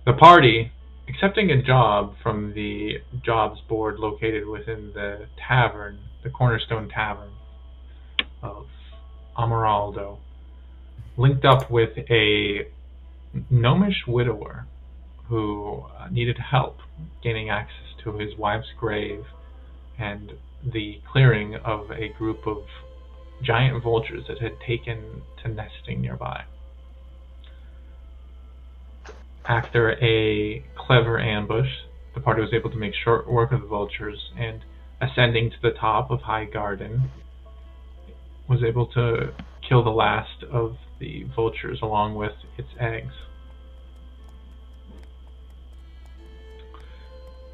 The party, accepting a job from the jobs board located within the tavern, the Cornerstone Tavern of Amaraldo, linked up with a gnomish widower who needed help gaining access to his wife's grave and the clearing of a group of giant vultures that had taken to nesting nearby. After a clever ambush, the party was able to make short work of the vultures, and ascending to the top of High Garden, was able to kill the last of the vultures along with its eggs.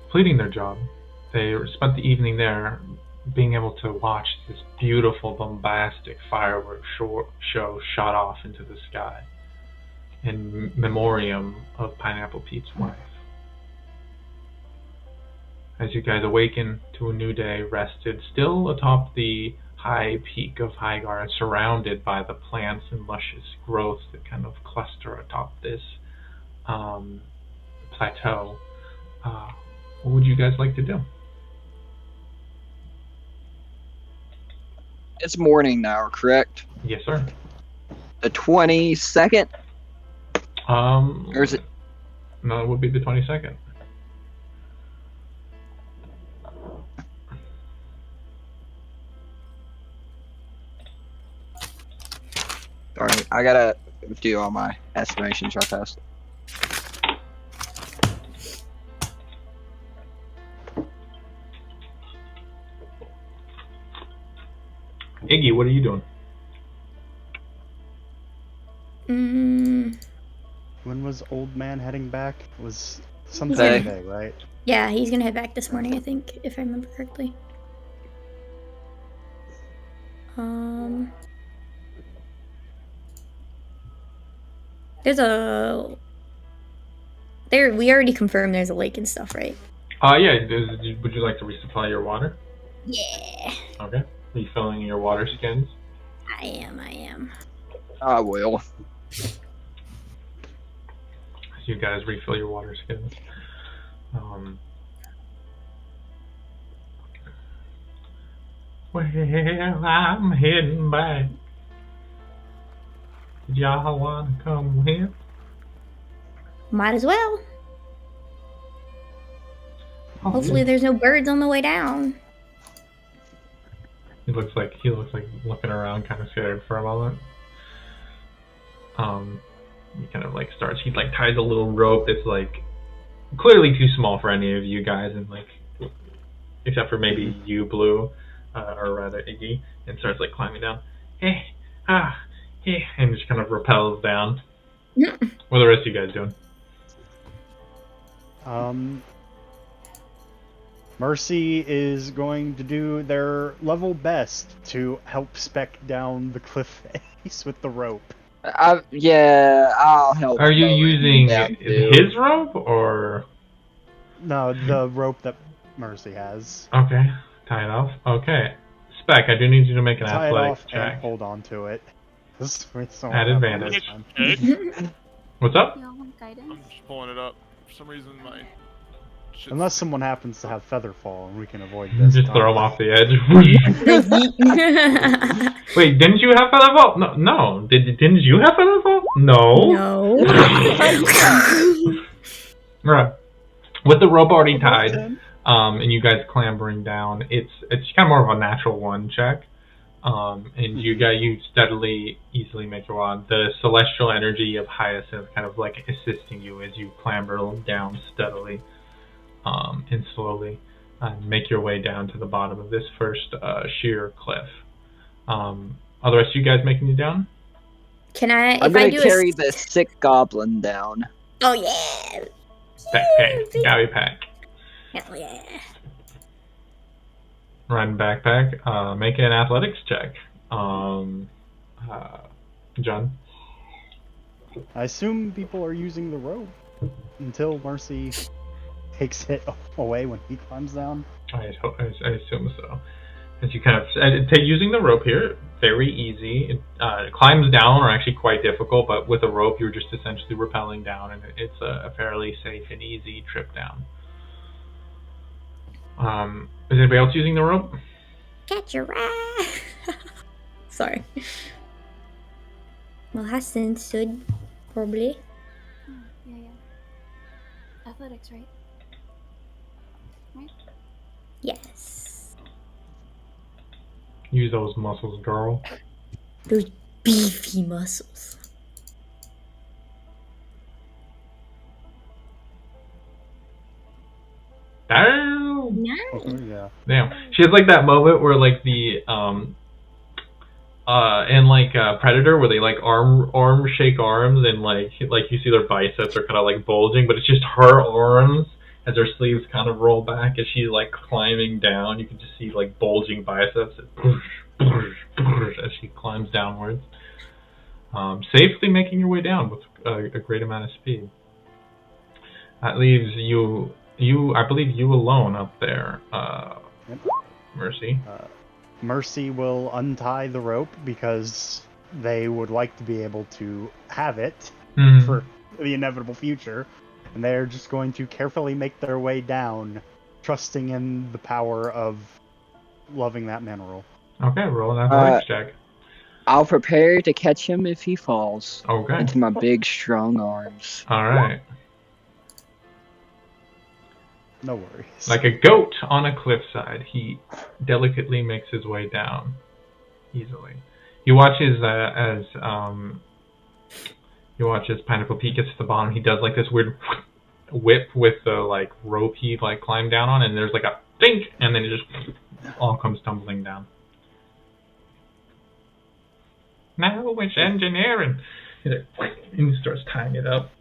Completing their job, they spent the evening there being able to watch this beautiful, bombastic fireworks show shot off into the sky in memoriam of Pineapple Pete's wife. As you guys awaken to a new day, rested, still atop the high peak of Highgarden, surrounded by the plants and luscious growths that kind of cluster atop this plateau, what would you guys like to do? It's morning now, correct? Yes, sir. The 22nd? Or is it? No, it would be the 22nd. Alright, I gotta do all my estimations real fast. Iggy, what are you doing? When was Old Man heading back? It was sometime Today. today, right? Yeah, he's gonna head back this morning, I think, if I remember correctly. There's a... we already confirmed there's a lake and stuff, right? Yeah, would you like to resupply your water? Yeah. Okay. Are you filling your water skins? I am. I will. As you guys refill your water skins. Well, I'm heading back. Did y'all want to come with? Might as well. Oh, Hopefully there's no birds on the way down. He looks like looking around, kind of scared for a moment. He kind of like starts. He like ties a little rope that's like clearly too small for any of you guys, and like except for maybe you, Blue, or rather Iggy, and starts like climbing down. Hey, and just kind of rappels down. What are the rest of you guys doing? Mercy is going to do their level best to help spec down the cliff face with the rope. Yeah, I'll help. Are you using too. his rope or? No, the rope that Mercy has. Okay, tie it off. Okay, Spec, I do need you to make an Tie it athletics off check. and hold on to it. At advantage. Egg? What's up? You all want guidance? I'm just pulling it up. For some reason, my shit's... Unless someone happens to have Featherfall and we can avoid this. Just throw him off the edge. Wait, didn't you have Featherfall? No. Didn't you have Featherfall? No. No. Right. With the rope already tied, and you guys clambering down, it's kind of more of a natural one check. And you steadily, easily make your way on. The celestial energy of Hyacinth kind of like assisting you as you clamber down steadily and slowly and make your way down to the bottom of this first sheer cliff. Are the rest of you guys making it down? Can I? I'm gonna carry the sick goblin down. Oh yeah. Backpack, Gabby pack. Hell yeah. Run backpack. Make an athletics check. John. I assume people are using the rope until Mercy takes it away when he climbs down. I assume so. As you kind of using the rope here, very easy. Climbs down are actually quite difficult, but with a rope, you're just essentially rappelling down, and it's a fairly safe and easy trip down. Is anybody else using the rope? Catch your rat. Sorry. Well, Hassan should probably. Oh, yeah. Athletics, right? Yes. Use those muscles, girl. Those beefy muscles. Damn. Nice. Yeah. Damn. She has like that moment where like the in like Predator where they like arm shake arms and like you see their biceps are kind of like bulging, but it's just her arms as her sleeves kind of roll back as she's like climbing down. You can just see like bulging biceps as she climbs downwards, safely making your way down with a great amount of speed. That leaves you I believe you alone up there, Yep. Mercy. Mercy will untie the rope because they would like to be able to have it for the inevitable future, and they're just going to carefully make their way down, trusting in the power of loving that mineral. Okay, roll an athletics check. I'll prepare to catch him if he falls Okay. into my big, strong arms. All right. No worries. Like a goat on a cliffside, he delicately makes his way down easily. You watch as Pineapple Pete gets to the bottom. He does like this weird whip with the like rope he like climbed down on, and there's like a dink, and then it just all comes tumbling down. Now it's engineering. And he starts tying it up.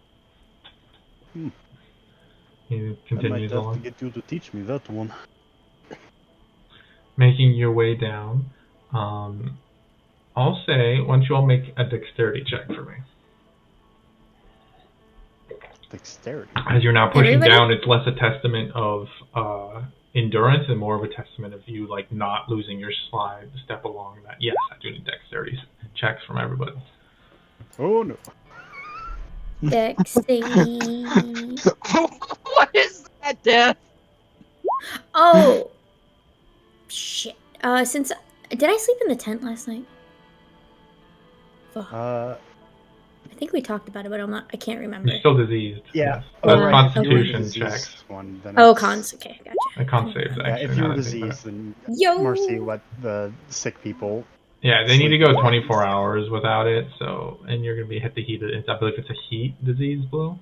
He continues I might have along. to get you to teach me that one. Making your way down. I'll say, why don't you all make a dexterity check for me? Dexterity. As you're now pushing Everybody? down, it's less a testament of endurance and more of a testament of you like not losing your slide step along that. Yes, I do need dexterity checks from everybody. Oh no. Dexterity. What is that, Death? Oh. Shit. Since did I sleep in the tent last night? Fuck. I think we talked about it, but I can't remember. You're still diseased. Yeah. Yes. Oh, That's right. constitution If you were diseased checks. one, then Oh, it's- cons. Okay, gotcha. A con saves, Yeah, actually. if you now were that I think about diseased, then Yo. Mercy let the sick people. Yeah, they need to Sleep go in 24 disease. hours without it, so, and you're going to be hit the heat. I believe it's a heat disease, Blue.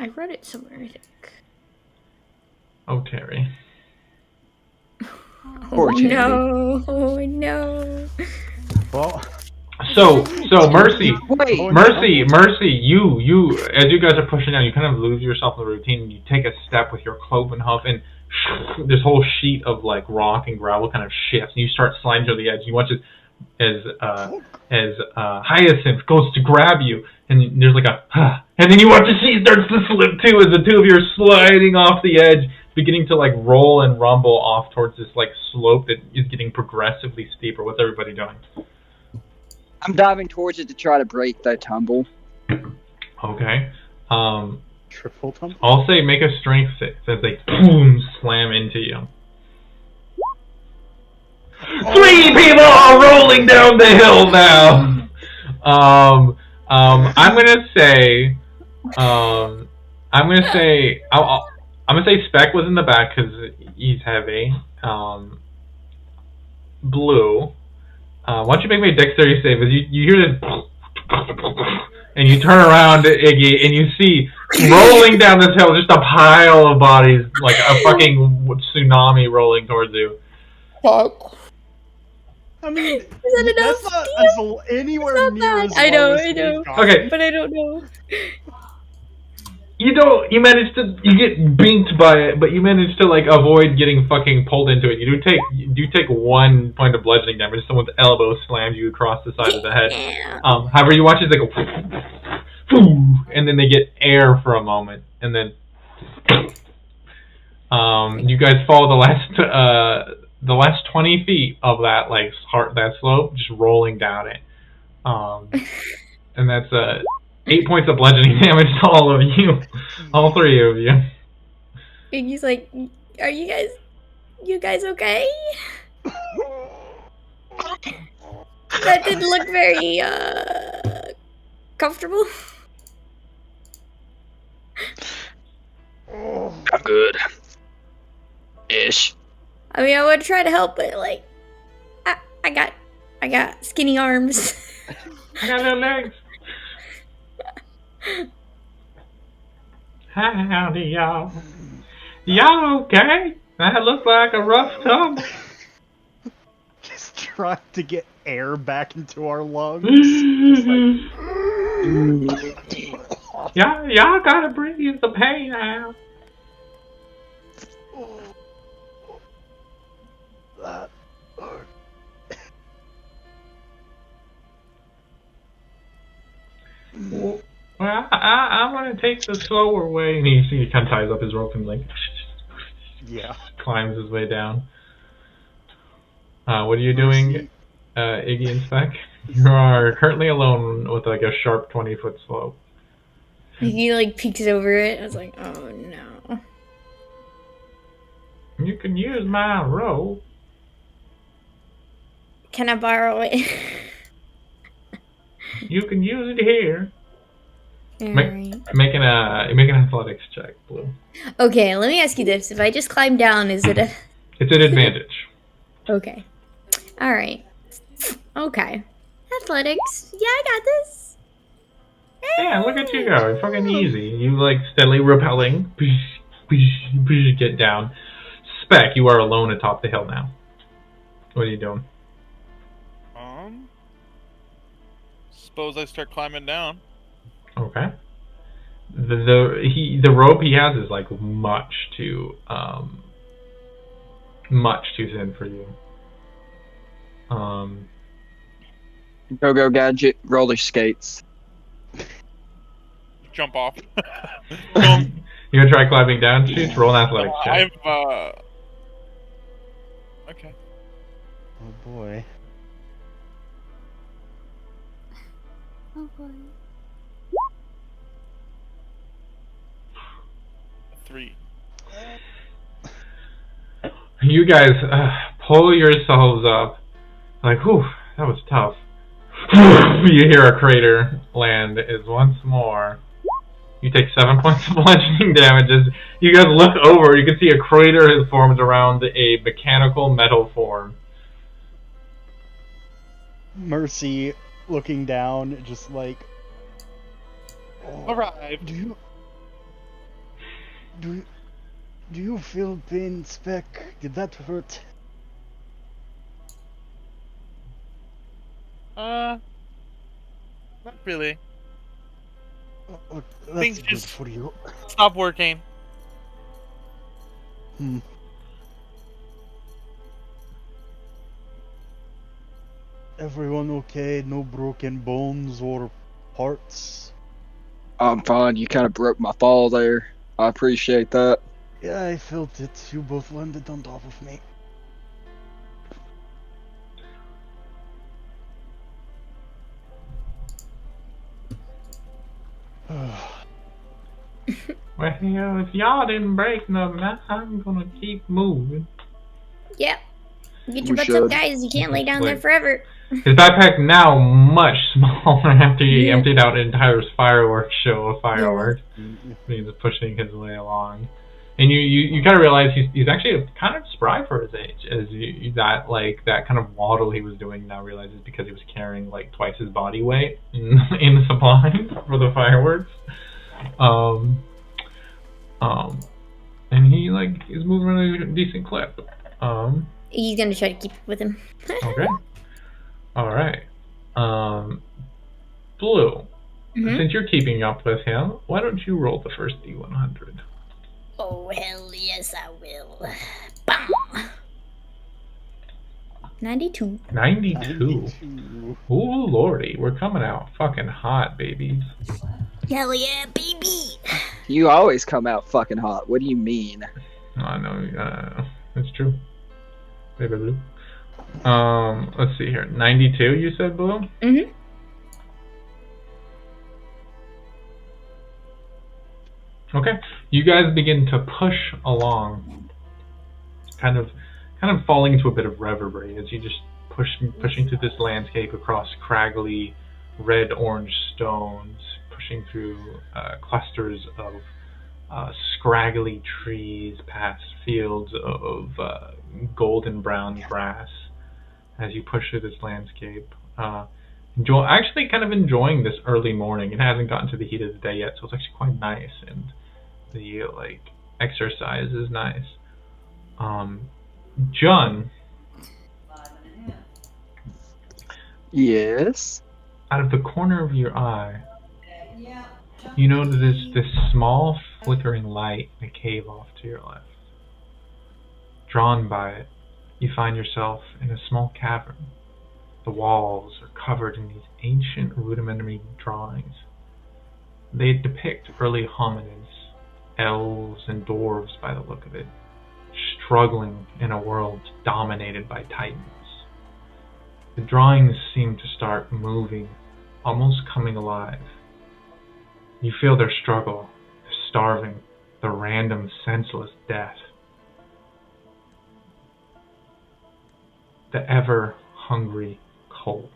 I read it somewhere, I think. Oh, Terry. Poor Terry. No, no. Well, So Mercy, Wait. Mercy, you, as you guys are pushing down, you kind of lose yourself in the routine, and you take a step with your cloven hoof, and this whole sheet of like rock and gravel kind of shifts, and you start sliding to the edge. You watch as Hyacinth goes to grab you, and there's like a, and then you watch the sheet starts to slip too, as the two of you are sliding off the edge, beginning to like roll and rumble off towards this like slope that is getting progressively steeper. What's everybody doing? I'm diving towards it to try to break that tumble. Okay. triple tumble. I'll say make a strength save as they boom slam into you. 3 people are rolling down the hill now. I'm gonna say Speck was in the back because he's heavy. Blue. Why don't you make me a dexterity save? As you hear this, and you turn around, Iggy, and you see rolling down this hill just a pile of bodies, like a fucking tsunami rolling towards you. Fuck. I mean, Is that enough? that's not anywhere It's not near bad. as I know, low as I know. we've got. Okay. But I don't know. You manage to, you get binked by it, but you manage to like avoid getting fucking pulled into it. You do take 1 point of bludgeoning damage. Someone's elbow slams you across the side of the head. Yeah. However, you watch as they go, and then they get air for a moment, and then you guys follow the last the last 20 feet of that that slope, just rolling down it. And that's 8 points of bludgeoning damage to all of you, all 3 of you. Iggy's like, are you guys okay? That didn't look very comfortable. I'm good. Ish. I mean, I would try to help, but like, I got skinny arms. I got no legs. Howdy, y'all. Y'all okay? That looks like a rough tumble. Just trying to get air back into our lungs. Just like... y'all gotta breathe the pain out. That hurt. Well, I'm gonna take the slower way. And he kind of ties up his rope and like, yeah, climbs his way down. What are you doing, Iggy and Spec? You are currently alone with like a sharp 20-foot slope. He like peeks over it. I was like, oh no. You can use my rope. Can I borrow it? You can use it here. Right. Make an athletics check, Blue. Okay, let me ask you this: if I just climb down, is it a? It's an advantage. Okay. All right. Okay. Athletics. Yeah, I got this. Yeah, look at you go. It's fucking easy. You like steadily rappelling. Get down. Spec, you are alone atop the hill now. What are you doing? Suppose I start climbing down. Okay. The rope he has is like much too thin for you. Go gadget, roller skates. Jump off. You gonna try climbing down? Shoots. Roll an athletics check. Okay. Oh boy. Oh boy. 3. You guys pull yourselves up. Like, whew, that was tough. You hear a crater land is once more. You take 7 points of bludgeoning damage. As you guys look over, you can see a crater has formed around a mechanical metal form. Mercy looking down, just like... Arrived. Do you feel pain, Spec? Did that hurt? Not really. That's Things good just for you. stop working. Everyone okay? No broken bones or parts? I'm fine. You kind of broke my fall there. I appreciate that. Yeah, I felt it. You both landed on top of me. Well, if y'all didn't break nothing, I'm gonna keep moving. Yep. Get We your butts should. up, guys. You can't lay down there forever. His backpack now much smaller after he emptied out an entire fireworks show of fireworks. He's pushing his way along. And you kind of realize he's actually kind of spry for his age, as that kind of waddle he was doing now realizes because he was carrying like twice his body weight in the supplies for the fireworks. And he like is moving at a decent clip. He's gonna try to keep up with him. Okay. All right. Blue. Since you're keeping up with him, why don't you roll the first D100? Oh, hell yes, I will. Bam! 92. 92. Ooh, lordy. We're coming out fucking hot, babies. Hell yeah, baby! You always come out fucking hot. What do you mean? I know. It's true. Baby Blue. Let's see here. 92, you said, Blue? Mm-hmm. Okay. You guys begin to push along, kind of falling into a bit of reverie as you just pushing through this landscape across craggly red-orange stones, pushing through clusters of scraggly trees, past fields of golden brown grass. As you push through this landscape, actually kind of enjoying this early morning. It hasn't gotten to the heat of the day yet, so it's actually quite nice, and the exercise is nice. John. Yes. Out of the corner of your eye, you notice this small flickering light in a cave off to your left. Drawn by it, you find yourself in a small cavern. The walls are covered in these ancient rudimentary drawings. They depict early hominids, elves and dwarves by the look of it, struggling in a world dominated by titans. The drawings seem to start moving, almost coming alive. You feel their struggle, the starving, the random senseless death. The ever-hungry cold.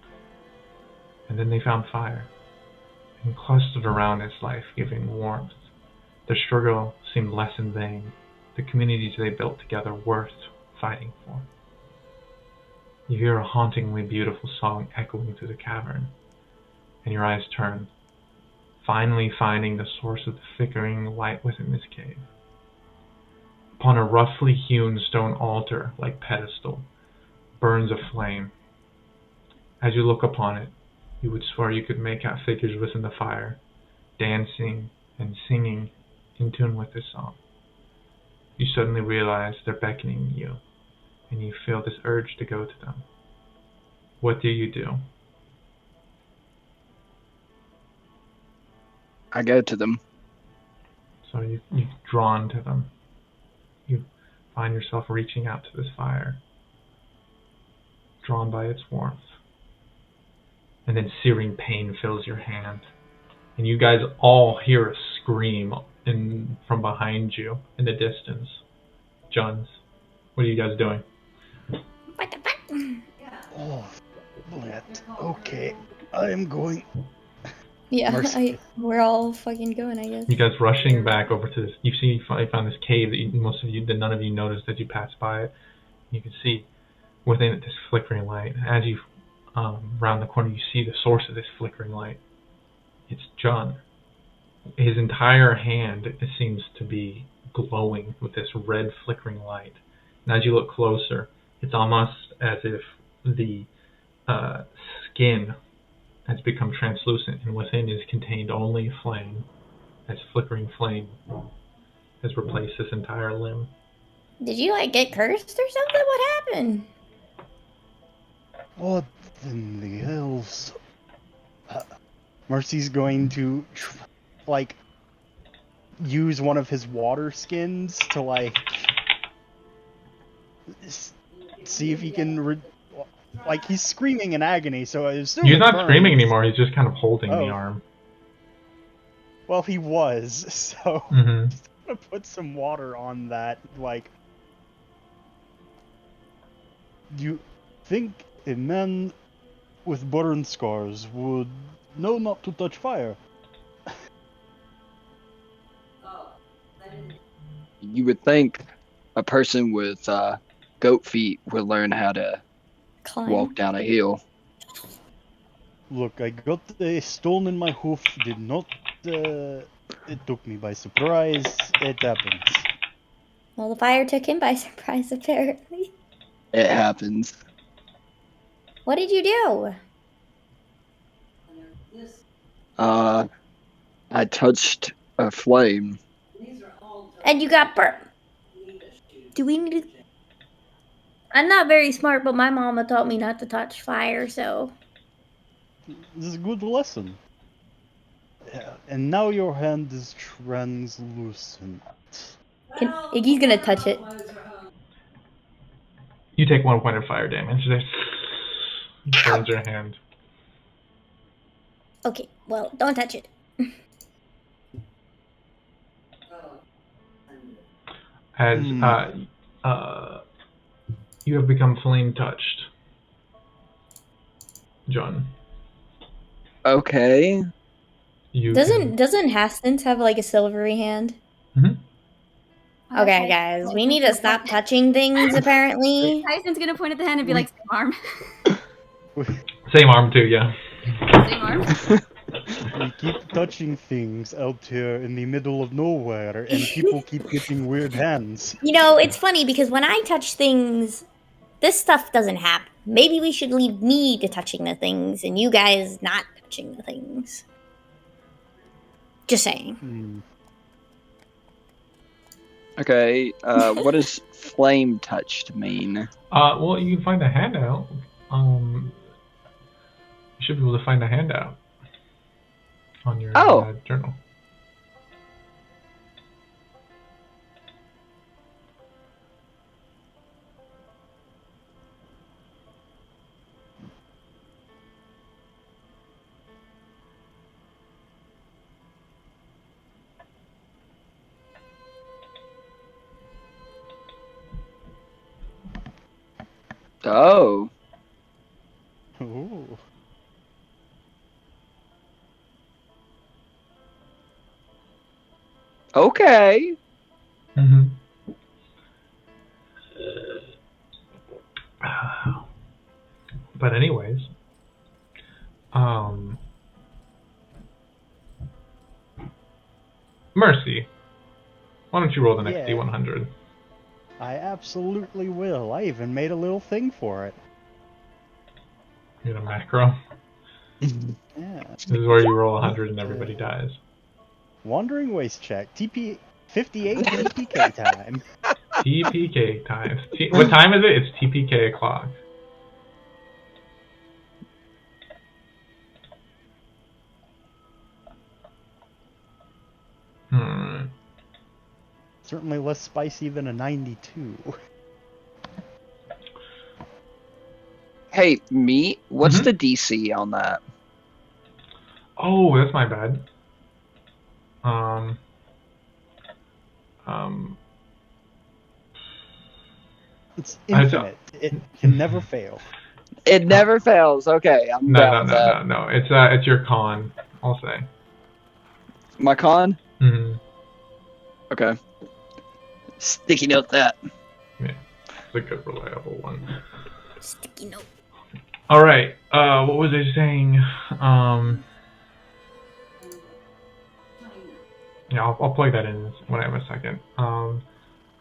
And then they found fire, and clustered around its life-giving warmth. Their struggle seemed less in vain, the communities they built together worth fighting for. You hear a hauntingly beautiful song echoing through the cavern, and your eyes turn, finally finding the source of the flickering light within this cave. Upon a roughly hewn stone altar-like pedestal burns a flame. As you look upon it, you would swear you could make out figures within the fire, dancing and singing in tune with this song. You suddenly realize they're beckoning you, and you feel this urge to go to them. What do you do? I go to them. So you're drawn to them. You find yourself reaching out to this fire, drawn by its warmth. And then searing pain fills your hand. And you guys all hear a scream from behind you in the distance. Johns, what are you guys doing? What the fuck? Oh, Blit. Okay, I am going. Yeah, we're all fucking going, I guess. You guys rushing back over to this. You found this cave that none of you noticed as you passed by it. You can see within it this flickering light. As you round the corner, you see the source of this flickering light. It's John. His entire hand seems to be glowing with this red flickering light. And as you look closer, it's almost as if the skin has become translucent, and within is contained only flame. As flickering flame has replaced this entire limb. Did you get cursed or something? What happened? What in the hells? Mercy's going to use one of his water skins to see if he can he's screaming in agony, so I assume he's not screaming anymore. He's just kind of holding the arm. Well, he was, so Mm-hmm. just gonna put some water on that. You think a man with burn scars would know not to touch fire? You would think a person with goat feet would learn how to walk down a hill. Look, I got a stone in my hoof. Did not. It took me by surprise. It happens. Well, the fire took him by surprise, apparently. It happens. What did you do? I touched a flame. And you got burnt. Do we need to... I'm not very smart, but my mama taught me not to touch fire, so... This is a good lesson. Yeah, and now your hand is translucent. Iggy's gonna touch it. You take 1 point of fire damage. It burns your hand. Okay, well, don't touch it. As you have become flame touched, John. Okay. Doesn't Hastings have like a silvery hand? Mm-hmm. Okay, guys, we need to stop touching things. Apparently, Tyson's gonna point at the hand and be like, "Same arm." Same arm too, yeah. Same arm. We keep touching things out here in the middle of nowhere, and people keep getting weird hands. you know, it's funny because when I touch things, this stuff doesn't happen. Maybe we should leave me to touching the things and you guys not touching the things. Just saying. Okay, what does flame touched mean? Well, you can find a handout. You should be able to find a handout on your journal. Oh. Ooh. Okay. Mm-hmm. But anyways, Mercy, why don't you roll the next D100? I absolutely will. I even made a little thing for it. You get a macro. Yeah. This is where you roll 100 and everybody dies. Wandering Waste check. 58 TPK time. TPK time. What time is it? It's TPK o'clock. Certainly less spicy than a 92. Hey, me? What's the DC on that? Oh, that's my bad. It's infinite. It can never fail. It never fails. Okay, I'm down with that. No. It's your con, I'll say. My con? Mm-hmm. Okay. Sticky note that. Yeah, it's a good, reliable one. Sticky note. All right. What was I saying? Yeah, I'll plug that in when I have a second.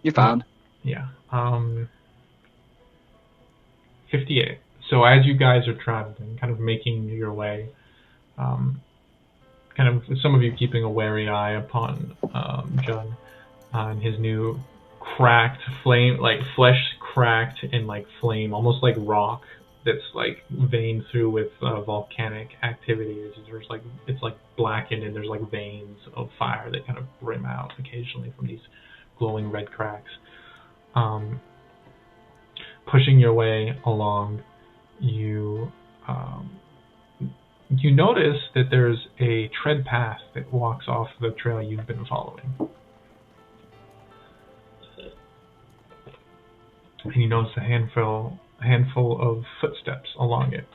You're fine. Yeah. 58. So as you guys are traveling, kind of making your way, kind of some of you keeping a wary eye upon John and his new cracked flame, like flesh cracked and like flame, almost like rock that's like veined through with volcanic activity. There's like, it's like blackened and there's like veins of fire that kind of brim out occasionally from these glowing red cracks. Pushing your way along, you notice that there's a tread path that walks off the trail you've been following. And you notice a handful of footsteps along it.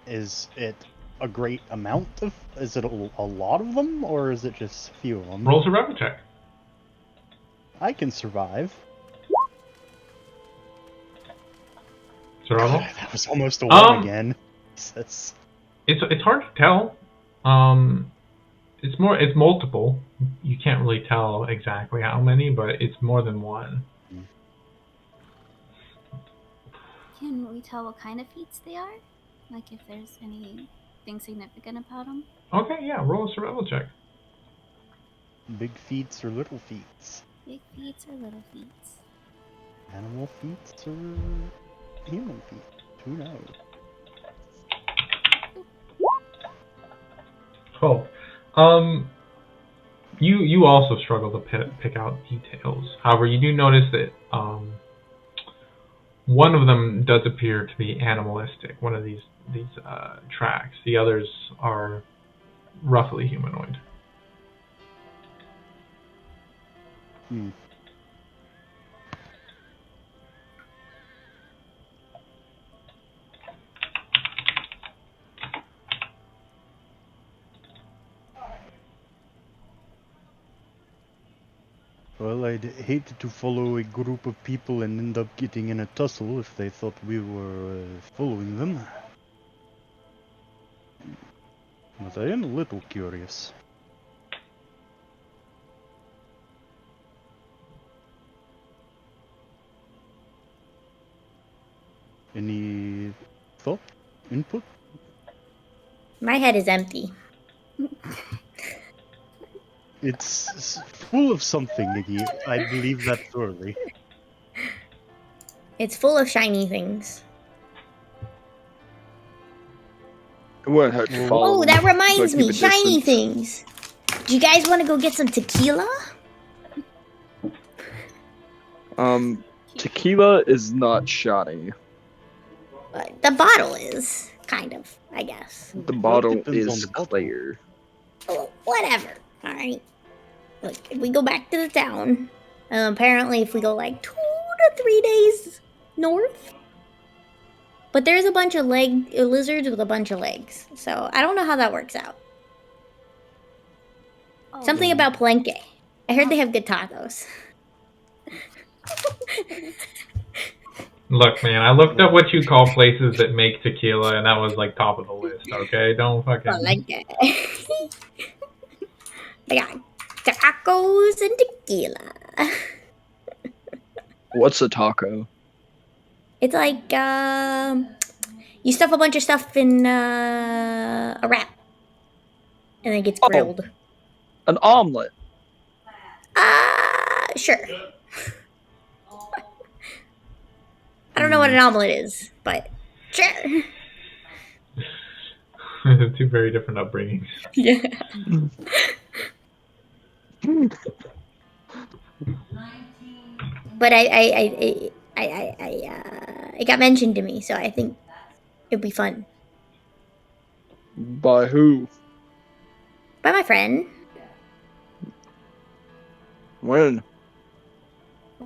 Is it a great amount of... Is it a lot of them, or is it just a few of them? Roll a survival check. I can survive. Survival? God, that was almost a 1 again. It's hard to tell. It's multiple. You can't really tell exactly how many, but it's more than one. Can we tell what kind of feats they are? Like if there's anything significant about them? Okay, yeah, roll a survival check. Big feats or little feats? Big feats or little feats? Animal feats or human feats? Who knows? 12. You also struggle to pick out details. However, you do notice that one of them does appear to be animalistic. One of these tracks. The others are roughly humanoid. Well, I'd hate to follow a group of people and end up getting in a tussle if they thought we were following them. But I am a little curious. Any thought? Input? My head is empty. It's full of something, Iggy. I believe that thoroughly. It's full of shiny things. It wouldn't hurt to follow. Oh, that reminds me, shiny distance. things. Do you guys want to go get some tequila? Tequila is not shiny. The bottle is, kind of, I guess. The bottle depends on is the bottle. clear. Oh, whatever. Alright. Look, if we go back to the town, apparently if we go like 2 to 3 days north, but there's a bunch of lizards with a bunch of legs, so I don't know how that works out. Oh. Something about Palenque. I heard they have good tacos. Look, man, I looked up what you call places that make tequila, and that was like top of the list. Okay, don't fucking. Palenque. They got tacos and tequila. What's a taco? It's like you stuff a bunch of stuff in a wrap, and then it gets grilled. An omelet. Sure. I don't know what an omelet is, but sure. Two very different upbringings. Yeah. But it got mentioned to me, so I think it'd be fun. By who? By my friend When?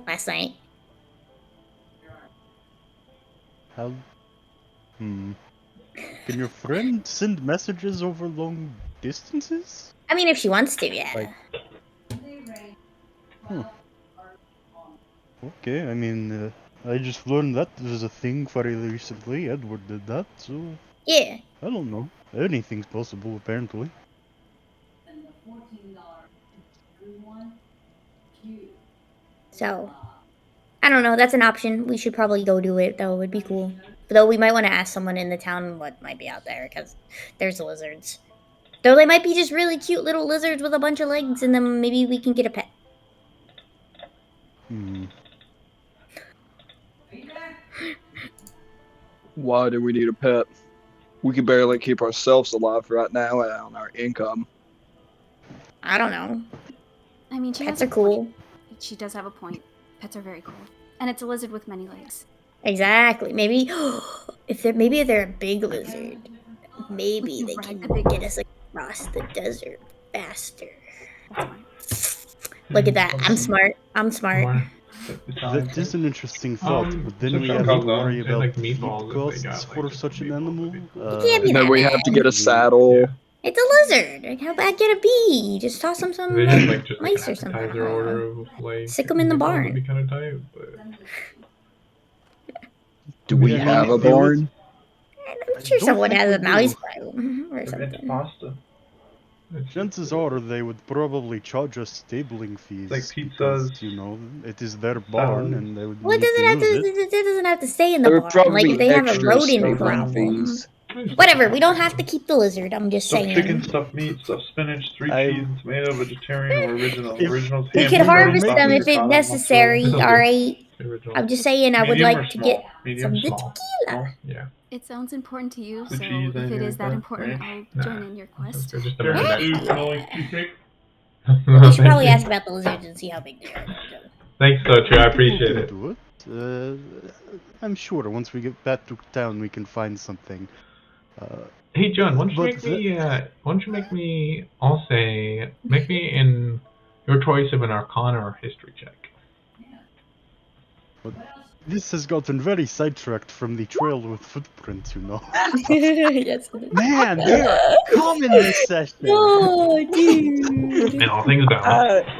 last night. How? Can your friend send messages over long distances? I mean, if she wants to, yeah. Like- Okay, I mean, I just learned that was a thing very recently. Edward did that, so Yeah. I don't know. Anything's possible, apparently. So, I don't know. That's an option. We should probably go do it, though. It would be cool. Though we might want to ask someone in the town what might be out there, because there's lizards. Though they might be just really cute little lizards with a bunch of legs, and then maybe we can get a pet. Why do we need a pet? We can barely keep ourselves alive right now on our income. I don't know. I mean, Pets are cool. She does have a point. Pets are very cool. And it's a lizard with many legs. Exactly. Maybe if they're a big lizard, maybe they can get us across the desert faster. Look at that. I'm smart. That is an interesting thought, but then we have to worry about like feed meatballs if they costs got, for like, such an meatballs animal. would be can't be And then that we have to get a saddle. Yeah. It's a lizard. How about get a bee? Just toss them some They had like just mice an or something. appetizer order of like Stick 'em in the meatballs barn. would be kind of tight, but Do we Yeah, have a they would- barn? I'm sure don't someone think has a we mouse do. problem or something. pasta. Chances are they would probably charge us stabling fees. Like because, pizzas, you know, it is their barn salads. and they would Well, it need doesn't to have use it. it doesn't have to stay in the There would barn. probably Like if they be have a extra rodent stabling problem. fees. Whatever, we don't have to keep the lizard. I'm just Stuffed saying. chicken, stuffed meat, stuffed spinach, 3 I- cheese and tomato, vegetarian or original. If- Original's We If could we were harvest them making if it's necessary. It's All right. The original. I'm just saying I would Medium like or to small? get Medium, some small. tequila. Yeah. It sounds important to you, The so cheese, if it anything is like that that? important, Ranch? I'll join in your That's quest. good. Just Is there a any minute. food smelling cheesecake? Well, we should probably ask about the lizards and see how big they are. So. Thanks, Sochi. I appreciate it. Do it. I'm sure once we get back to town, we can find something. Hey, John, why don't you But make me? Why don't you make me? I'll say, make me in your choice of an Arcana or History check. But this has gotten very sidetracked from the trail with footprints, you know. Yes. Man, they are common this session. Oh, dude. And all things balanced.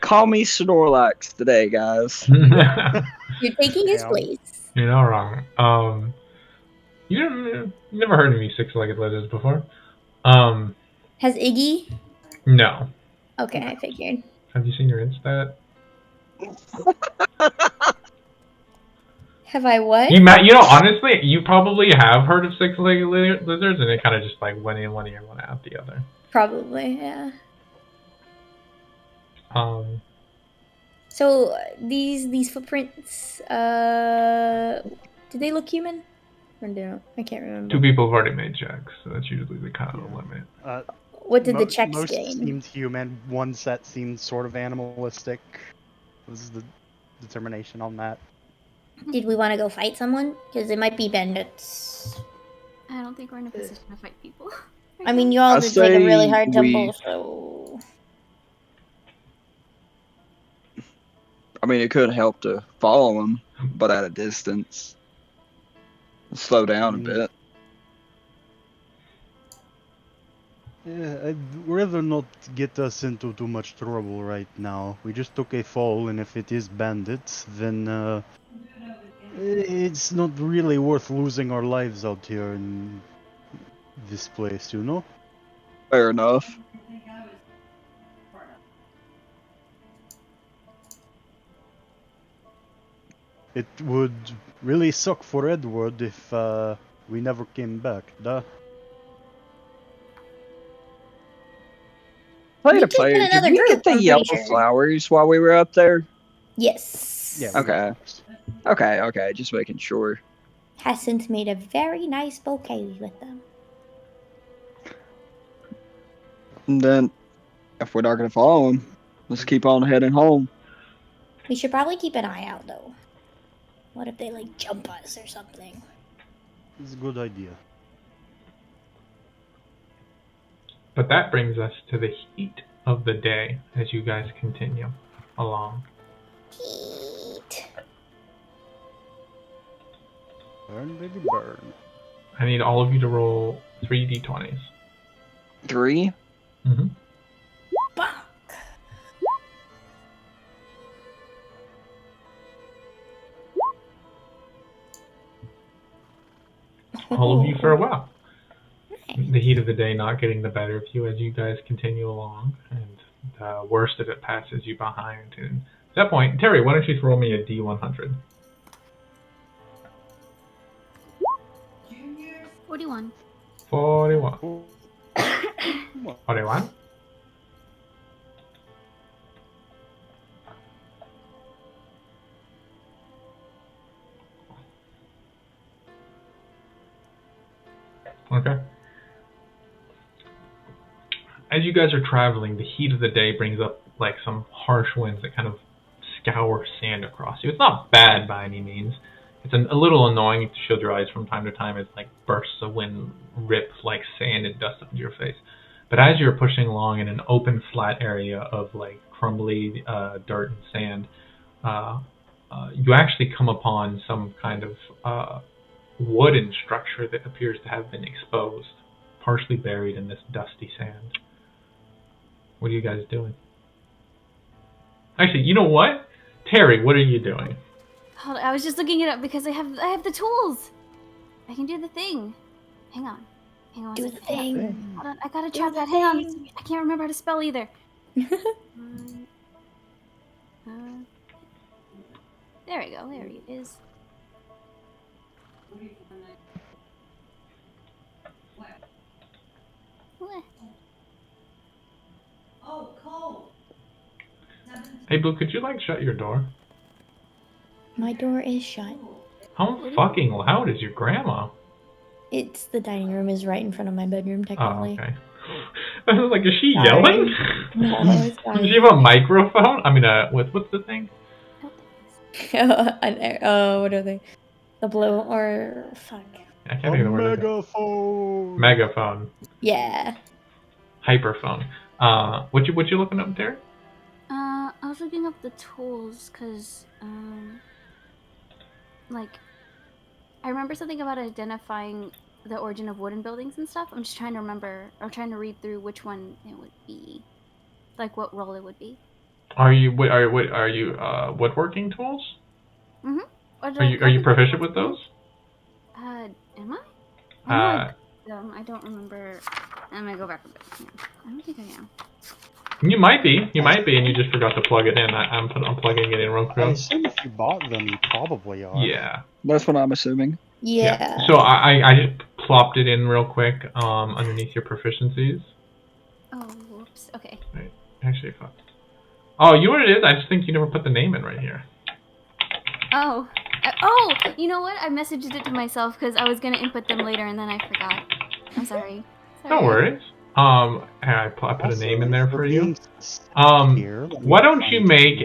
Call me Snorlax today, guys. You're taking his place. You're not wrong. You never heard of me six-legged lizards before. Has Iggy? No. Okay, I figured. Have you seen your Instat? Have I what? You know, honestly, you probably have heard of six-legged lizards, and it kind of just like went in one ear, went out the other. Probably, yeah. So these footprints, do they look human? Or no? I can't remember. 2 people have already made checks, so that's usually the kind of limit. What did the checks most gain? seemed human. One set seemed sort of animalistic. Was the determination on that? Did we want to go fight someone? Because it might be bandits. I don't think we're in a position to fight people. I mean, you all I did take a really say hard we- tumble, so... I mean, it could help to follow them, but at a distance. Slow down a bit. Yeah, I'd rather not get us into too much trouble right now. We just took a fall, and if it is bandits, then it's not really worth losing our lives out here in this place, you know? Fair enough. It would really suck for Edward if we never came back, duh. Play We to can play. get Did another we group, get the I'm pretty yellow sure. flowers while we were up there? Yes. Yeah. Okay. Just making sure. Hasn't made a very nice bouquet with them. And then, if we're not gonna follow them, let's keep on heading home. We should probably keep an eye out, though. What if they, like, jump us or something? It's a good idea. But that brings us to the heat of the day as you guys continue along. Heat. Burn, baby, burn. I need all of you to roll 3 d20s. 3? Mm-hmm. Bonk. All of you for a while. The heat of the day not getting the better of you as you guys continue along, and the worst of it passes you behind. And at that point, Terry, why don't you throw me a D100? 41. 41. 41? Okay. As you guys are traveling, the heat of the day brings up like some harsh winds that kind of scour sand across you. It's not bad by any means. It's a little annoying to shield your eyes from time to time as like bursts of wind rip like sand and dust into your face. But as you're pushing along in an open flat area of like crumbly dirt and sand, you actually come upon some kind of wooden structure that appears to have been exposed, partially buried in this dusty sand. What are you guys doing? Actually, you know what? Terry, what are you doing? Hold on, I was just looking it up because I have the tools. I can do the thing. Hang on. Do the thing. Hold on, I gotta Do try the that. Hang on. thing. I can't remember how to spell either. There we go. There it is. Hey, Blue, could you like shut your door? My door is shut. How fucking loud is your grandma? It's the dining room is right in front of my bedroom, technically. Oh, okay. I was like, is she Sorry. yelling? No, it's fine. Does she have a microphone? I mean, what's the thing? What are they? The blue or fuck? I can't think of the word. Megaphone. Megaphone. Yeah. Hyperphone. What you looking up there? I was looking up the tools because, like, I remember something about identifying the origin of wooden buildings and stuff. I'm just trying to remember, or trying to read through which one it would be, like what role it would be. Are you woodworking tools? Mhm. Are you proficient with those? Am I? I don't remember. I'm gonna go back a bit. I don't think I am. You might be, and you just forgot to plug it in. I'm plugging it in real quick. I assume if you bought them, you probably are. Yeah. That's what I'm assuming. Yeah. So I just plopped it in real quick underneath your proficiencies. Oh, whoops. Okay. Right. Actually, fuck. Oh, you know what it is? I just think you never put the name in right here. Oh, you know what? I messaged it to myself because I was gonna input them later and then I forgot. I'm sorry. No worries. I put a name in there for you. Why don't you make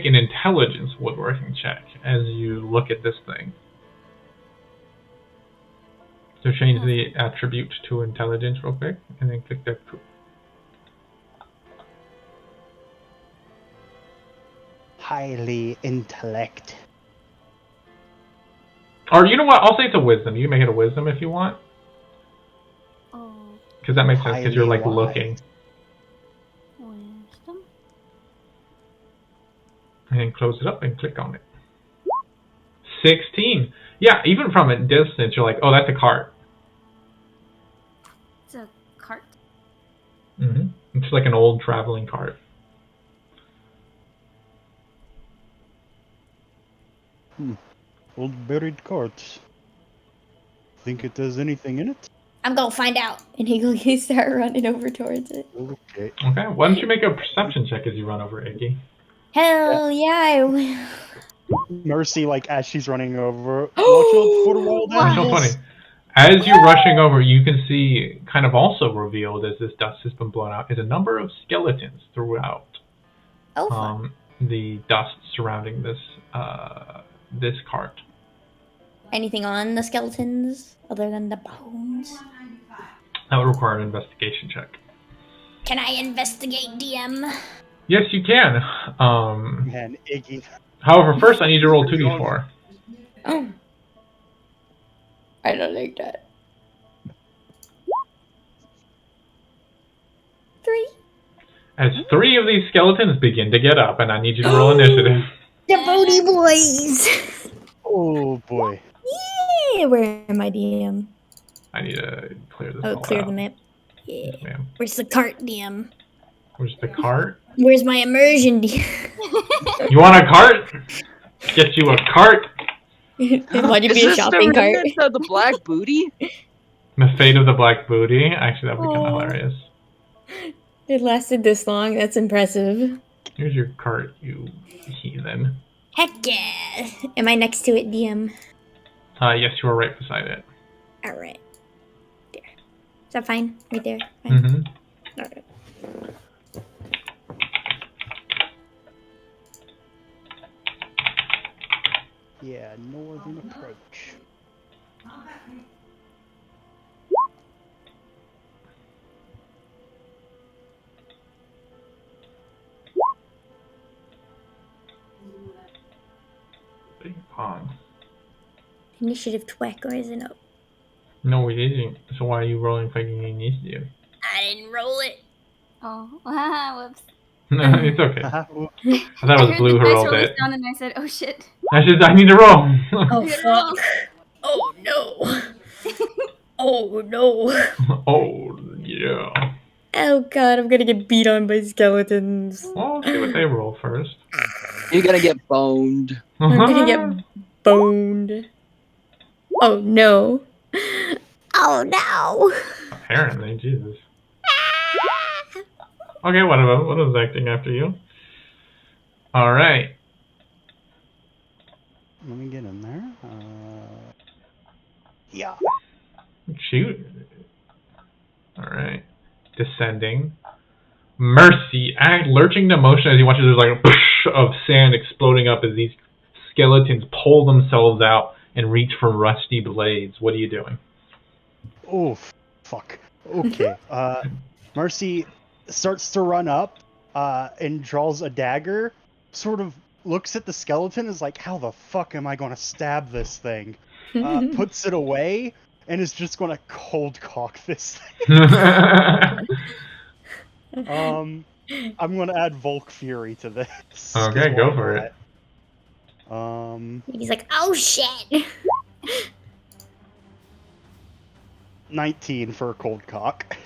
an intelligence woodworking check as you look at this thing? So change the attribute to intelligence real quick, and then click that. Highly intellect. Or you know what? I'll say it's a wisdom. You can make it a wisdom if you want. Oh. Because that makes sense, because you're like looking. Wisdom? And then close it up and click on it. 16. Yeah, even from a distance, you're like, oh, that's a cart. It's a cart? Mm-hmm. It's like an old traveling cart. Old buried cart. Think it has anything in it? I'm gonna find out. And he start running over towards it. Okay. Okay, why don't you make a perception check as you run over Iggy? Hell yeah, I will. Mercy, like, as she's running over, watch out for wild animals. That's so funny. As you're rushing over, you can see, kind of also revealed as this dust has been blown out, is a number of skeletons throughout the dust surrounding this this cart. Anything on the skeletons other than the bones? That would require an investigation check. Can I investigate, DM? Yes, you can. Man, Iggy. However, first I need to roll 2d4. Oh. I don't like that. 3. As 3 of these skeletons begin to get up, and I need you to roll initiative. The Bodie boys! Oh boy. Yeah, where am I, DM? I need to clear this all clear out. the map. Yeah. Yes, ma'am. Where's the cart, DM? Where's the cart? Where's my immersion, DM? You want a cart? Get you a cart. It might be a shopping cart. Is this the Black Booty? The fate of the Black Booty. Actually, that'd be kind of hilarious. It lasted this long. That's impressive. Here's your cart, you heathen. Heck yeah! Am I next to it, DM? Yes, you are right beside it. Alright. There. Is that fine? Right there? Fine. Mm-hmm. Alright. Yeah, northern approach. Big pong. Initiative twack, or is it no? No, it isn't. So why are you rolling fucking initiative? I didn't roll it. Oh, whoops. No, it's okay. I thought it was Blue who rolled it. Down and I said, "Oh shit." I need to roll. Oh fuck. Oh no. Oh no. Oh yeah. Oh god, I'm gonna get beat on by skeletons. Well, let's see what they roll first. You're gonna get boned. I'm gonna get boned. Oh no. Oh no. Apparently, Jesus. Okay, one of them. One of them's acting after you. Alright. let me get in there. Yeah. Shoot. Alright. Descending. Mercy. Lurching to motion as he watches there's like a push of sand exploding up as these skeletons pull themselves out and reach for rusty blades. What are you doing? Oh, fuck. Okay. Mercy starts to run up and draws a dagger, sort of looks at the skeleton, is like, how the fuck am I going to stab this thing? Puts it away, and is just going to cold cock this thing. I'm going to add Volk Fury to this. Okay, go for it. He's like, oh shit! 19 for a cold cock.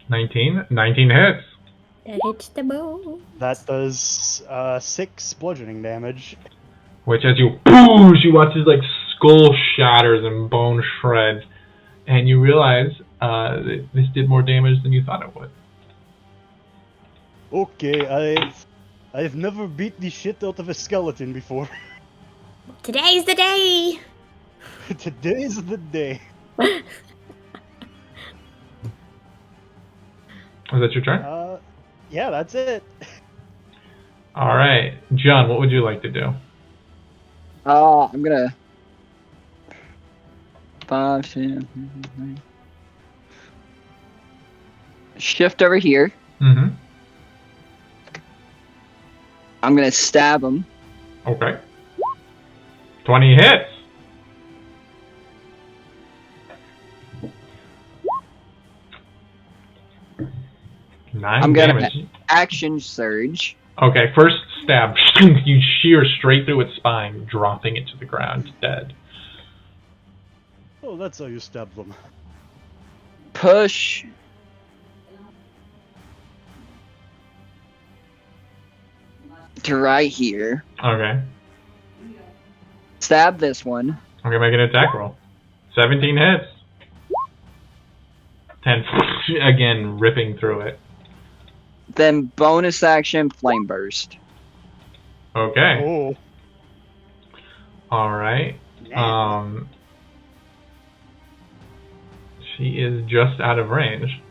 19? 19 hits. That hits the bow. That does 6 bludgeoning damage. Which, as you boosh, you watch his like skull shatters and bone shreds, and you realize that this did more damage than you thought it would. Okay, I've never beat the shit out of a skeleton before. Today's the day! Today's the day. Is that your turn? Yeah, that's it. Alright. John, what would you like to do? I'm gonna... 5, 10... Shift over here. Mm-hmm. I'm gonna stab him. Okay. 20 hits. I'm gonna action surge. Okay, first stab. You shear straight through its spine, dropping it to the ground, dead. Oh, that's how you stab them. Push. To right here. Okay. Stab this one. Okay, make an attack roll. 17 hits. 10, again, ripping through it. Then bonus action, flame burst. Okay. Oh. Alright. She is just out of range.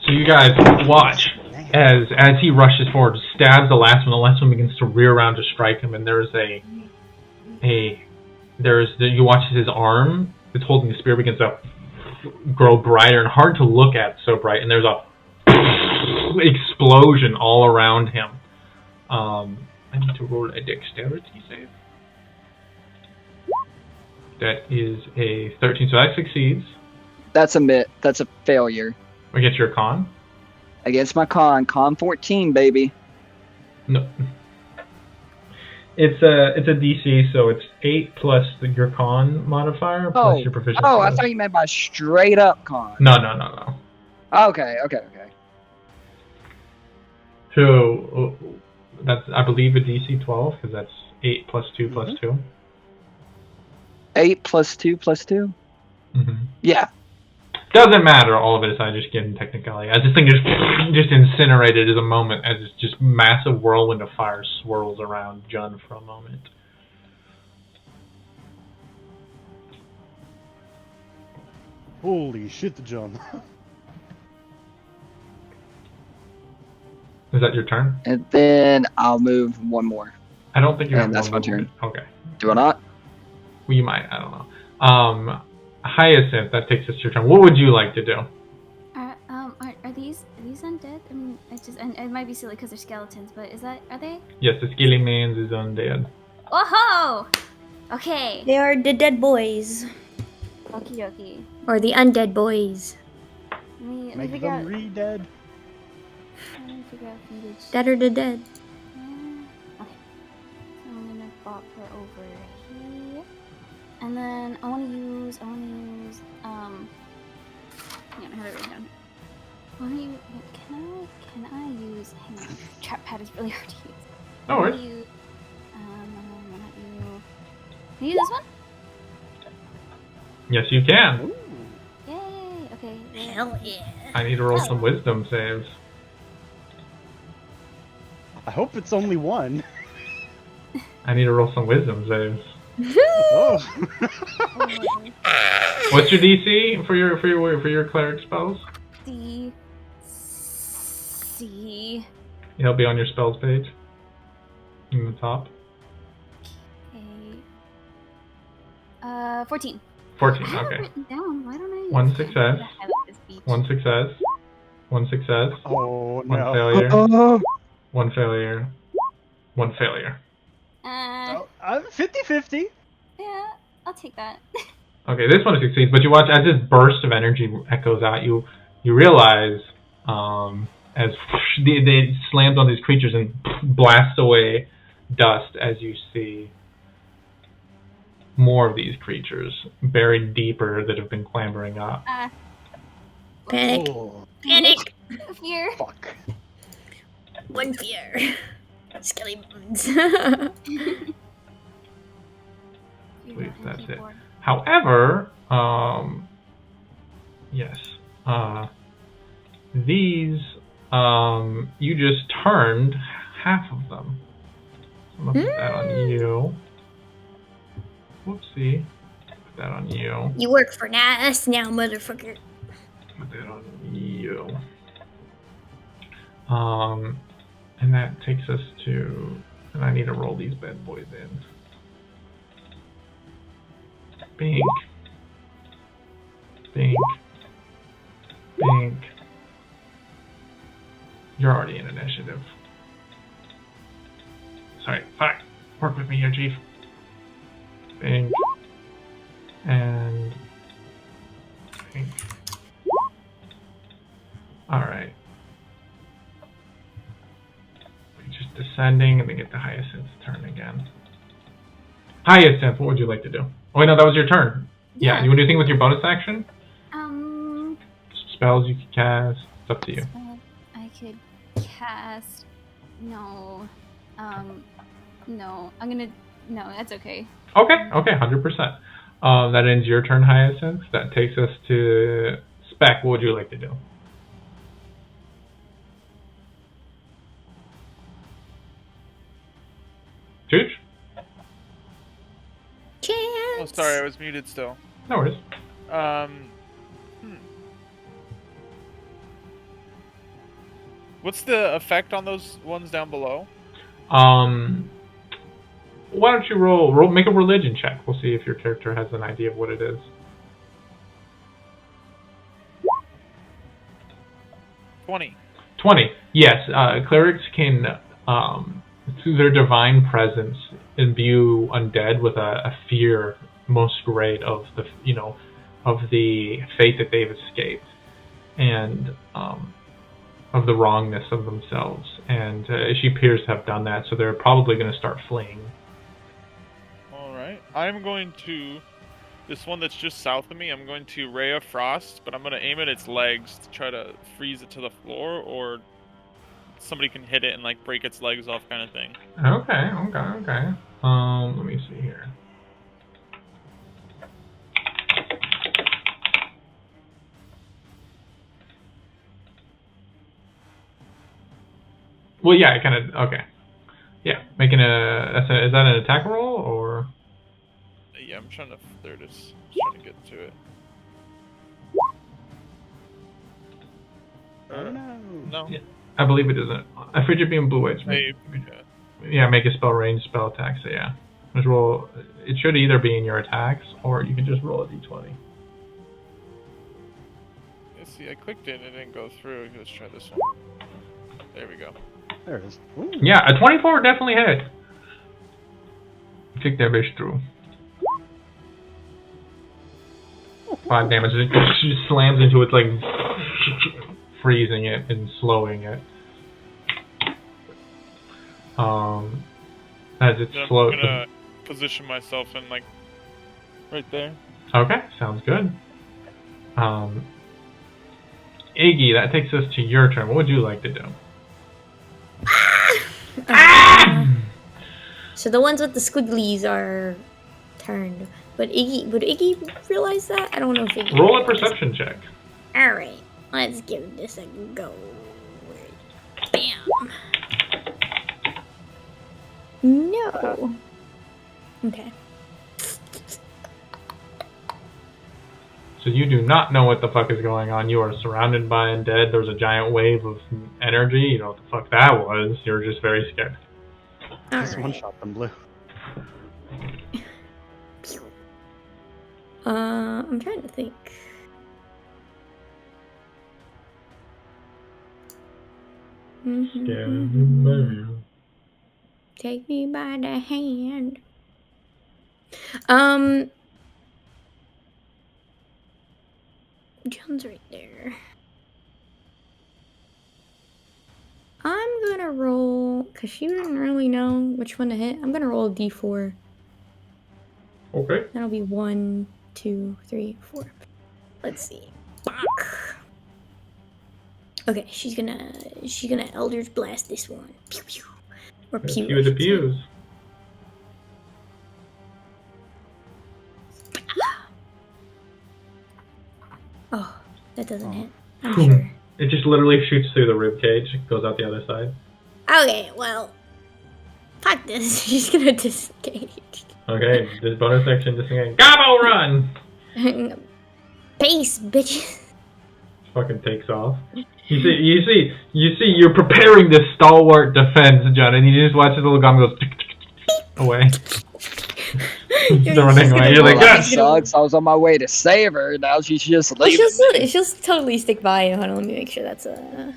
So you guys watch as he rushes forward, stabs the last one begins to rear around to strike him, and there's you watch his arm that's holding the spear begins to grow brighter and hard to look at, so bright, and there's a explosion all around him. I need to roll a dexterity save. That is a 13, so that succeeds. That's a failure. Against your con? Against my con 14, baby. No. It's a DC, so it's 8 plus your con modifier plus your proficiency. Oh, I thought you meant by straight up con. No. Okay. So that's, I believe, a DC 12 because that's 8 plus 2 plus 2. 8 plus 2 plus 2. Mm-hmm. Yeah. Doesn't matter, all of it aside, just getting technicality. As this thing just incinerated at a moment, as this just massive whirlwind of fire swirls around Jun for a moment. Holy shit, John. Is that your turn? And then I'll move one more. I don't think you have one. That's my turn. Okay. Do I not? Well, you might. I don't know. Hyacinth, that takes us to your turn. What would you like to do? Are these undead? I mean, it might be silly because they're skeletons, but are they? Yes, the Skilly Mans is undead. Oh-ho! Okay. They are the dead boys. Okie dokie. Or the undead boys. Let me Make figure them out. re-dead. Let me figure out which. Dead or the dead. Okay. So I'm gonna pop her over here. And then I wanna use hang on, I have it written down. Can I use, hang on, trap pad is really hard to use. No worries. Can you use this one? Yes, you can. Ooh. Yay, okay. Hell yeah. I need to roll some wisdom saves. I hope it's only one. I need to roll some wisdom saves. Oh. What's your DC for your cleric spells? DC. It'll be on your spells page. In the top. Okay. 14. 14, I have okay. it written down. Why don't I? One success. I like this beach. One success. One success. Oh, One no. failure. One failure. One failure. 50-50. Yeah, I'll take that. Okay, this one succeeds, but you watch as this burst of energy echoes out, you realize as they slams on these creatures and blasts away dust as you see more of these creatures buried deeper that have been clambering up. Panic. Oh, Panic. Fear. fuck. One fear. Skelly bones. I believe that's it. However, yes, these, you just turned half of them. So I'm gonna put that on you. Whoopsie. Put that on you. You work for us now, motherfucker. Put that on you. And that takes us to, and I need to roll these bad boys in. Bink. Bink. Bink. You're already in initiative. Sorry, fuck. Work with me here, Chief. Bink. And bink. Alright. Just descending and then get the Hyacinth's turn again. Hyacinth, what would you like to do? Oh wait, no, that was your turn. Yeah, you want to do anything with your bonus action? Spells you could cast. It's up to you. I could cast. No. No. I'm gonna. No, that's okay. Okay, 100%. That ends your turn, Hyacinth. That takes us to Spec. What would you like to do? Chooch? Chance. Oh, sorry, I was muted still. No worries. What's the effect on those ones down below? Why don't you roll, make a religion check. We'll see if your character has an idea of what it is. 20. 20. Yes, clerics can, through their divine presence, imbue undead with a fear most great of the, of the fate that they've escaped, and of the wrongness of themselves. And she appears to have done that, so they're probably going to start fleeing. Alright. I'm going to... This one that's just south of me, I'm going to Ray of Frost, but I'm going to aim at its legs to try to freeze it to the floor, or somebody can hit it and, like, break its legs off kind of thing. Okay. Let me see here. Well, yeah, it kind of, okay. Yeah, making is that an attack roll, or? Yeah, I'm trying to, there it is. Trying to get to it. No. Yeah, I believe it isn't. I figured being blue whites. Yeah, make a spell range spell attack, so yeah. Just roll, it should either be in your attacks, or you can just roll a d20. Yeah, see, I clicked it and it didn't go through. Let's try this one. There we go. There it is. Ooh. Yeah, a 24 definitely hit. Kick that bitch through. 5 damage. It just slams into it, like freezing it and slowing it. As it slows. I'm gonna position myself in, like, right there. Okay, sounds good. Iggy, that takes us to your turn. What would you like to do? So the ones with the squigglies are turned. But would Iggy realize that? I don't know if Iggy... Roll a perception check. Alright, let's give this a go. Bam. No. Okay. So you do not know what the fuck is going on. You are surrounded by undead. There's a giant wave of energy. You know what the fuck that was. You're just very scared. Just one shot them blue. I'm trying to think. Take me by the hand. John's right there. I'm gonna roll, because she didn't really know which one to hit. I'm gonna roll a d4. Okay. That'll be 1, 2, 3, 4. Let's see. Okay, she's gonna Eldritch Blast this one. Pew pew. Or pew. Pew the pews. Oh, that doesn't hit. I'm sure. It just literally shoots through the rib cage. It goes out the other side. Okay, well, fuck this. She's gonna disengage. Okay, this bonus action disengage. Gobble run! Peace, bitches. Fucking takes off. You see, you're preparing this stalwart defense, John, and you just watch this little gun goes away. They're running away. You're like, that sucks. I was on my way to save her. Now she's just leaving. She'll totally stick by you. Hold on, let me make sure that's a.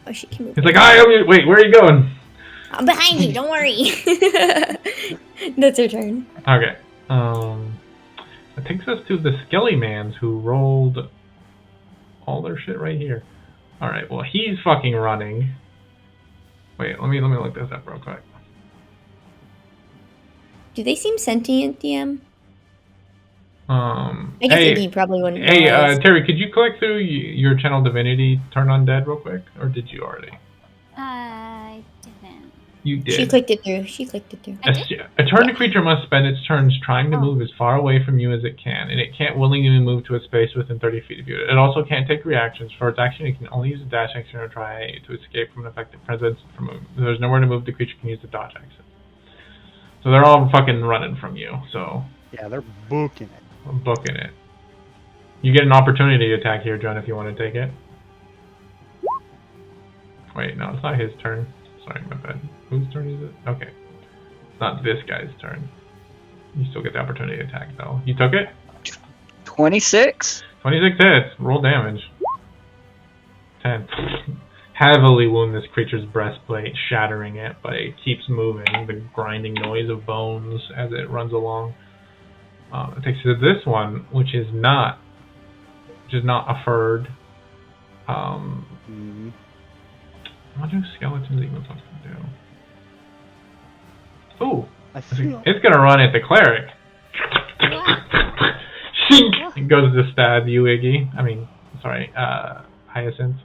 Oh, she can move. He's like, wait, where are you going? I'm behind you. Don't worry. That's her turn. Okay. That takes us to the Skelly Mans who rolled all their shit right here. All right. Well, he's fucking running. Wait, let me look this up real quick. Do they seem sentient, DM? I guess he probably wouldn't. Hey, Terry, could you click through your channel divinity turn undead real quick, or did you already? I didn't. You did. She clicked it through. A turned creature must spend its turns trying to move as far away from you as it can, and it can't willingly move to a space within 30 feet of you. It also can't take reactions. For its action, it can only use a dash action or try to escape from an effective presence. If there's nowhere to move, the creature can use the dodge action. So they're all fucking running from you, so... Yeah, they're booking it. I'm booking it. You get an opportunity to attack here, John, if you want to take it. Wait, no, it's not his turn. Sorry, my bad. Whose turn is it? Okay. It's not this guy's turn. You still get the opportunity to attack, though. You took it? 26. 26 hits. Roll damage. 10. Heavily wound this creature's breastplate, shattering it, but it keeps moving. The grinding noise of bones as it runs along. It takes you to this one, which is not a furred. What do skeletons even supposed to do? Ooh, it's gonna run at the cleric. Shink! It goes to stab you, Iggy. I mean, sorry, Hyacinth.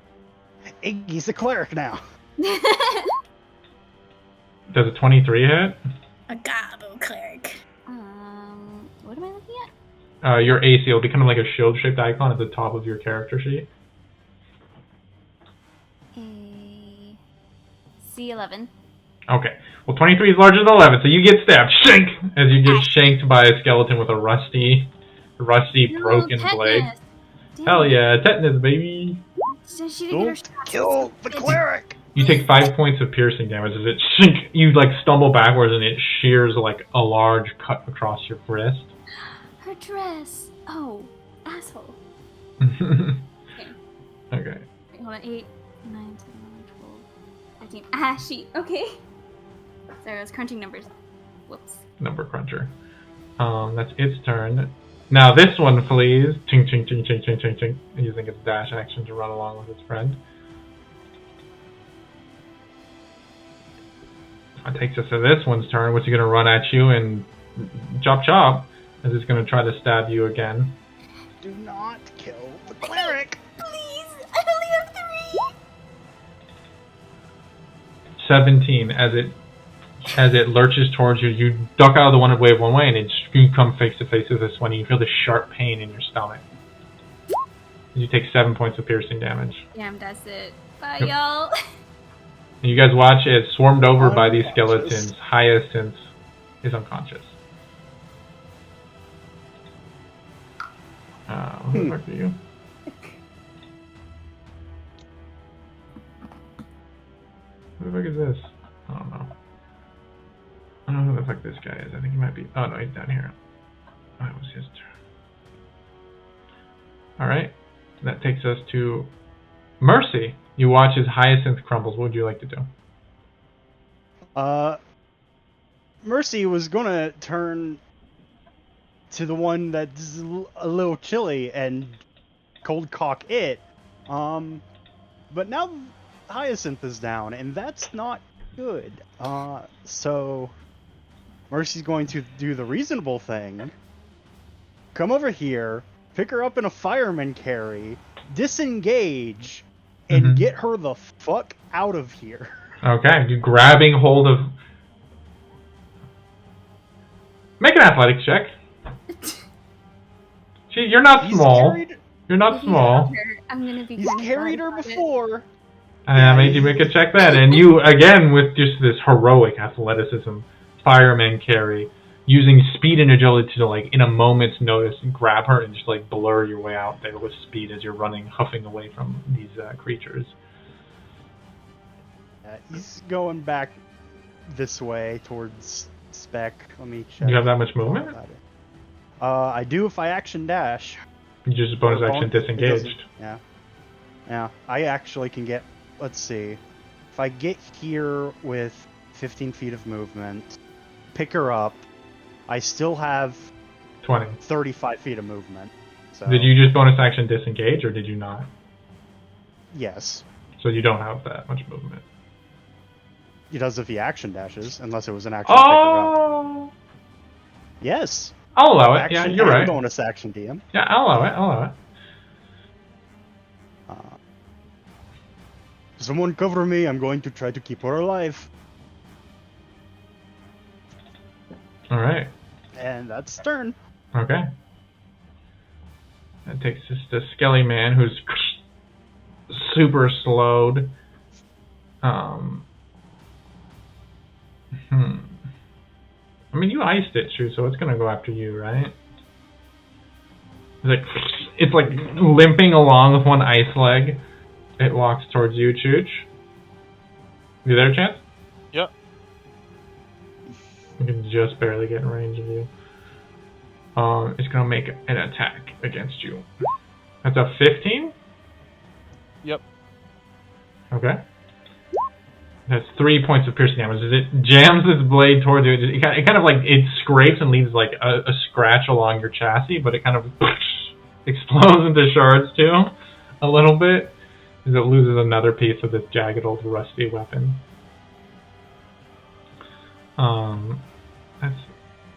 Iggy's a cleric now. Does a 23 hit? A gobble cleric. What am I looking at? Your AC will be kind of like a shield-shaped icon at the top of your character sheet. C11. Okay. Well, 23 is larger than 11, so you get stabbed. Shank! As you get shanked by a skeleton with a rusty, broken blade. Damn. Hell yeah, tetanus, baby. She didn't get her shot. Kill the cleric. You take 5 points of piercing damage as it shink. You like stumble backwards and it shears like a large cut across your wrist. Her dress. Oh, asshole. Okay. Wait, hold on. 8, 9, 10, 11, 12, 13. Ah, she. Okay. Sorry, I was crunching numbers. Whoops. Number cruncher. That's its turn. Now this one flees. Ching, ching, ching, ching, ching, ching, ching. Using its dash action to run along with its friend. That takes us to this one's turn, which is going to run at you and chop chop, as it's going to try to stab you again. Do not kill the cleric. Please, I only have 3. 17. As it lurches towards you, you duck out of the one wave one way, and you come face to face with this one, and you feel this sharp pain in your stomach. You take 7 points of piercing damage. Damn, that's it. Bye, y'all. And you guys watch as swarmed over by these Unconscious. skeletons, Hyacinth is unconscious. Who the fuck are you? Who the fuck is this? I don't know. I don't know who the fuck this guy is. I think he might be... Oh, no, he's down here. Oh, it was his turn. Alright. That takes us to Mercy. You watch as Hyacinth crumbles. What would you like to do? Mercy was gonna turn to the one that's a little chilly and cold cock it. But now Hyacinth is down, and that's not good. So Mercy's going to do the reasonable thing. Come over here, pick her up in a fireman carry, disengage, and get her the fuck out of here. Okay, you grabbing hold of... Make an athletics check. You're not small. You're not small. I'm gonna be. He's carried her before. I made you make a check then, and you, again, with just this heroic athleticism, fireman carry, using speed and agility to, like, in a moment's notice, grab her and just, like, blur your way out there with speed as you're running, huffing away from these creatures. He's going back this way towards Spec. Let me check. You have that much movement? I do if I action dash. You just bonus action disengaged. Yeah. Yeah, I actually can get... Let's see. If I get here with 15 feet of movement, pick her up, I still have 20. 35 feet of movement. So. Did you just bonus action disengage, or did you not? Yes. So you don't have that much movement. He does if he action dashes, unless it was an action to pick her up. Yes. I'll allow it. Action Yeah, you're right. Bonus action, DM. Yeah, I'll allow it. I'll allow it. Someone cover me. I'm going to try to keep her alive. All right. And that's turn. Okay. That takes us to Skelly Man, who's super slowed. I mean, you iced it, Shu, so it's gonna go after you, right? It's like limping along with one ice leg. It walks towards you, Chooch. You there, Chance? Yep. You can just barely get in range of you. It's gonna make an attack against you. That's a 15? Yep. Okay. That's 3 points of piercing damage. As it jams its blade towards you, it kind of like, it scrapes and leaves like a scratch along your chassis, but it kind of explodes into shards too, a little bit, as it loses another piece of this jagged old rusty weapon. That's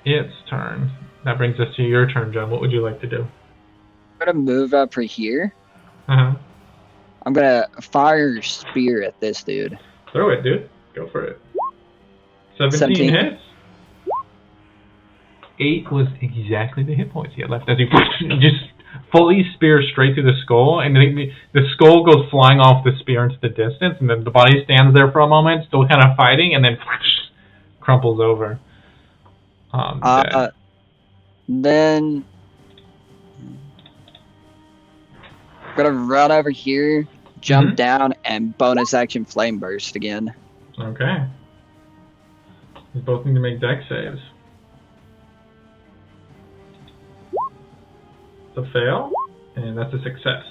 its turn. That brings us to your turn, John. What would you like to do? I'm gonna move up for here. Uh-huh. I'm gonna fire a spear at this dude. Throw it, dude. Go for it. 17 hits. 8 was exactly the hit points he had left as he just fully spears straight through the skull, and the skull goes flying off the spear into the distance, and then the body stands there for a moment, still kind of fighting, and then crumples over. Then I'm gonna run over here, jump down, and bonus action flame burst again. Okay. You both need to make dex saves. It's a fail, and that's a success.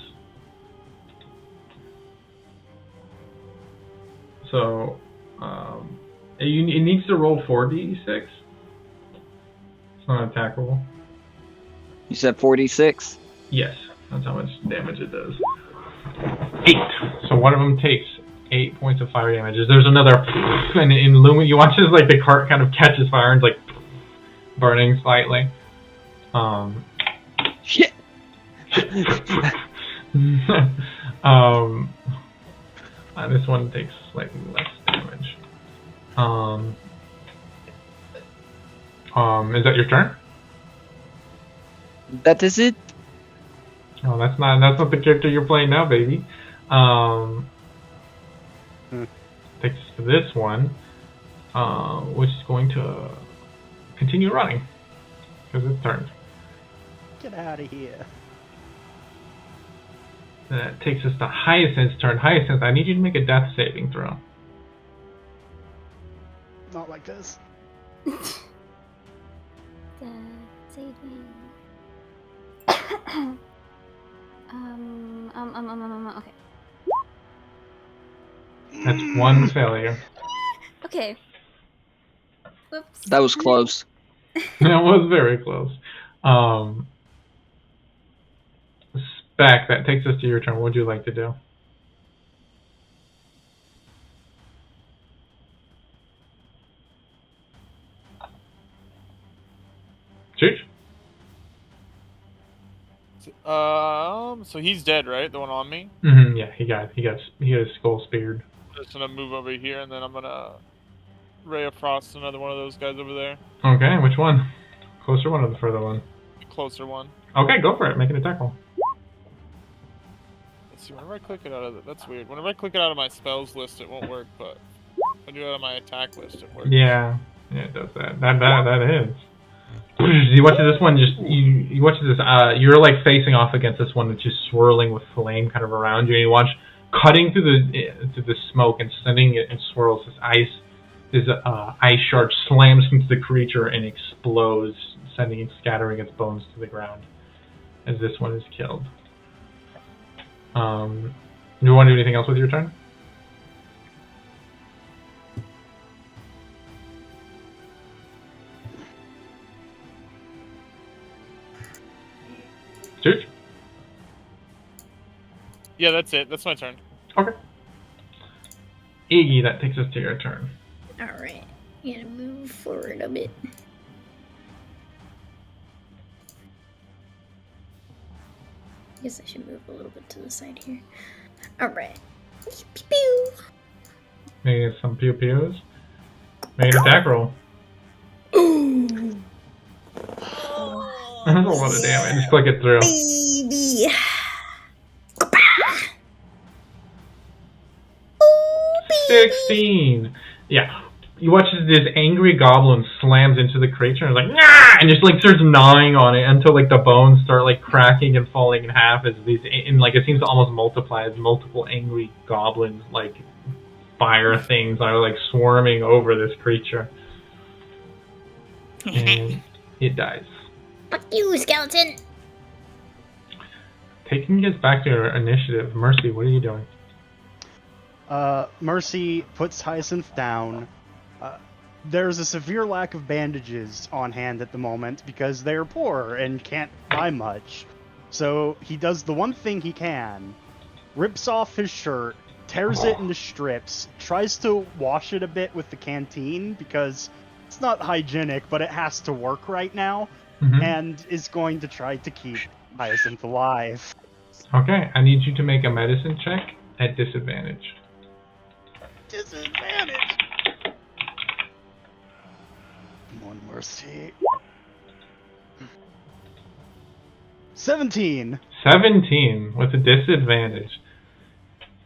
So, it needs to roll 4d6. It's not an attack roll. You said 46? Yes, that's how much damage it does. 8. So one of them takes 8 points of fire damage. There's another, and in Lumen, you watch as like the cart kind of catches fire and it's like burning slightly. Shit. This one takes slightly less damage. Is that your turn? That is it? Oh, that's not the character you're playing now, baby. takes us to this one, which is going to continue running because it's turned. Get out of here. That takes us to Hyacinth's turn. Hyacinth, I need you to make a death saving throw. Not like this. Saving. Okay. That's one failure. Okay. Whoops. That was close. That was very close. Spec, that takes us to your turn. What would you like to do? Chooch? So he's dead, right? The one on me? Mm-hmm, yeah, he got his skull speared. I'm just gonna move over here, and then I'm gonna Ray of Frost another one of those guys over there. Okay, which one? Closer one or the further one? The closer one. Okay, go for it. Make an attack roll. Let's see, whenever I click it out of that's weird. Whenever I click it out of my spells list, it won't work, but if I do it out of my attack list, it works. Yeah, it does that. That is. You watch this one. You watch this. You're like facing off against this one that's just swirling with flame kind of around you, and you watch cutting through the smoke and sending it in swirls. This ice shard slams into the creature and explodes, sending it scattering its bones to the ground as this one is killed. Do you want to do anything else with your turn? Chooch? Yeah, that's it. That's my turn. Okay. Iggy, that takes us to your turn. Alright. I'm gonna move forward a bit. I guess I should move a little bit to the side here. Alright. Pew pew! Maybe some pew pews. Make an attack roll. Ooh! That's a lot of damage. Just click it through. Baby! 16! Yeah. You watch as this angry goblin slams into the creature and is like, nah! And just like starts gnawing on it until like the bones start like cracking and falling in half as these, and like it seems to almost multiply as multiple angry goblins, like fire things, are like swarming over this creature. And it dies. Fuck you, skeleton! Taking us back to our initiative, Mercy, what are you doing? Mercy puts Hyacinth down. There's a severe lack of bandages on hand at the moment because they're poor and can't buy much. So he does the one thing he can, rips off his shirt, tears it into strips, tries to wash it a bit with the canteen because it's not hygienic, but it has to work right now, and is going to try to keep Hyacinth alive. Okay, I need you to make a medicine check at disadvantage. Disadvantage! One Mercy. 17! 17 with a disadvantage.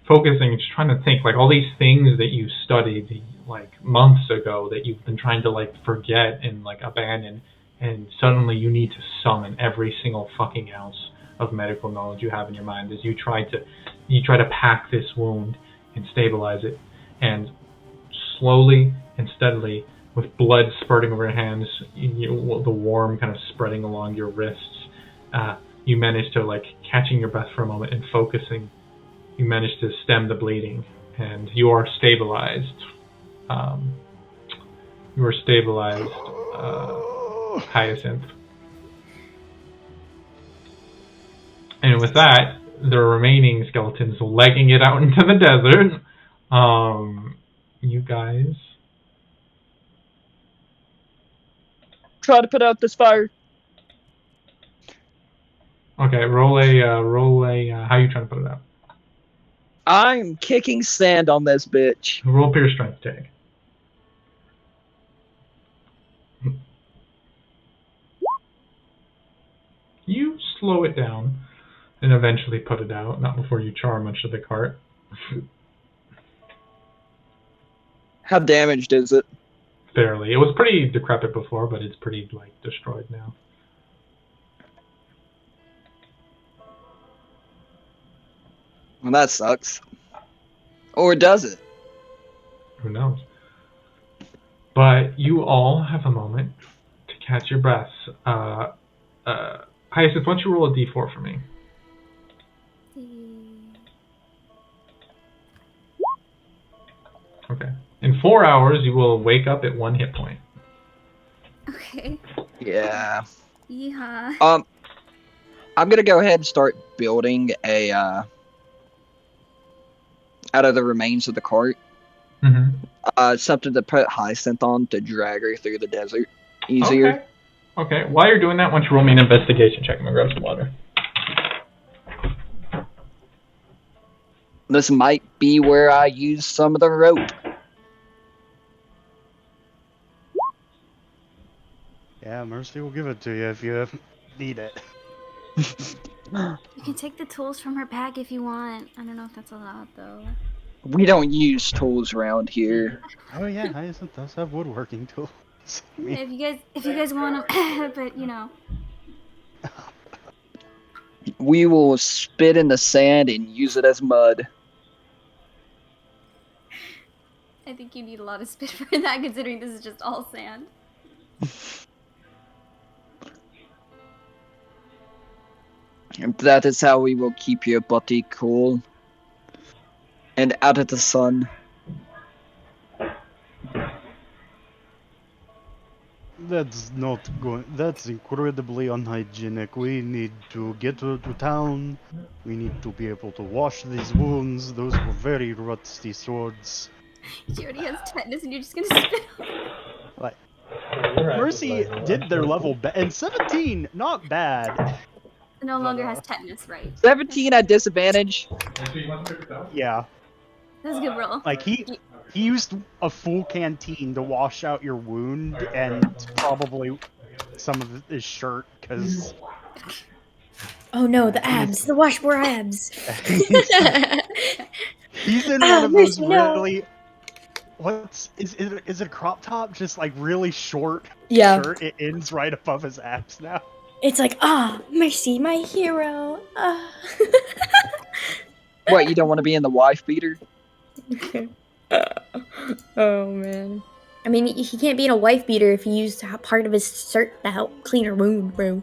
Focusing, just trying to think, like all these things that you studied like months ago that you've been trying to like forget and like abandon, and suddenly you need to summon every single fucking ounce of medical knowledge you have in your mind as you try to pack this wound and stabilize it, and slowly and steadily, with blood spurting over your hands, the warm kind of spreading along your wrists, you manage to, like, catching your breath for a moment and focusing, you manage to stem the bleeding, and you are stabilized. Hyacinth. And with that, the remaining skeletons legging it out into the desert. You guys try to put out this fire. Okay, roll a. How are you trying to put it out? I'm kicking sand on this bitch. Roll pure strength tag. You slow it down and eventually put it out, not before you char much of the cart. How damaged is it? Fairly. It was pretty decrepit before, but it's pretty, like, destroyed now. Well, that sucks. Or does it? Who knows? But you all have a moment to catch your breaths. Hyacinth, why don't you roll a d4 for me? Okay. In 4 hours, you will wake up at 1 hit point. Okay. Yeah. Yeehaw. I'm gonna go ahead and start building a out of the remains of the cart. Mm-hmm. Something to put Hyacinth on to drag her through the desert easier. Okay. While you're doing that, why don't you roll me an investigation check? I'm gonna grab some water. This might be where I use some of the rope. Yeah, Mercy will give it to you if you need it. You can take the tools from her bag if you want. I don't know if that's allowed though. We don't use tools around here. Oh yeah, Hyacinth does have woodworking tools. If you guys want them, but you know. We will spit in the sand and use it as mud. I think you need a lot of spit for that, considering this is just all sand. That is how we will keep your body cool and out of the sun. That's not going. That's incredibly unhygienic. We need to get to town. We need to be able to wash these wounds. Those were very rusty swords. She already has tetanus, and you're just gonna spit. Like, Mercy did their level and 17, not bad. No longer has tetanus, right? 17 at disadvantage. Yeah. That's a good roll. Like he used a full canteen to wash out your wound and probably some of his shirt because. Oh no, the abs, the washboard abs. He's in one of those really. Is it a crop top? Just like really short shirt. It ends right above his abs now. It's like, Mercy, my hero. What, you don't want to be in the wife beater? Oh man. I mean, he can't be in a wife beater if he used part of his shirt to help clean her wound, bro.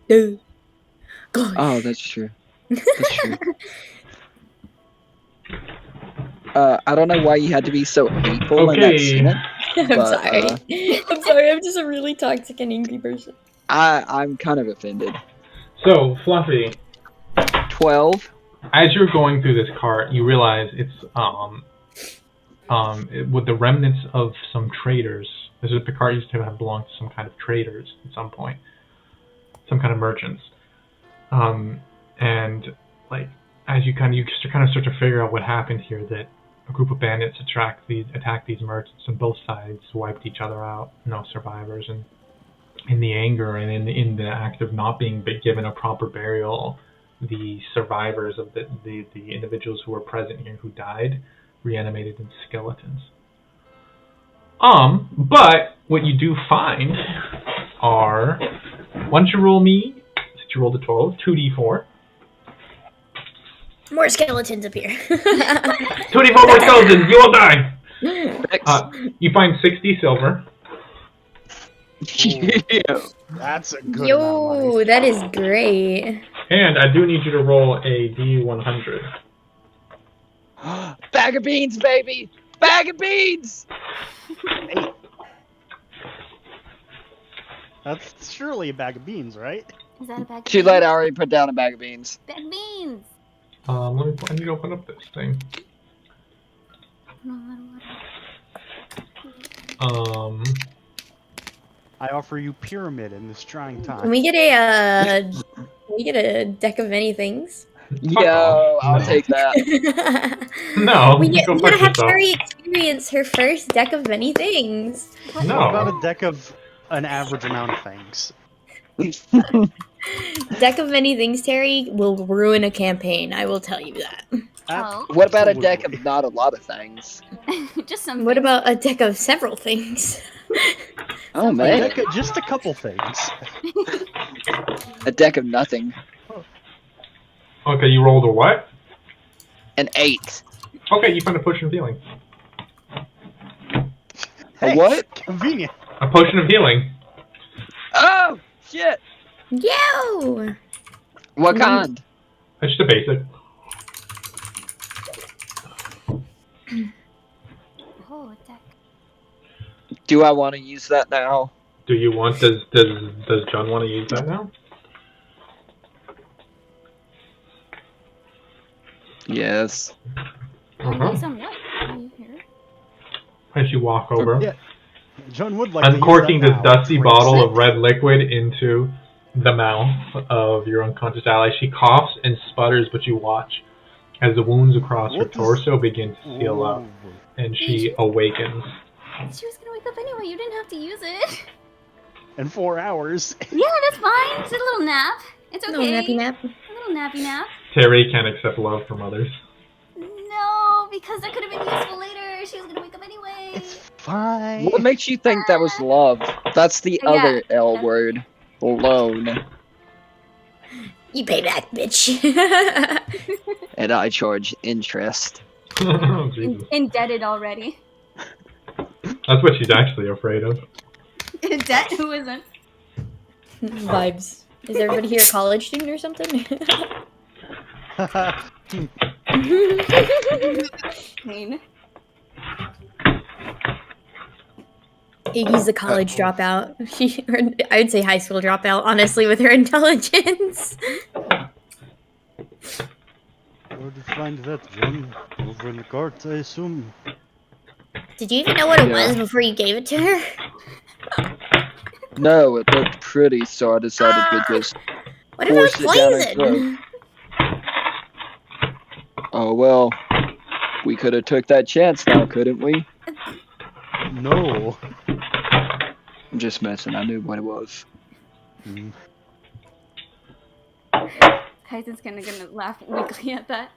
Dude. Gosh. Oh, that's true. That's true. I don't know why you had to be so hateful in that scene. I'm sorry. I'm sorry, I'm just a really toxic and angry person. I'm kind of offended. So, Fluffy. 12. As you're going through this cart, you realize it's with the remnants of some traders. The cart used to have belonged to some kind of traders at some point, some kind of merchants. And like as you kind of start to figure out what happened here, that a group of bandits attacked these merchants, and both sides wiped each other out. No survivors, and in the anger and in the act of not being given a proper burial, the survivors of the individuals who were present here who died reanimated in skeletons. But what you do find are, once you roll me, since you rolled a total of 2d4. More skeletons appear. 2d4 more skeletons, you will die! You find 60 silver. Yeah. That's a good Yo, amount of money. that is great. And I do need you to roll a d100. Bag of beans, baby! Bag of beans! Hey. That's surely a bag of beans, right? Is that a bag of Too beans? late, I already put down a bag of beans. Bag of beans! I need to open up this thing. I offer you pyramid in this trying time. Can we get a deck of many things? Yo, I'll take that. No, we go gotta fuck have yourself. Terry experience her first deck of many things. No. What about a deck of an average amount of things? Deck of many things, Terry, will ruin a campaign. I will tell you that. What about a deck of not a lot of things? Just some. What about a deck of several things? Oh man, A deck of just a couple things. a deck of nothing. Okay, you rolled a what? An 8. Okay, you found a potion of healing. Hey, A what? Convenient. A potion of healing. Oh shit! Yo! What kind? It's just a basic. Oh, a deck. Do I want to use that now? Do you want? Does John want to use that now? Yes. Use on what? Are you here? As you walk over, Yeah. John would like uncorking to use this that now. dusty Drinks bottle it. of red liquid into the mouth of your unconscious ally. She coughs and sputters, but you watch as the wounds across her torso begin to seal up, and she awakens. She was gonna wake up anyway. You didn't have to use it. In 4 hours. Yeah, that's fine. It's a little nap. It's okay. No nappy nap. A little nappy nap. Terry can't accept love from others. No, because that could have been useful later. She was gonna wake up anyway. It's fine. What makes you think that was love? That's the Yeah, other L word. Loan. You pay back, bitch. And I charge interest. Jesus. Indebted already. That's what she's actually afraid of. Debt? Who isn't? Vibes. Is everybody here a college student or something? Pain. Iggy's a college dropout. I would say high school dropout, honestly, with her intelligence. Where to find that, John? Over in the cart, I assume. Did you even know what it was before you gave it to her? No, it looked pretty, so I decided to just What about force it down her throat. poison? Oh well, we could have took that chance now, couldn't we? No. I'm just messing. I knew what it was. Hmm. Kaizen's gonna laugh weakly at that.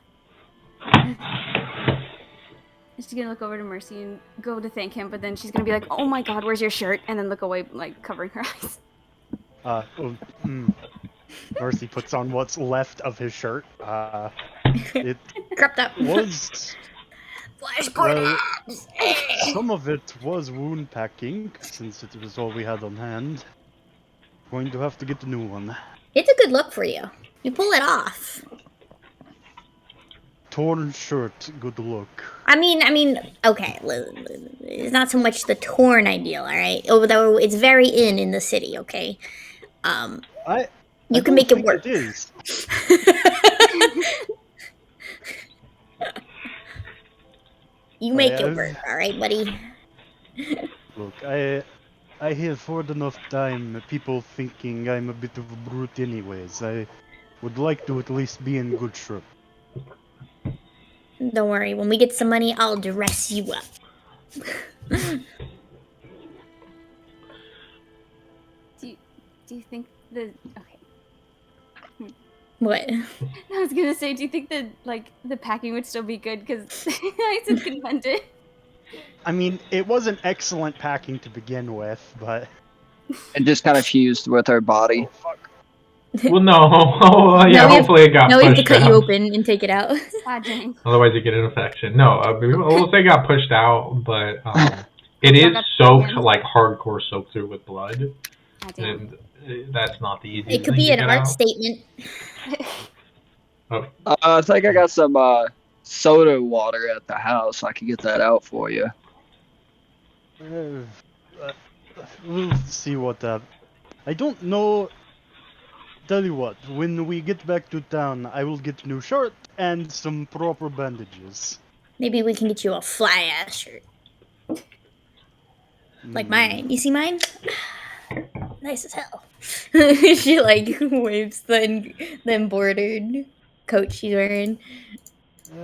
She's gonna look over to Mercy and go to thank him, but then she's gonna be like, "Oh my God, where's your shirt?" And then look away, like covering her eyes. Mercy puts on what's left of his shirt. It Crept up. was Flash well, some of it was wound packing, since it was all we had on hand. Going to have to get a new one. It's a good look for you. You pull it off. Torn shirt, good look. I mean, okay. It's not so much the torn ideal, all right? Although it's very in the city, okay? You can make it work. It is. You make it work, all right, buddy? Look, I have heard enough time people thinking I'm a bit of a brute anyways. I would like to at least be in good shape. Don't worry. When we get some money, I'll dress you up. Do you think the okay? What? I was gonna say, do you think the packing would still be good because Kaizen can mend it? I mean, it wasn't excellent packing to begin with, but And just kind of fused with her body. oh, fuck. Well, no. Oh, yeah, hopefully it got Now pushed we have to cut out. you open and take it out. Ah, dang. Otherwise, you get an infection. No, we'll say it got pushed out, but it is soaked, like hardcore soaked through with blood, Ah, damn. and that's not the easiest. It could thing be to an get art out. statement. I think I got some soda water at the house. I can get that out for you. We'll see what I don't know. Tell you what, when we get back to town, I will get a new shirt and some proper bandages. Maybe we can get you a fly ass shirt. Like mine. You see mine? Nice as hell. She like waves the embroidered coat she's wearing.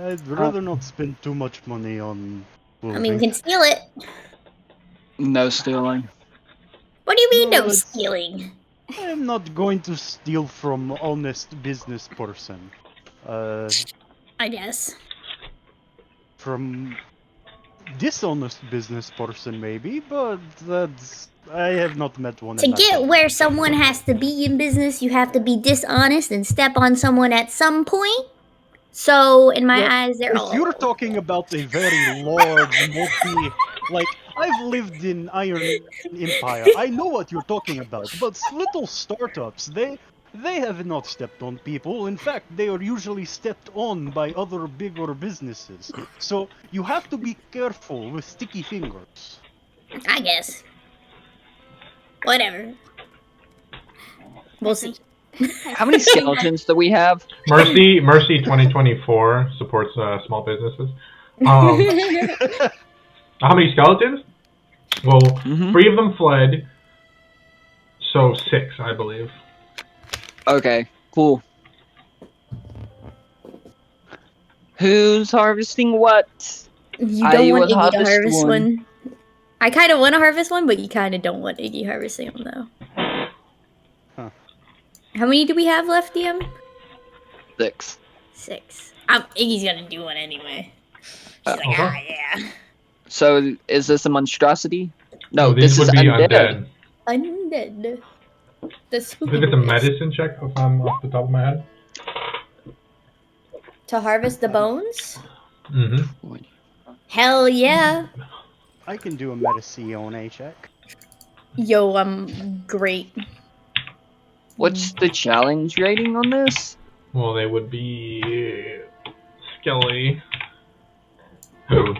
I'd rather not spend too much money on clothing. I mean, we can steal it. No stealing. What do you mean No, no it's- stealing? I'm not going to steal from honest business person. I guess. from dishonest business person, maybe, but I have not met one. To get where someone has to be in business, you have to be dishonest and step on someone at some point. So, in my eyes, they're all... If you're talking about a very large, I've lived in Iron Empire. I know what you're talking about. But little startups, they have not stepped on people. In fact, they are usually stepped on by other bigger businesses. So you have to be careful with sticky fingers. I guess. Whatever. We'll see. How many skeletons do we have? Mercy 2024 supports small businesses. How many skeletons? Well, 3 of them fled, so 6, I believe. Okay, cool. Who's harvesting what? You don't want Iggy to harvest one. I kind of want to harvest one, but you kind of don't want Iggy harvesting them, though. Huh. How many do we have left, DM? 6. 6. Iggy's gonna do one anyway. She's like, yeah. So, is this a monstrosity? No, this is undead. Undead. The spooky. Is it a medicine check if I'm off the top of my head? To harvest the bones? Mm-hmm. Hell yeah. I can do a Medicine check. Yo, I'm great. What's the challenge rating on this? Well, they would be Skelly. Who?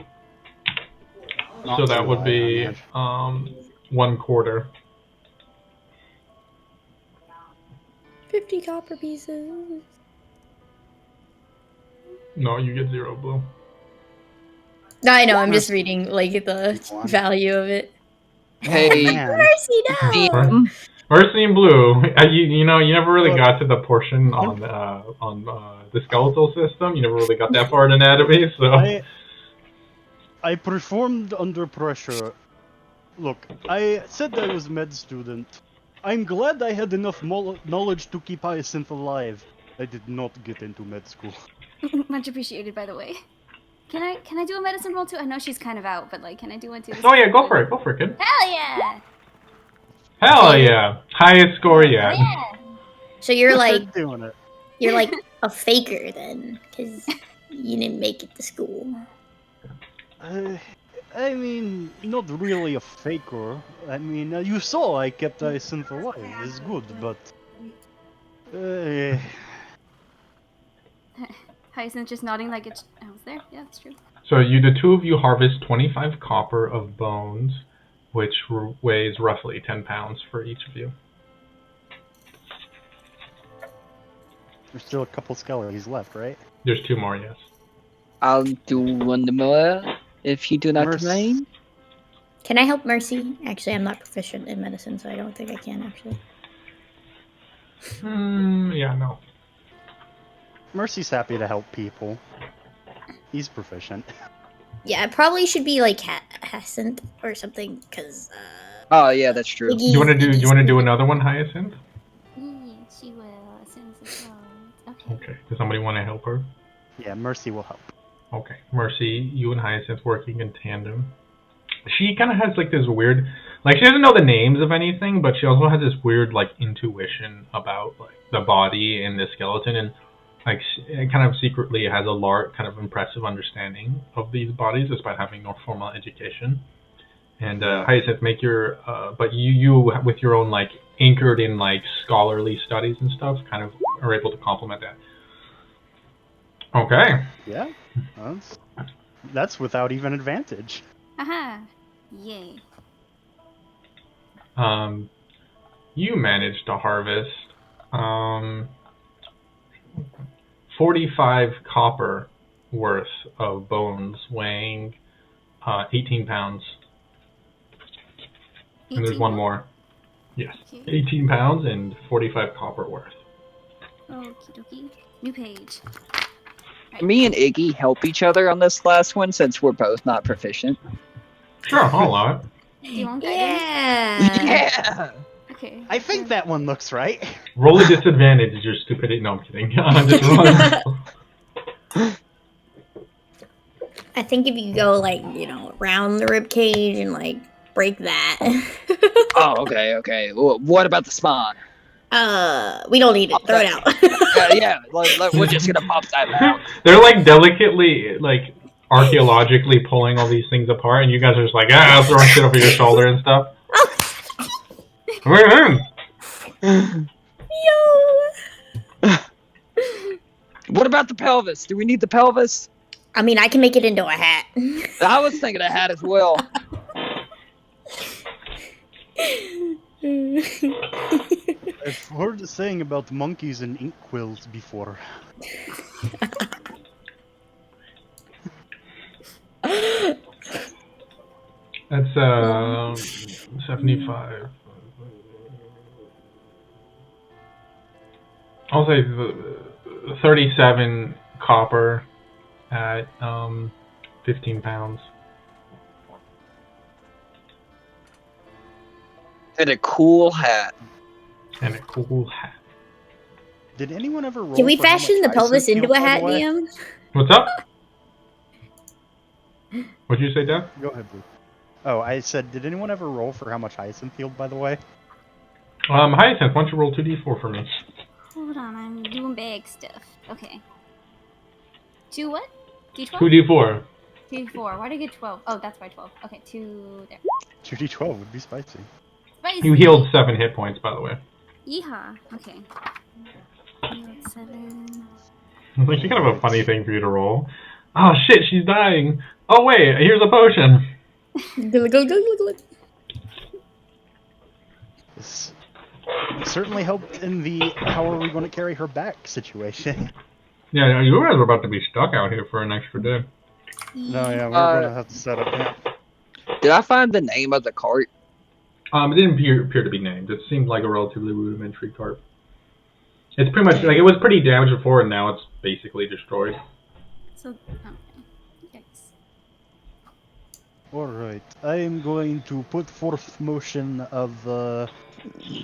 So that would be 1/4. 50 copper pieces. No, you get 0 blue. I know, I'm just reading like the value of it. Hey, Mercy, no! Mercy and blue. You never really got to the portion on the skeletal system. You never really got that far in anatomy, so. I performed under pressure. Look, I said I was a med student. I'm glad I had enough knowledge to keep Hyacinth alive. I did not get into med school. Much appreciated, by the way. Can I do a medicine roll too? I know she's kind of out, but can I do one too? Oh yeah, go for it, kid. Hell yeah! Hell yeah! Highest score yet. Yeah. So you're like doing it. You're like a faker then, because you didn't make it to school. I mean, not really a faker. I mean, you saw I kept Hyacinth alive. It's good, but... Hyacinth just nodding like it's... I was there. Yeah, that's true. So the 2 of you harvest 25 copper of bones, which weighs roughly 10 pounds for each of you. There's still a couple skeletons left, right? There's 2 more, yes. I'll do 1 more, if you do not mind. Can I help Mercy? Actually, I'm not proficient in medicine, so I don't think I can, actually. Yeah, no. Mercy's happy to help people. He's proficient. Yeah, I probably should be like Hyacinth or something, because oh yeah, that's true. Do you want to do another one, Hyacinth? Yeah, she will as soon as it goes. Okay. Okay. Does somebody want to help her? Yeah, Mercy will help. Okay, Mercy, you and Hyacinth working in tandem. She kind of has like this weird, like she doesn't know the names of anything, but she also has this weird like intuition about like the body and the skeleton, and like it kind of secretly has a large, kind of impressive understanding of these bodies despite having no formal education. And Hyacinth, make your, but you with your own like anchored in like scholarly studies and stuff, kind of are able to complement that. Okay. Yeah, that's without even advantage. Aha! Yay. You managed to harvest 45 copper worth of bones weighing 18 pounds. 18? And there's one more. Yes. Okay. 18 pounds and 45 copper worth. Okie dokie. New page. Right. Me and Iggy help each other on this last one since we're both not proficient. Sure, I'll allow it. Do you want guidance? Yeah! Okay. I think that one looks right. Roll a disadvantage is your stupidity. No, I'm kidding. I'm just rolling. I think if you go like, you know, around the rib cage and like break that. Oh, okay. Well, what about the spine? We don't need it. Throw it out. Yeah. We're just gonna pop that out. They're like delicately, like archaeologically pulling all these things apart, and you guys are just like, throwing shit over your shoulder and stuff. Yo. What about the pelvis? Do we need the pelvis? I mean, I can make it into a hat. I was thinking a hat as well. I've heard the saying about monkeys and ink quills before. That's 75. I'll say 37 copper at 15 pounds. And a cool hat. Did anyone ever roll? Can we for how fashion much the pelvis ice into a by the hat, way? DM? What's up? What'd you say, Dad? Go ahead, Blue. Oh, I said, did anyone ever roll for how much Hyacinth healed, by the way? Hyacinth, why don't you roll 2d4 for me? Hold on, I'm doing bag stuff. Okay. 2 what? D12? 2d4. 2d4. Why did I get 12? Oh, that's why 12. Okay, 2 there. 2d12 would be spicy. Spicy. You healed 7 hit points, by the way. Yeehaw. Okay. Healed 7. It's actually kind of a funny thing for you to roll. Oh shit, she's dying. Oh wait, here's a potion. This certainly helped in the how are we going to carry her back situation. Yeah, you guys are about to be stuck out here for an extra day. No, yeah, we're going to have to set up camp. Did I find the name of the cart? It didn't appear to be named. It seemed like a relatively rudimentary cart. It's pretty much like it was pretty damaged before, and now it's basically destroyed. So, okay. Yikes. Alright, I am going to put forth motion of,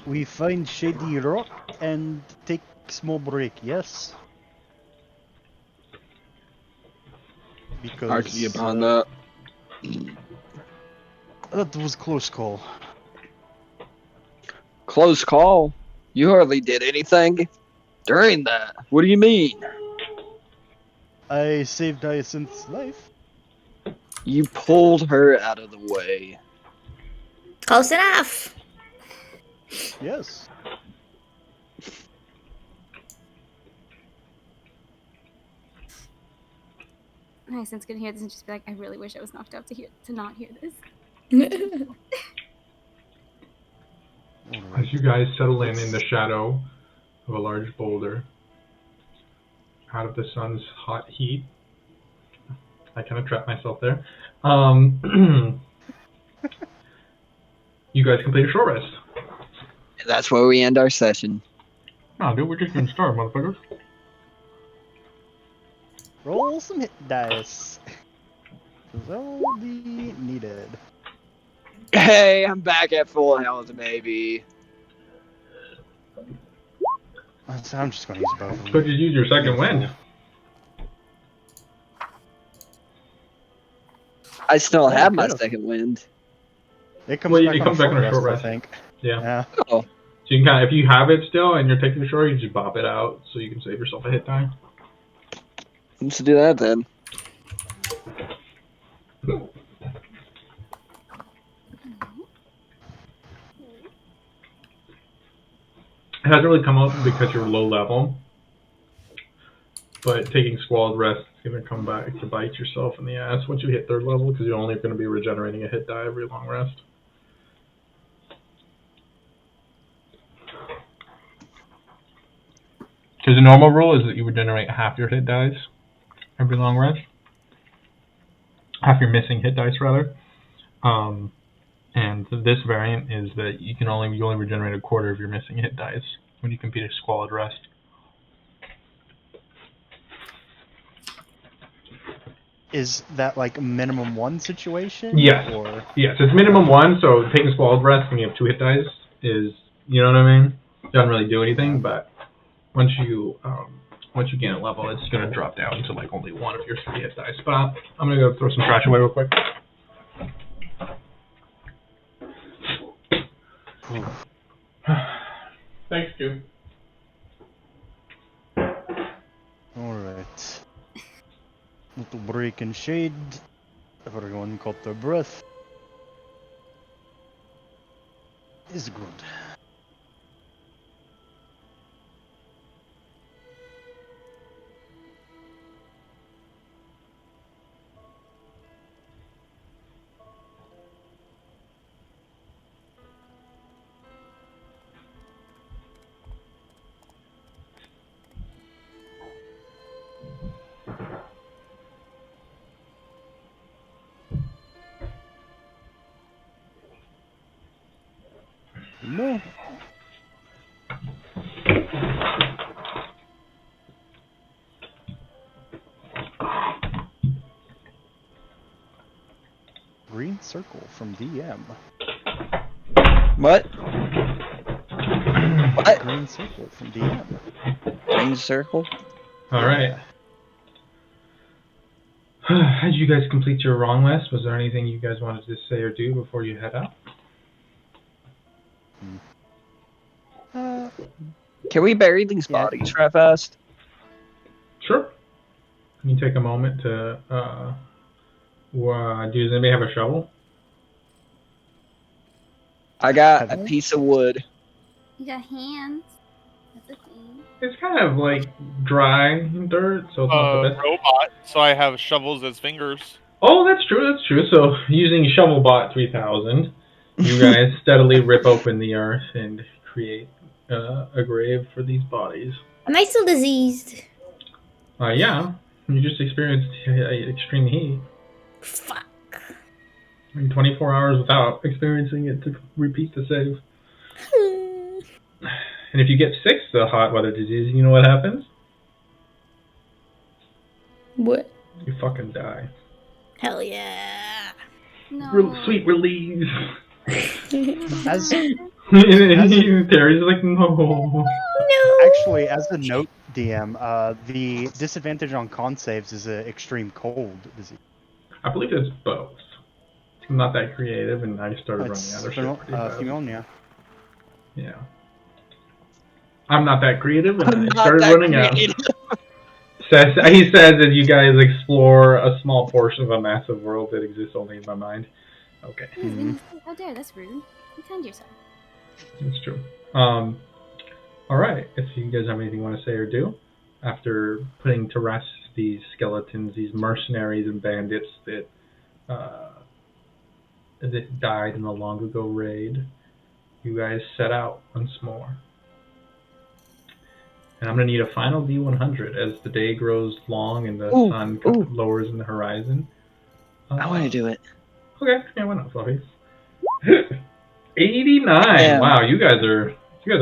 we find shady rock and take small break, yes? Because... I can get behind that. That was close call. Close call? You hardly did anything during that. What do you mean? I saved Hyacinth's life. You pulled her out of the way. Close enough. Yes. Hyacinth's gonna hear this and just be like, I really wish I was knocked out to not hear this. As you guys settle in the shadow of a large boulder, out of the sun's hot heat, I kind of trapped myself there. You guys complete a short rest. That's where we end our session. Nah, dude, we're just gonna start, motherfuckers. Roll some hit dice. They'll be needed. Hey, I'm back at full health, maybe. I'm just going to use both of them. But you use your second wind. I still have my second wind. It comes back on a short rest, I think. Yeah. Oh. So you can if you have it still and you're taking a short, you just bop it out so you can save yourself a hit die. Let's do that then. It hasn't really come up because you're low level, but taking Squalid Rest is going to come back to bite yourself in the ass once you hit 3rd level because you're only going to be regenerating a hit die every long rest. Because the normal rule is that you regenerate half your hit dice every long rest. Half your missing hit dice, rather. And this variant is that you only regenerate a quarter of your missing hit dice when you complete a Squalid Rest. Is that like a minimum 1 situation? Yes. Or? Yes, it's minimum 1, so taking Squalid Rest when you have 2 hit dice is, you know what I mean? Doesn't really do anything, but once you once you gain a level, it's going to drop down to like only one of your 3 hit dice. But I'm going to go throw some trash away real quick. Thanks, Q. Alright. Little break in shade. Everyone caught their breath. Is good. No. Green circle from DM. What? What? Green circle from DM. Green circle? Alright. As you guys complete your wrong list, was there anything you guys wanted to say or do before you head out? Can we bury these bodies right fast? Sure. Can you take a moment to, does anybody have a shovel? I got a piece of wood. You got hands. That's a thing. It's kind of like dry dirt, so it's not the best. Robot, so I have shovels as fingers. Oh, that's true, that's true. So, using Shovelbot 3000, you guys steadily rip open the earth and create a grave for these bodies. Am I still diseased? Yeah. You just experienced extreme heat. Fuck. In 24 hours without experiencing it to repeat the save. And if you get sick to the hot weather disease, you know what happens? What? You fucking die. Hell yeah. No. Sweet release. As Terry's like, no. Actually, as a note, DM, the disadvantage on con saves is an extreme cold disease. I believe it's both. I'm not that creative, and I started running out of shit pretty fast. Pneumonia. Yeah. I'm not that creative, and I started running out. He says that you guys explore a small portion of a massive world that exists only in my mind. Okay. How dare, that's rude. Defend yourself. That's true. Alright, if you guys have anything you want to say or do, after putting to rest these skeletons, these mercenaries and bandits that died in the long ago raid, you guys set out once more. And I'm going to need a final D100 as the day grows long and the sun lowers in the horizon. I want to do it. Okay, yeah, why not, Fluffy? 89! Damn. Wow, you guys are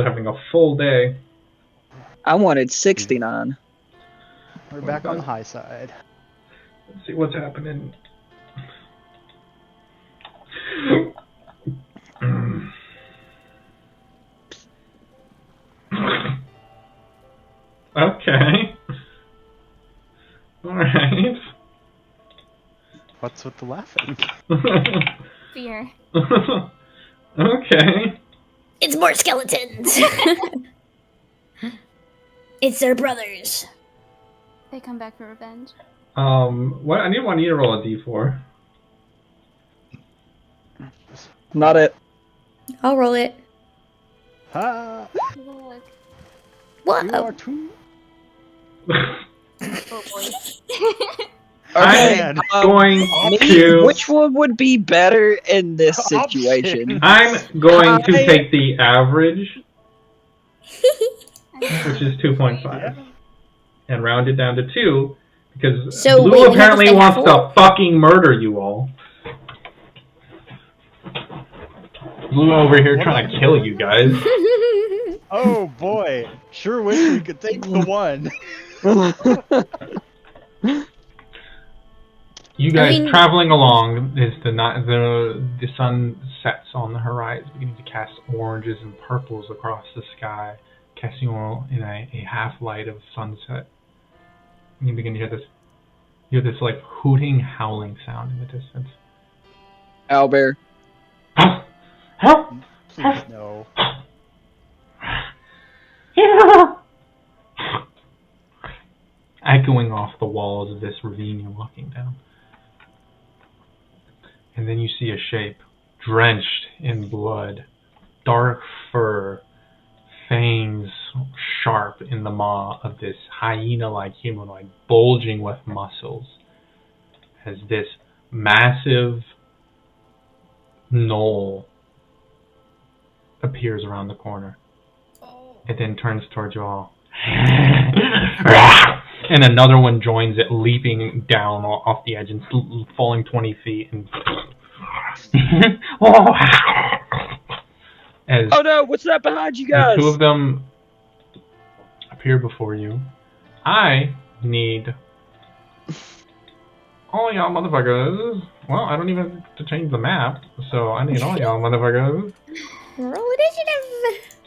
having a full day. I wanted 69. We're back on the high side. Let's see what's happening. Okay. Alright. What's with the laughing? Fear. Okay. It's more skeletons. It's their brothers. They come back for revenge. What? I want you to roll a d4. Not it. I'll roll it. Look. What? You are too. Oh boy. Okay, I'm going to. Which one would be better in this situation? I'm going to take the average, which is 2.5, and round it down to 2, because Blue apparently wants to fucking murder you all. Blue over here trying to kill you guys. Oh boy, sure wish we could take the one. You guys traveling along is the sun sets on the horizon, beginning to cast oranges and purples across the sky, casting all in a half light of sunset You begin to hear this. You hear this like hooting, howling sound in the distance. Owlbear. Help! Please no. Echoing off the walls of this ravine you're walking down. And then you see a shape, drenched in blood, dark fur, fangs sharp in the maw of this hyena-like humanoid, bulging with muscles, as this massive knoll appears around the corner. It then turns towards you all. And another one joins it, leaping down off the edge and falling 20 feet. And Oh no, what's that behind you guys? The two of them appear before you. I need all y'all motherfuckers. Well, I don't even have to change the map, so I need all y'all motherfuckers. Roll initiative!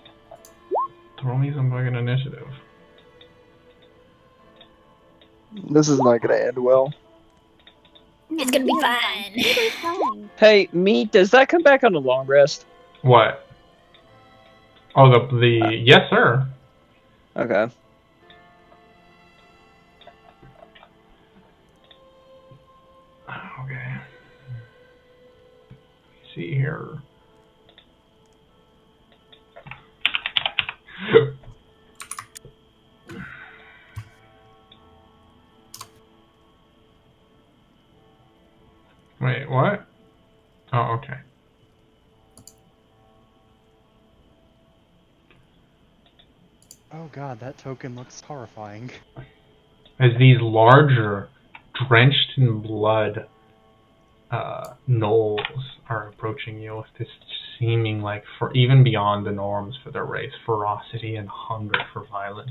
Throw me some fucking initiative. This is not gonna end well. It's gonna be fun. It'll be fine. Hey, me, does that come back on a long rest? What? Oh, the yes, sir. Okay. Okay. See here. Wait, what? Oh, okay. Oh god, that token looks horrifying. As these larger, drenched in blood gnolls are approaching you with this seeming like, for even beyond the norms for their race, ferocity and hunger for violence.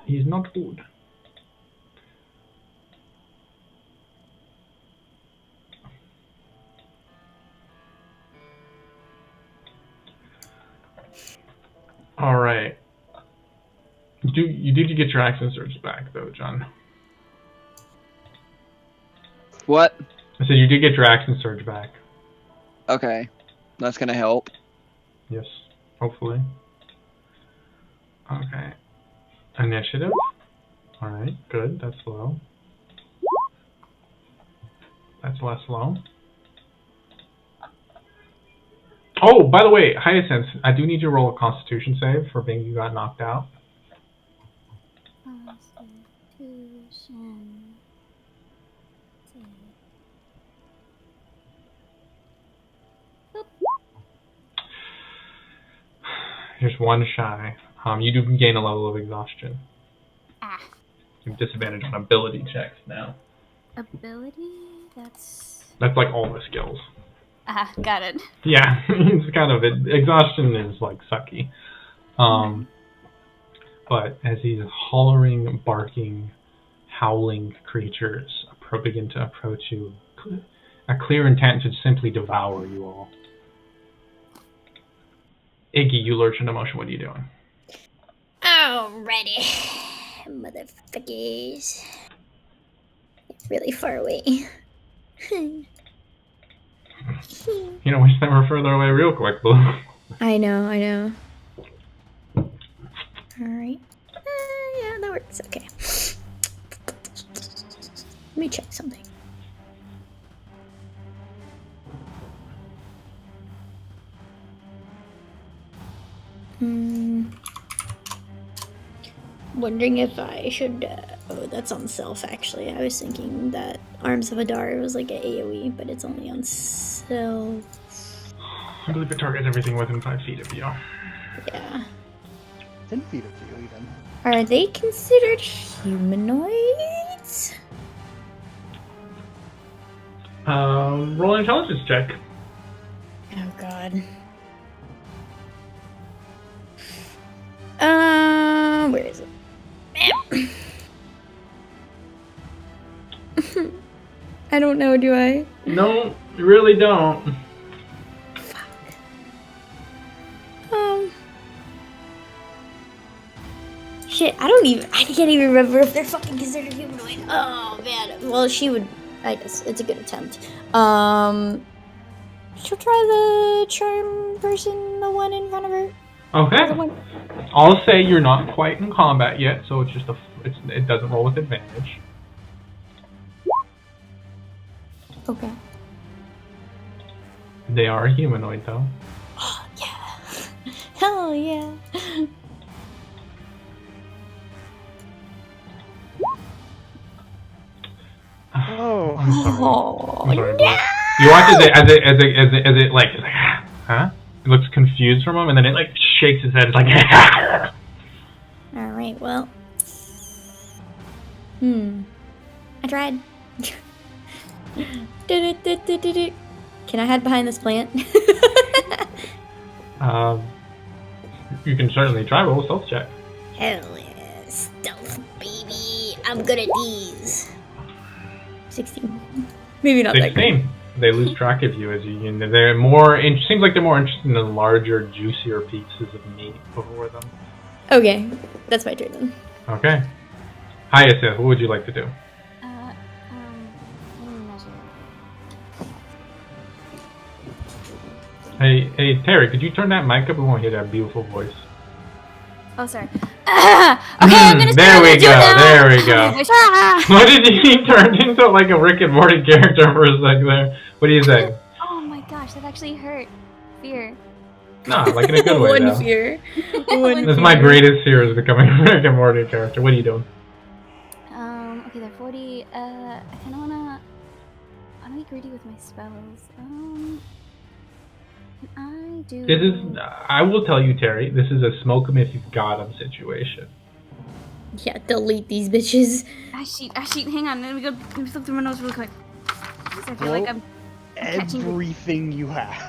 He's not good. All right. You did get your action surge back, though, John. What? I said you did get your action surge back. Okay. That's gonna help. Yes, hopefully. Okay. Initiative. All right, good. That's low. That's less low. Oh, by the way, Hyacinth, I do need you to roll a Constitution save for being you got knocked out. Constitution. Here's one shy. You do gain a level of exhaustion. Ah. You have disadvantage on ability checks now. Ability? That's like all the skills. Ah, got it. Yeah, it's kind of it. Exhaustion is like sucky. But as these hollering, barking, howling creatures begin to approach you, a clear intent to simply devour you all. Iggy, you lurch into motion. What are you doing? Alrighty. Motherfuckers. Really far away. You know, wish they were further away real quick, Blue. I know. Alright. Yeah, that works. Okay. Let me check something. Wondering if I should. Oh, that's on self actually. I was thinking that Arms of Adar was like an AoE, but it's only on self. I believe it targets everything within 5 feet of you. Yeah. 10 feet of you, even. Are they considered humanoids? Roll an intelligence check. Oh god. Where is it? I don't know, do I? No, you really don't. Fuck. shit, I can't even remember if they're fucking considered humanoid. Oh man. Well, she would, I guess it's a good attempt. She'll try the charm person, the one in front of her. Okay. I'll say you're not quite in combat yet, so it's just it doesn't roll with advantage. Okay. They are humanoid though. Oh yeah. Hell yeah. Oh, I'm sorry. Oh, I'm sorry, no! boy. You watch as it like, it's like, huh? It looks confused from him, and then it like shakes its head. It's like, all right. Well, I tried. Can I hide behind this plant? You can certainly try. Roll a stealth check. Hell yeah, stealth, baby. I'm good at these. 16. Maybe not that great. 16. They lose track of you as they're more. Seems like they're more interested in the larger, juicier pieces of meat before them. Okay, that's my turn then. Okay. Hyacinth, what would you like to do? Hey, Terry, could you turn that mic up? We won't hear that beautiful voice. Oh, sorry. Okay, I'm gonna There we go. There we go. Ah! What did he turn into like a Rick and Morty character for a sec there? What do you say? Oh my gosh, that actually hurt. Fear. Nah, like in a good way though. Fear. This is my greatest fear is becoming a Rick and Morty character. What are you doing? Okay, they're 40. I kinda wanna be greedy with my spells. I do. This is. I will tell you, Terry. This is a smoke 'em if you've got 'em situation. Yeah, delete these bitches. Ash sheet. Hang on, let me flip through my notes really quick. I feel like I'm catching everything you have.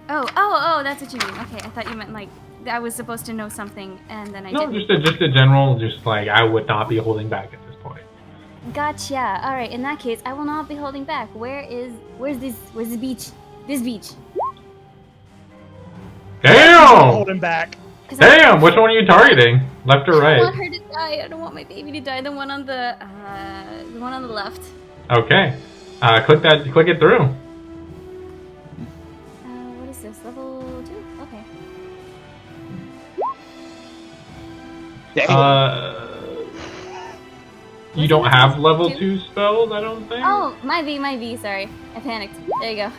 Oh, that's what you mean. Okay, I thought you meant like I was supposed to know something and then I didn't. No, just a general, just like I would not be holding back at this point. Gotcha. All right, in that case, I will not be holding back. Where's this beach? This beach. Damn! Holding back. Damn! Which one are you targeting? Left or right? I don't want her to die. I don't want my baby to die. The one on the left. Okay. Click it through. What is this? Level 2? Okay. You don't have level 2 spells, I don't think? Oh, my V, sorry. I panicked. There you go.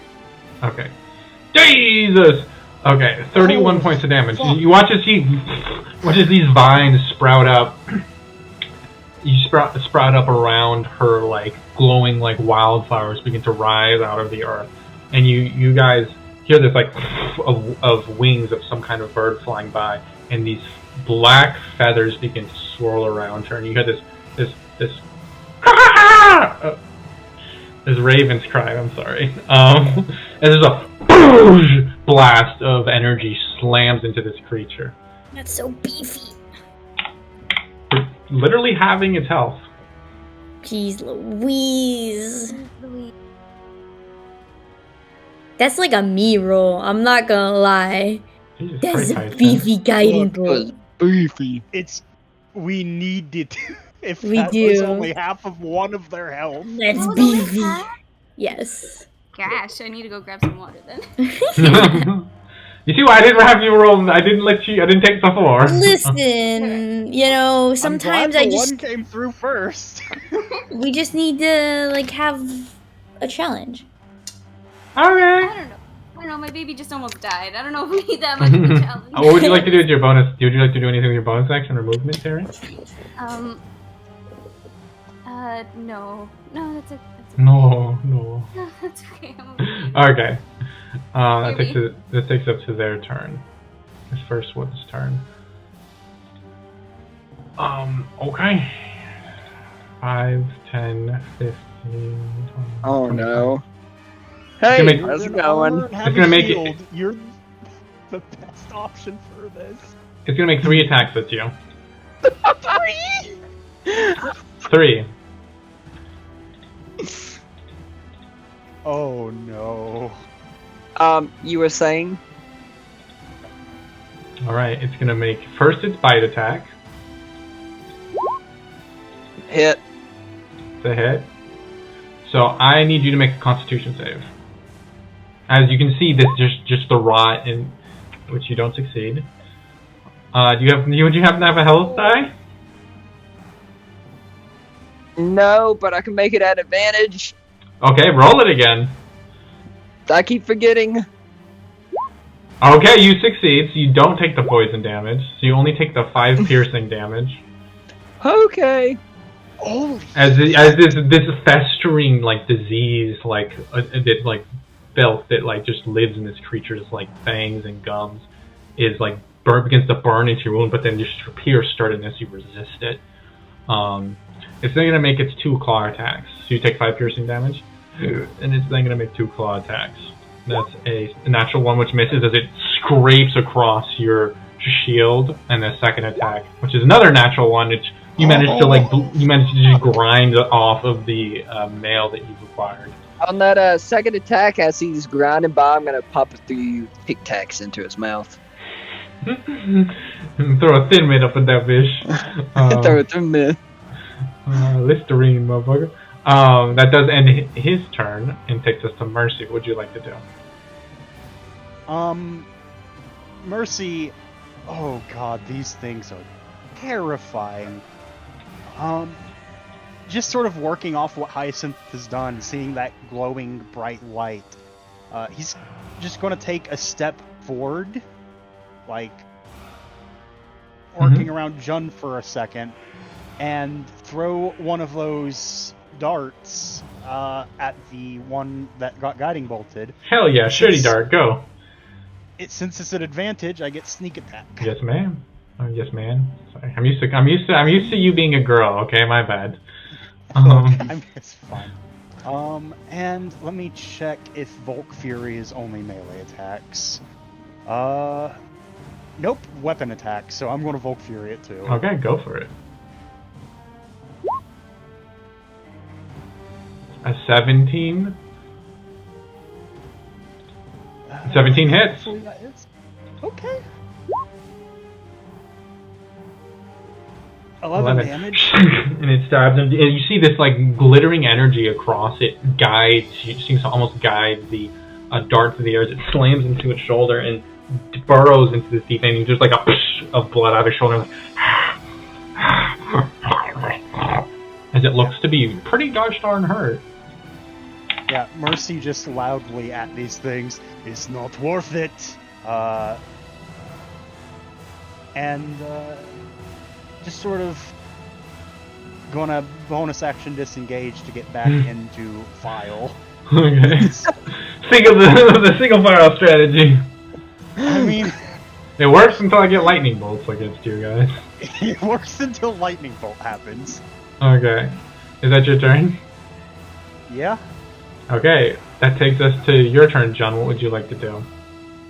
Okay. Jesus! Okay, 31 points of damage. You watch as these vines sprout up. You sprout up around her, like, glowing like wildflowers begin to rise out of the earth. And you guys hear this, like, of wings of some kind of bird flying by. And these black feathers begin to swirl around her. And you hear this this raven's cry, I'm sorry. And there's a blast of energy slams into this creature. That's so beefy. Literally halving its health. Jeez Louise. That's like a me roll, I'm not gonna lie. Jesus That's Christ, a beefy guiding roll. Beefy. We need it. If We that do. was only half of one of their health. That's beefy. Yes. Gosh, I need to go grab some water then. You see why I didn't have you roll? I didn't take the 4. Listen, you know, sometimes I'm glad one came through first. we just need to like have a challenge. Okay. I don't know, my baby just almost died. I don't know if we need that much of a challenge. What would you like to do with your bonus? Would you like to do anything with your bonus action or movement, Terry? No. No, that's okay. No. No, that's okay. Okay. That takes up to their turn. This first one's turn. Okay. 5, 10, 15, 20. Oh 25. No. Hey, how's it going? It's gonna make it. You're the best option for this. It's gonna make 3 attacks at you. 3. Oh no. You were saying? Alright, it's gonna make first its bite attack. Hit. It's a hit. So I need you to make a Constitution save. As you can see, this just the rot in which you don't succeed. Would you happen to have a health die? No, but I can make it at advantage. Okay, roll it again. I keep forgetting. Okay, you succeed, so you don't take the poison damage. So you only take the 5 piercing damage. Okay. As this festering like disease, filth that like just lives in this creature's like fangs and gums, is like begins to burn into your wound, but then just appears starting as you resist it. It's then gonna make its 2 claw attacks. So you take 5 piercing damage, and it's then gonna make 2 claw attacks. That's a natural 1 which misses as it scrapes across your shield, and the second attack, which is another natural 1, which you managed to just grind off of the mail that you've acquired. On that second attack, as he's grinding by, I'm gonna pop a few Tic Tacs into his mouth. Throw a Thin Mint up in that bitch. Throw a Thin Mint. Listerine, motherfucker. That does end his turn and takes us to Mercy. What would you like to do? Mercy. Oh god, these things are terrifying. Just sort of working off what Hyacinth has done, seeing that glowing bright light. He's just going to take a step forward, like working around Jun for a second, and throw one of those darts at the one that got guiding bolted. Hell yeah, shitty dart, go. Since it's an advantage, I get sneak attack. Yes, ma'am. Oh, yes, man. Sorry, I'm used to you being a girl. Okay, my bad. It's fine. And let me check if Volk Fury is only melee attacks. Nope, weapon attacks. So I'm going to Volk Fury it too. Okay, go for it. A 17. 17 hits. Okay. 11 damage. And it stabs him. And you see this like glittering energy across it seems to almost guide the dart through the air as it slams into its shoulder and burrows into this deep vein. There's like a psh of blood out of his shoulder. As it looks to be pretty gosh darn hurt. Yeah, Mercy just loudly at these things. It's not worth it. And just sort of gonna bonus action disengage to get back into file. Okay. Think of the single file strategy. I mean, it works until I get lightning bolts against you guys. It works until lightning bolt happens. Okay. Is that your turn? Yeah. Okay, that takes us to your turn, John. What would you like to do?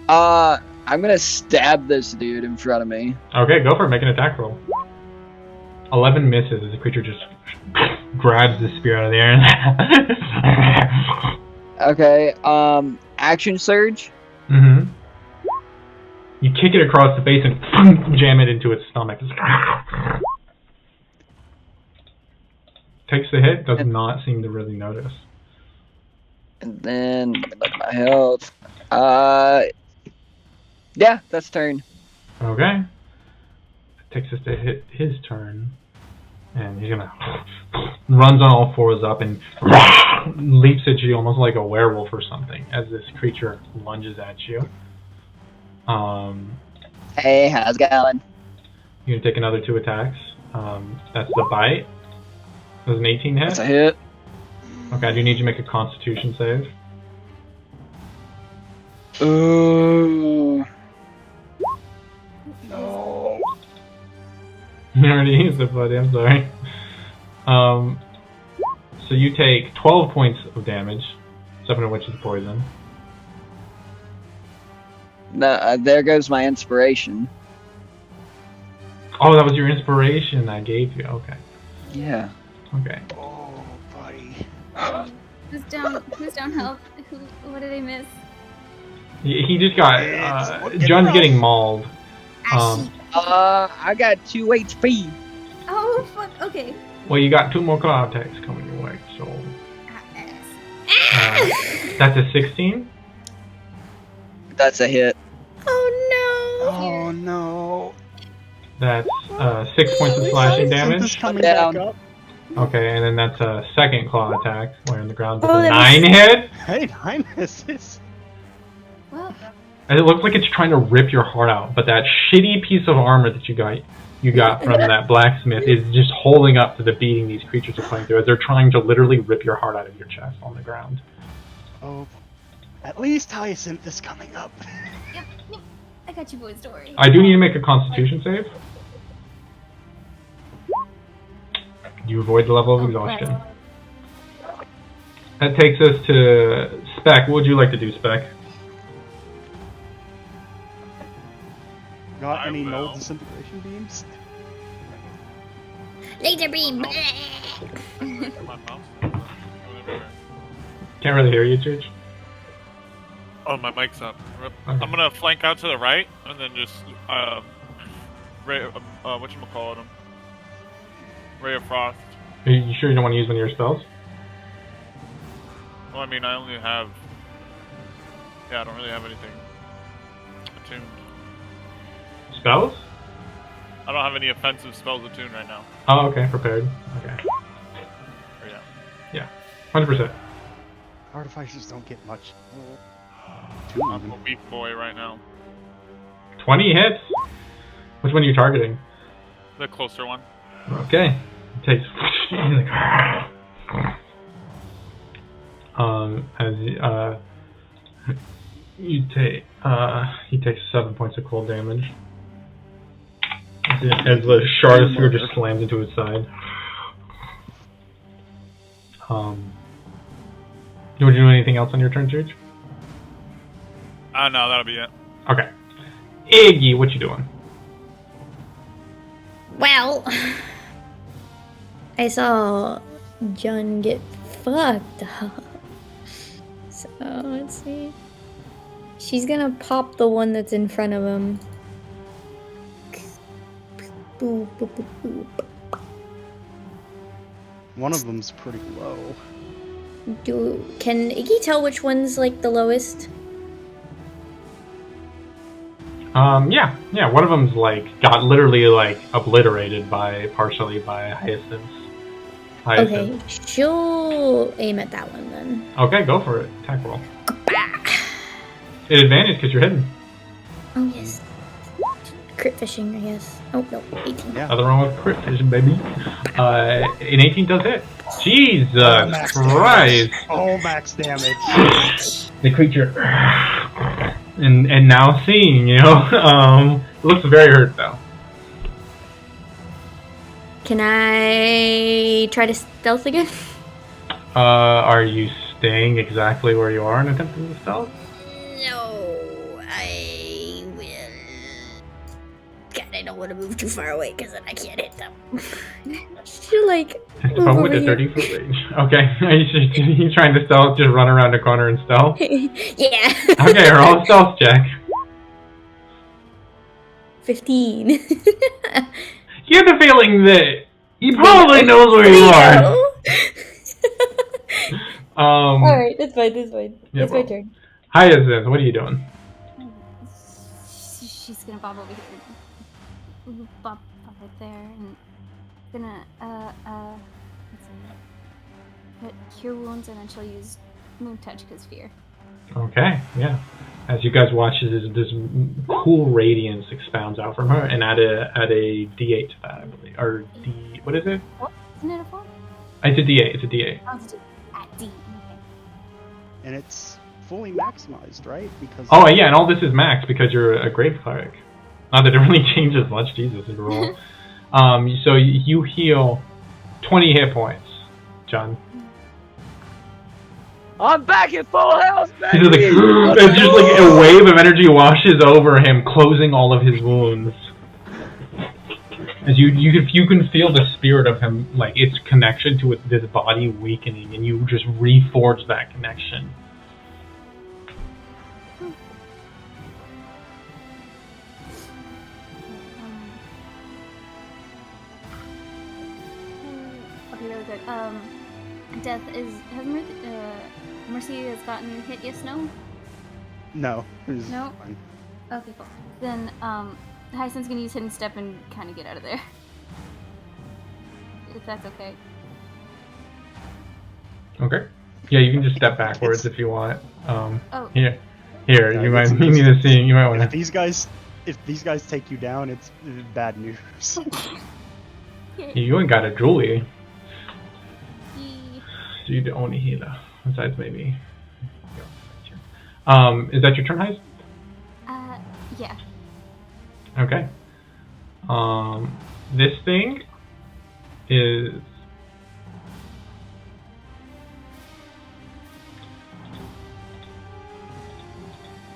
I'm gonna stab this dude in front of me. Okay, go for it. Make an attack roll. 11 misses as the creature just grabs the spear out of the air. Okay, action surge. Mm-hmm. You kick it across the face and jam it into its stomach. Takes the hit, does not seem to really notice. And then, let me look at my health. Yeah, that's turn. Okay. Takes us to hit his turn. And he's gonna runs on all fours up and leaps at you almost like a werewolf or something as this creature lunges at you. Hey, how's it going? You're gonna take another 2 attacks. That's the bite. Does an 18 hit? That's a hit. Okay, I do need you to make a Constitution save. Ooh. No. You already used it, buddy. I'm sorry. So you take 12 points of damage, 7 of which is poison. No, there goes my inspiration. Oh, that was your inspiration I gave you. Okay. Yeah. Okay. Oh, buddy. Who's down health? What did I miss? He just got. John's getting mauled. Ashy. I got 2 HP. Oh fuck. Okay. Well, you got 2 more claw attacks coming your way, so... that's a 16? That's a hit. Oh no! That's 6 points of slashing damage. Coming back up. Okay, and then that's a second claw attack, where on the ground with a 9 hit. Hey, 9 misses. Well, And it looks like it's trying to rip your heart out, but that shitty piece of armor that you got from that blacksmith is just holding up to the beating these creatures are putting through as they're trying to literally rip your heart out of your chest on the ground. Oh, at least Hyacinth is coming up. Yep. I got you, boys. Don't worry. I do need to make a Constitution save. You avoid the level of exhaustion. That takes us to Spec. What would you like to do, Spec? Got any null disintegration beams? Laser beam! My mouse. Can't really hear you, Church. Oh, my mic's up. Okay. I'm gonna flank out to the right, and then just whatchamacallit him? Ray of Frost. Are you sure you don't want to use one of your spells? Well, I mean, I only have... Yeah, I don't really have anything attuned. Spells? I don't have any offensive spells attuned right now. Oh, okay, prepared. Okay. Or, yeah. Yeah, 100%. Artificers don't get much. I'm a weak boy right now. 20 hits? Which one are you targeting? The closer one. Okay. It takes... as you take... he takes 7 points of cold damage. As the shard of spear just slams into his side. You want to do anything else on your turn, Church? No, that'll be it. Okay. Iggy, what you doing? Well, I saw John get fucked up. So, let's see. She's gonna pop the one that's in front of him. Boop, boop, boop, boop. One of them's pretty low. Can Iggy tell which one's like the lowest? Yeah, one of them's like got literally like obliterated partially by Hyacinth. Okay, she'll aim at that one then. Okay, go for it. Attack roll. At advantage because you're hidden. Oh yes. Crit fishing, I guess. Oh no, 18. Yeah. Nothing wrong with crit vision, baby. An 18 does hit. Jesus Christ! Oh, max damage. The creature, and now seeing, it looks very hurt though. Can I try to stealth again? Are you staying exactly where you are and attempting to stealth? No, I will. God, I don't want to move too far away because then I can't hit them. Should like move Probably over with a here. 30-foot range. Okay, are you trying to stealth? Just run around the corner and stealth? Yeah. Okay, roll a stealth check. 15. You have the feeling that he probably knows where you are. Alright, that's fine, that's fine. Yeah, That's my well. turn. Hyacinth, what are you doing? She's gonna bob over here. Bob right there, and gonna let's see. Put cure wounds, and then she'll use moon touch because fear. Okay, yeah. As you guys watch, this cool radiance expounds out from her, and add a D8 to that, I believe, or what is it? What? Isn't it a 4? It's a D8. It's a D8. Oh, it's at D. Okay. And it's fully maximized, right? Because Oh yeah, and all this is max because you're a grave cleric. Not that it really changes much. Jesus, you roll. So you heal 20 hit points, John. I'm back at full health, baby! He's like, it's just like a wave of energy washes over him, closing all of his wounds. As you can feel the spirit of him, like its connection to this body weakening, and you just reforge that connection. Okay, really quick. Death has Mercy has gotten hit? Yes, no. No. No. Fine. Okay, cool. Then Hyacinth's gonna use hidden step and kind of get out of there. If that's okay. Okay. Yeah, you can just step backwards if you want. Oh. Here, Yeah, you need to see. You might want If to. these guys take you down, it's bad news. You ain't got a Julie. Yee. So you're the only healer, besides maybe. Is that your turn, Heist? Yeah. Okay. This thing is.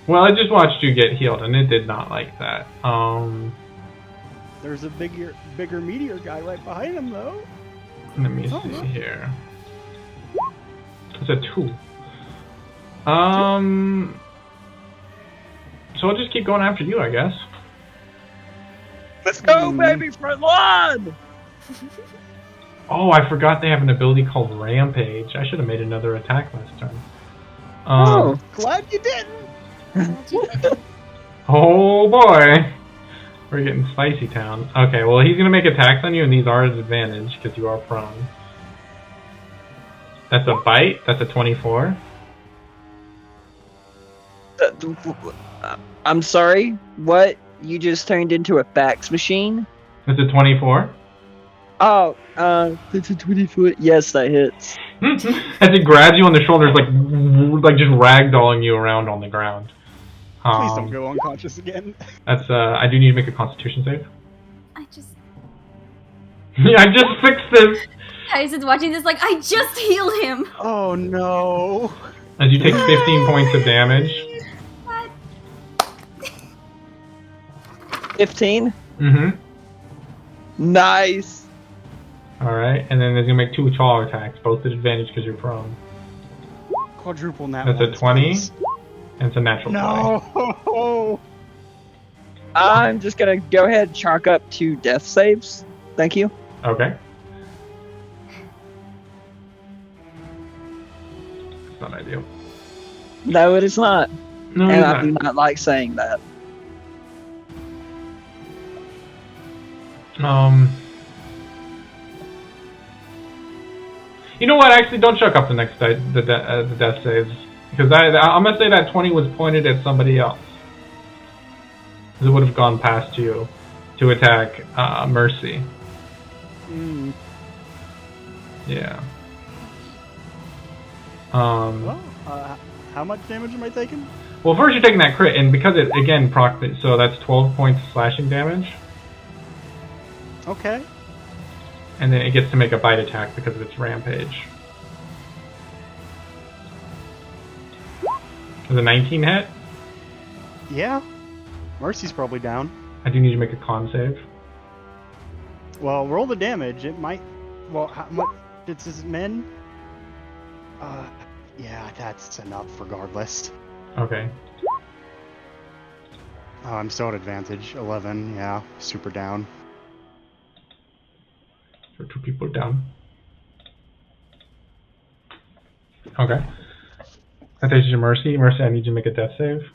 Well, I just watched you get healed, and it did not like that. There's a bigger meteor guy right behind him, though. Let me see here. It's a 2. So I'll just keep going after you, I guess. Let's go, baby, front lawn! Oh, I forgot they have an ability called Rampage. I should have made another attack last turn. Glad you didn't. Oh boy, we're getting spicy town. Okay, well he's gonna make attacks on you, and these are his advantage because you are prone. That's a bite. That's a 24. I'm sorry. What? You just turned into a fax machine? That's a 24. Oh, it's a 24. Yes, that hits. As it grabs you on the shoulders, like just ragdolling you around on the ground. Please don't go unconscious again. That's I do need to make a Constitution save. I just. Yeah, I just fixed this. Hyacinth's watching this like, I just healed him! Oh no. As you take 15 points of damage. What? 15? Mm-hmm. Nice. Alright, and then there's gonna make 2 chaw attacks, both at advantage because you're prone. Quadruple nat. That's a 20, and it's a natural 20. No. I'm just gonna go ahead and chalk up 2 death saves. Thank you. Okay. It's not ideal. No, it is not. No, And it's I not. do not like saying that. You know what? Actually, don't chuck up the next the death saves, because I'm gonna say that 20 was pointed at somebody else. It would have gone past you to attack Mercy. Mm. Yeah. Well, how much damage am I taking? Well, first you're taking that crit, and because it again proc, so that's 12 points of slashing damage. Okay. And then it gets to make a bite attack because of its rampage. Does a 19 hit? Yeah. Mercy's probably down. I do need to make a con save. Well, roll the damage. It might. Well, how much? It's his men. Yeah, that's enough regardless. Okay. Oh, I'm still at advantage. 11. Yeah, super down. So 2 people down. Okay. That takes you to Mercy. Mercy, I need you to make a death save.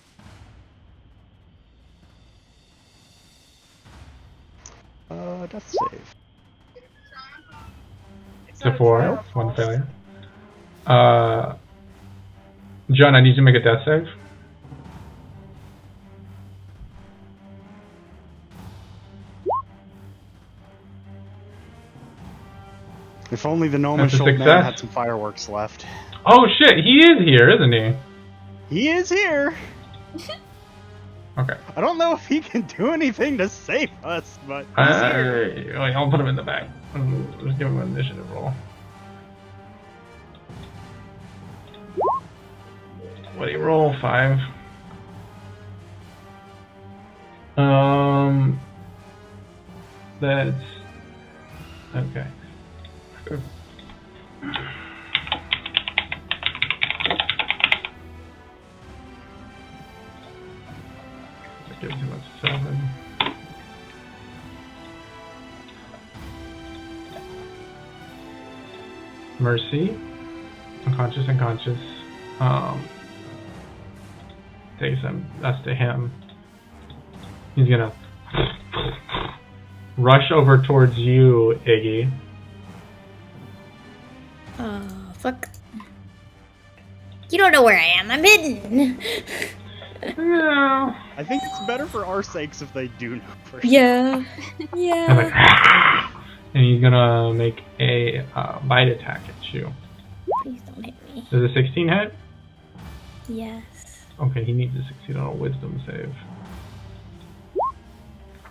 Death save. It's a 4. 1 failure. John, I need you to make a death save. If only the That's a gnomish old man success. had some fireworks left. Oh shit, he is here, isn't he? He is here. Okay. I don't know if he can do anything to save us, but he's here. I'll put him in the back. Let's give him an initiative roll. What do you roll? 5. That's okay. That gives him a 7. Mercy. Unconscious. Takes him. That's to him. He's gonna rush over towards you, Iggy. Oh, fuck. You don't know where I am. I'm hidden. Yeah. I think it's better for our sakes if they do know for sure. Yeah. Yeah. And he's gonna make a bite attack at you. Please don't hit me. Does a 16 hit? Yes. Okay, he needs to succeed on a wisdom save.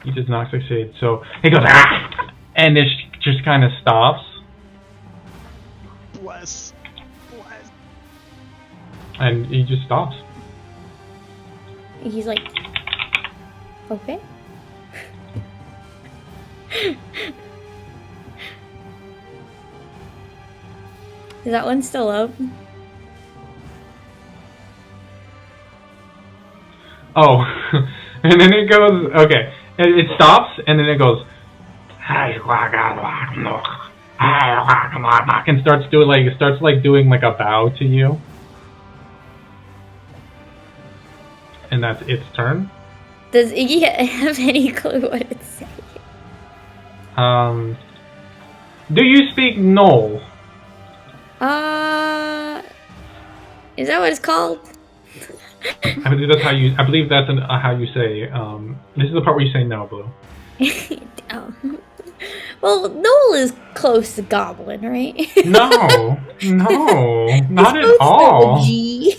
He does not succeed, so he goes, and it just kind of stops. Bless. And he just stops. He's like, okay. Is that one still up? Oh, and then it goes, okay, it stops, and then it goes, and starts doing like a bow to you. And that's its turn. Does Iggy have any clue what it's saying? Do you speak Knoll? Is that what it's called? I believe that's how you. I believe that's how you say. This is the part where you say no, Blue. Oh. Well, Noel is close to Goblin, right? No, not at all. G.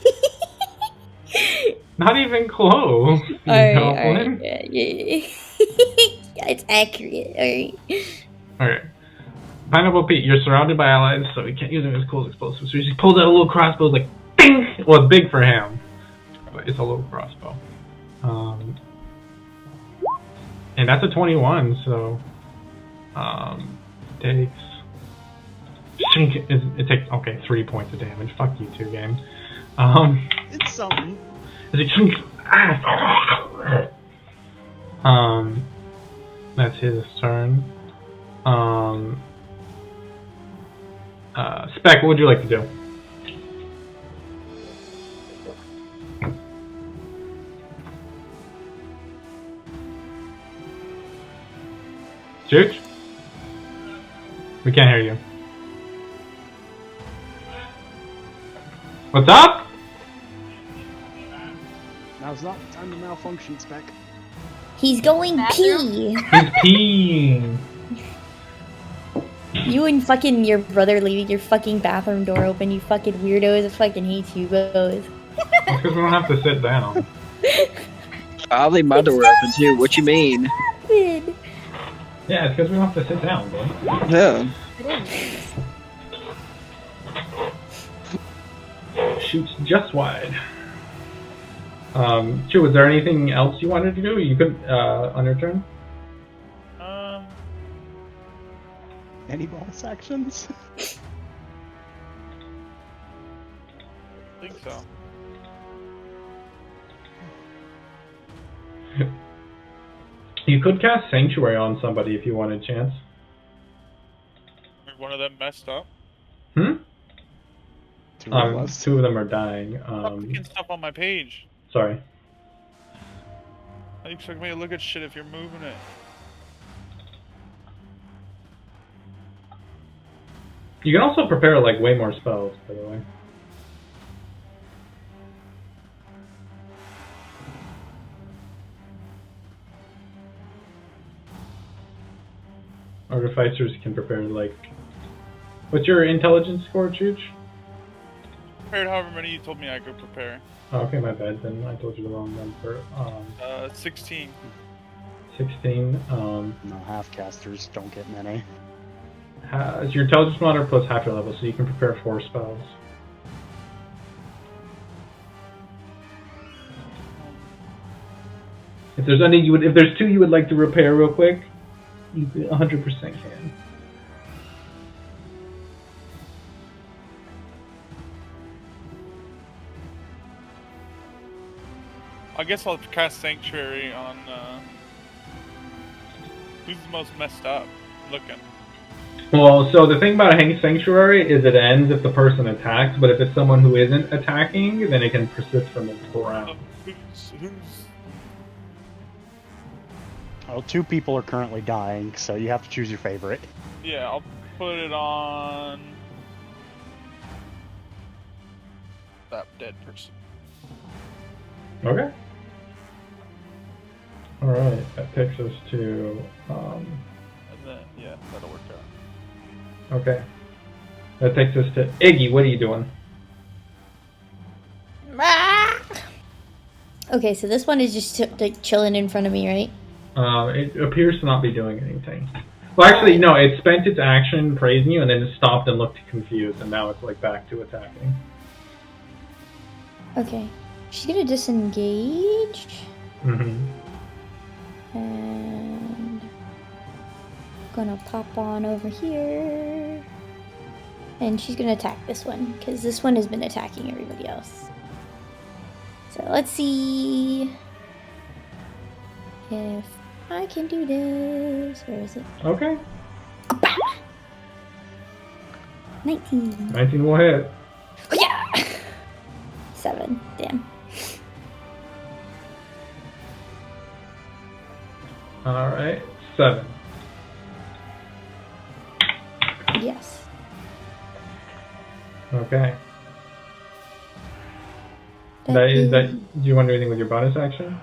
Not even close. Alright. Yeah. It's accurate. Alright. Pineapple Pete, you're surrounded by allies, so he can't use them as cool as explosives. So he just pulls out a little crossbow, like, ding! Well, it's big for him, but it's a little crossbow. And that's a 21, so takes. It takes 3 points of damage. Fuck you two, game. It's something. That's his turn. Spec, what would you like to do? Chooch? We can't hear you. What's up? Now's not the time to malfunction, Spec. He's going pee. He's peeing. You and fucking your brother leaving your fucking bathroom door open, you fucking weirdos. I fucking hate you both. That's because we don't have to sit down. I'll leave my door open too. What you mean? Yeah, it's because we don't have to sit down, bro. Yeah. Shoots just wide. Chu, was there anything else you wanted to do? You could, on your turn? Any bonus actions? I think so. You could cast Sanctuary on somebody if you wanted a chance. One of them messed up. Two of them are dying. Stop picking stuff on my page. Sorry. How do you expect me to look at shit if you're moving it? You can also prepare like way more spells, by the way. Artificers can prepare like. What's your intelligence score, Chooch? Prepared however many you told me I could prepare. Oh, okay, my bad. Then I told you the wrong number. 16. 16. No, half-casters don't get many. It's your intelligence monitor plus half your level, so you can prepare 4 spells. If there's any if there's 2 you would like to repair real quick, you 100% can. I guess I'll cast Sanctuary on, who's the most messed up looking? Well, so the thing about a sanctuary is it ends if the person attacks, but if it's someone who isn't attacking, then it can persist for multiple rounds. Well, 2 people are currently dying, so you have to choose your favorite. Yeah, I'll put it on that dead person. Okay. Alright, that takes us to... And then, yeah, that'll work out. Okay. That takes us to Iggy. What are you doing? Okay, so this one is just like chilling in front of me, right? It appears to not be doing anything. Well, actually, no. It spent its action praising you, and then it stopped and looked confused, and now it's like back to attacking. Okay. She's gonna disengage. Mm-hmm. And gonna pop on over here. And she's gonna attack this one, because this one has been attacking everybody else. So let's see if I can do this. Where is it? Okay. 19. 19 will hit. Oh, yeah! 7. Damn. Alright. 7. Yes. Okay. Do you want to do anything with your bonus action?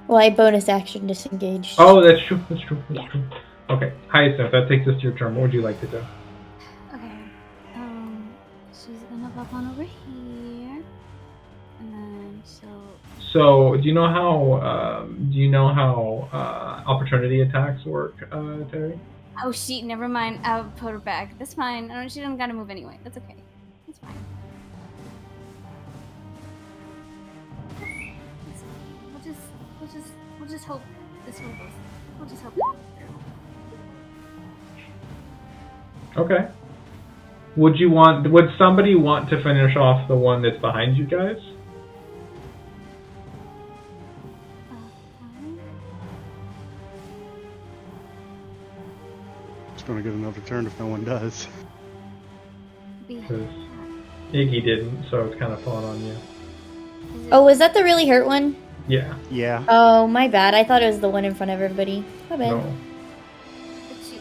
Well, I bonus action disengaged. Oh, that's true. That's true. Yeah. True. Okay. Hyacinth, that takes us to your turn. What would you like to do? Okay. She's gonna pop on over here, and then So, do you know how opportunity attacks work, Terry? Oh, she. Never mind. I'll put her back. That's fine. She doesn't gotta move anyway. That's okay. That's fine. We'll just hope this one goes. We'll just hope it goes through. Okay. Would somebody want to finish off the one that's behind you guys? It's going to get another turn if no one does. Because Iggy didn't, so it's kind of falling on you. Oh, was that the really hurt one? Yeah. Yeah. Oh, my bad. I thought it was the one in front of everybody. My bad. No. But she,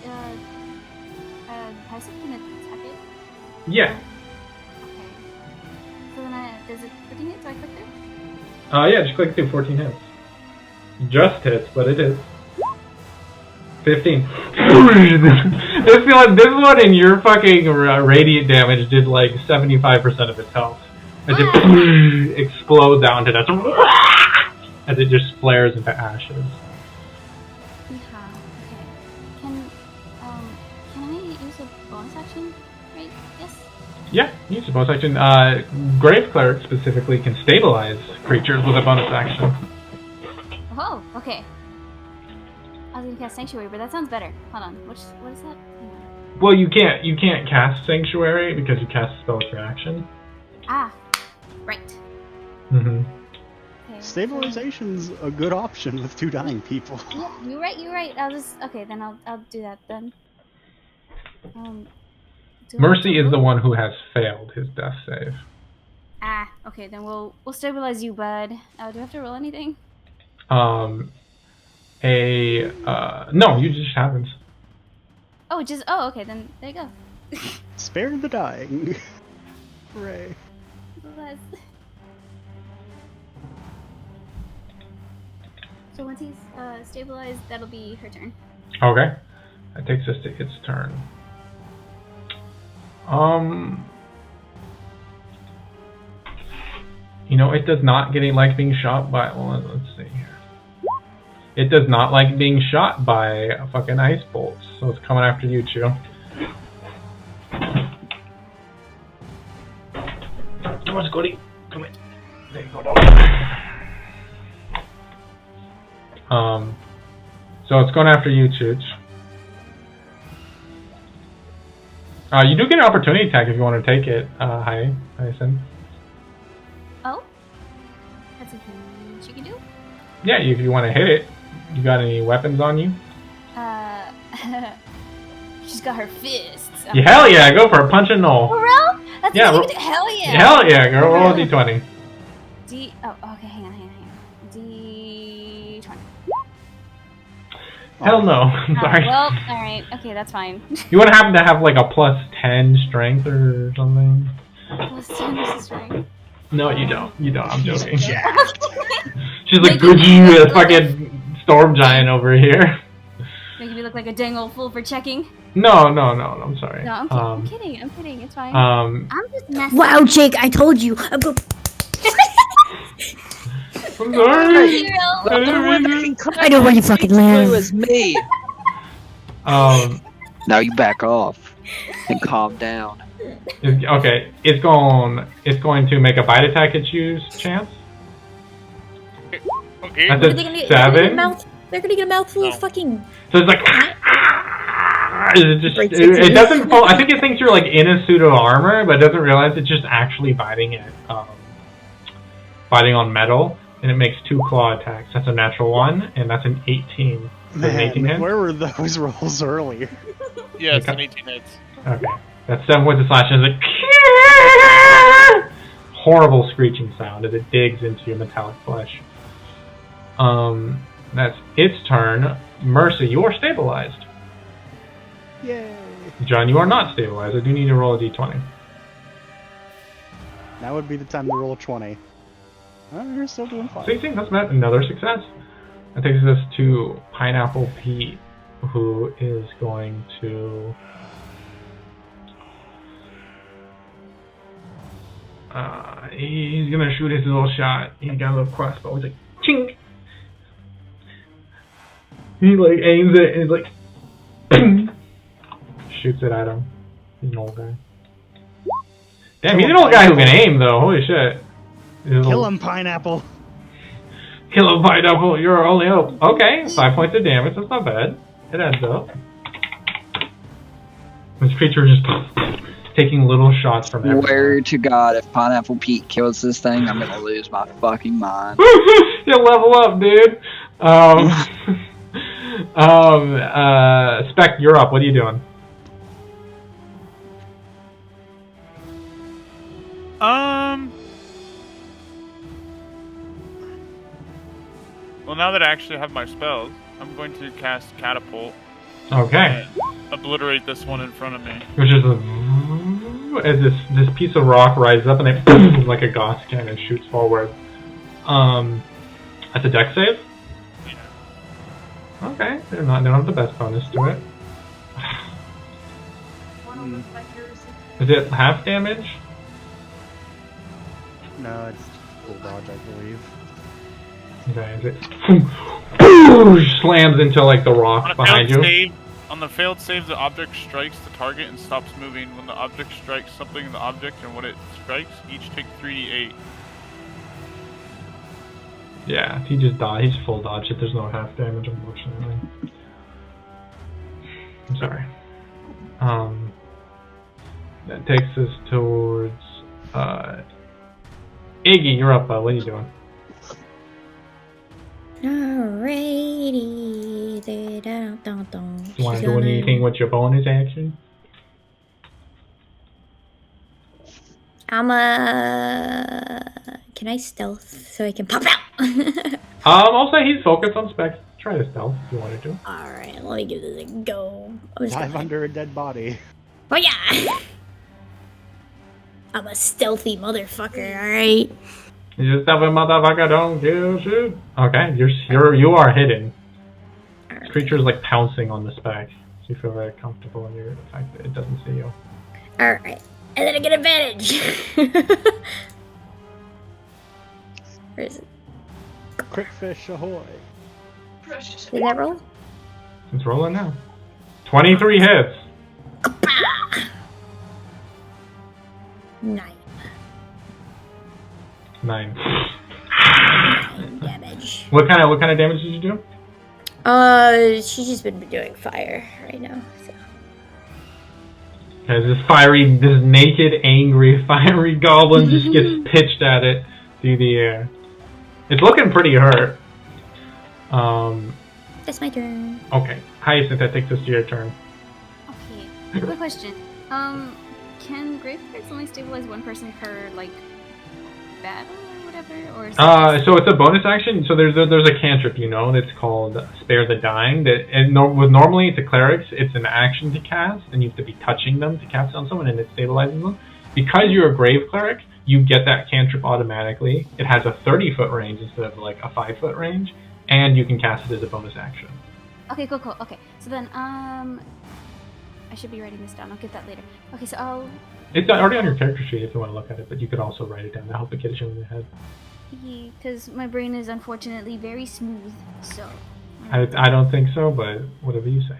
has it been attack it? Yeah. Okay. So then does it 14 hit? Do I click Yeah, there? just click through 14 hits. Just hits, but it is. 15. this one in your fucking radiant damage did like 75% of its health. As it explodes out into dust. As it just flares into ashes. Yeah, okay. Can I use a bonus action? Right? Yes? Yeah, use a bonus action. Grave Cleric specifically can stabilize creatures with a bonus action. Oh, okay. I was gonna cast Sanctuary, but that sounds better. Hold on. What is that? Well, you can't cast Sanctuary because you cast a spell with your action. Ah, right. Mm-hmm. Okay, Stabilization's a good option with 2 dying people. Yeah, you're right. Then I'll do that then. Mercy is the one who has failed his death save. Ah, okay, then we'll stabilize you, bud. Do I have to roll anything? No, you just happens. Oh, okay, then there you go. Spare the dying. Hooray. Bless. So once he's stabilized, that'll be her turn. Okay. That takes us to its turn. It does not like being shot by... Well, let's see here. It does not like being shot by fucking ice bolts, so it's coming after you, Chew. Come on, Scotty. Come in. There you go, dog. So it's going after you, Chooch. You do get an opportunity attack if you want to take it, Hyacinth. Oh? That's a thing she can do? Yeah, if you want to hit it. You got any weapons on you? She's got her fists. Yeah, hell yeah, go for it. Punch and roll. For real? That's Yeah, hell yeah. Hell yeah, girl. Roll a d20. Okay, hang on. D20. Hell no. I'm sorry. Well, alright. Okay, that's fine. You would happen to have like a plus 10 strength or something? Plus 10 is strength. No, you don't. You don't. I'm joking. Jacked. She's like, a fucking storm giant over here. Making me look like a dang old fool for checking. No, I'm sorry. No, I'm kidding. It's fine. I'm just messing. Wow, Jake, I told you. I'm sorry. I know where you fucking live. It was me. Now you back off and calm down. Okay, it's going to make a bite attack at you's chance. Okay. That's a 7. They're gonna get a mouthful of fucking. So it's like. It doesn't fall. I think it thinks you're like in a suit of armor, but it doesn't realize it's just actually biting it, biting on metal, and it makes 2 claw attacks. That's a natural 1, and that's an 18. Man, where were those rolls earlier? Yeah, it's an 18 hits. Okay, that's 7 points of slash, and it's like horrible screeching sound as it digs into your metallic flesh. That's its turn. Mercy, you are stabilized. Yay! John, you are not stabilized. I do need to roll a d20. Now would be the time to roll a 20. Oh, you're still doing fine. 16, that's met. Another success. That takes us to Pineapple Pete, who is going to... he's going to shoot his little shot. He got a little crossbow. He's like, ching! He like aims it and he's like, shoots it at him. He's an old guy. Damn, he's an old guy who can aim though. Holy shit. Kill him, Pineapple. Kill him, Pineapple. You're our only hope. Okay, 5 points of damage. That's not bad. It adds up. This creature just taking little shots from everywhere. Swear to God, if Pineapple Pete kills this thing, I'm gonna lose my fucking mind. You'll level up, dude. Spec, you're up. What are you doing? Well, now that I actually have my spells, I'm going to cast Catapult. Okay. And obliterate this one in front of me. Which is as this piece of rock rises up and it like a Gauss cannon shoots forward. That's a dex save? Yeah. Okay, they don't have the best bonus to it. Is it half damage? No, it's full dodge, I believe. Okay, is it slams into like the rock behind you? On the failed save, the object strikes the target and stops moving. When the object strikes something in the object and when it strikes, each take 3d8. Yeah, he just died. He's full dodge. There's no half damage, unfortunately. I'm sorry. That takes us towards Iggy. You're up. What are you doing? Alrighty. You want to do anything with your bonus action? Can I stealth so I can pop out? I'll say he's focused on specs. Try to stealth if you want to do. Alright, let me give this a go. Dive under a dead body. Oh yeah! I'm a stealthy motherfucker, alright? You just have a motherfucker, don't give a shit. Okay, you are hidden. This creature is like pouncing on the spec, so you feel very comfortable in the fact that it doesn't see you. Alright, and then I get advantage. Where is it? Crit fish ahoy. Did that roll? It's rolling now. 23 hits. 9. 9. 9 damage. What kind of damage did you do? She's just been doing fire right now. So. As this naked, angry, fiery goblin just gets pitched at it through the air. It's looking pretty hurt. That's my turn. Okay. Hyacinth, that takes us to your turn. Okay, Quick question. Can grave clerics only stabilize one person per like battle or whatever? Or is so it's a bonus action. So there's a cantrip, you know, that's called Spare the Dying. That with normally it's a clerics, it's an action to cast, and you have to be touching them to cast on someone, and it stabilizes them. Because you're a grave cleric, you get that cantrip automatically. It has a 30-foot range instead of like a 5-foot range, and you can cast it as a bonus action. Okay, cool. Okay, so then I should be writing this down. I'll get that later. Okay, so I'll... It's already on your character sheet if you want to look at it, but you could also write it down to help it get it in your head. Yeah, because my brain is unfortunately very smooth, so... I don't think so, but whatever you say.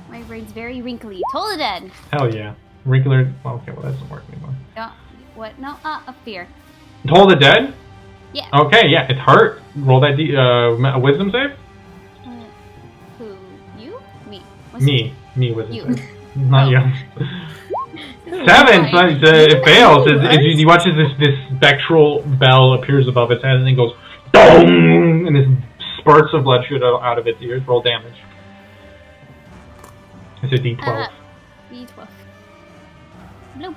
My brain's very wrinkly. Toll the Dead! Hell yeah. Wrinkler... Well, okay, well that doesn't work anymore. What? No, a fear. Toll the Dead? Yeah. Okay, yeah, it's hurt. Roll that a wisdom save? Who? You? Me. Me, wisdom You. save. Not you. 7! So it fails. He watches this spectral bell appears above its head and then goes dong! And this spurts of blood shoot out of its ears. Roll damage. It's a D12. D12. Bloop.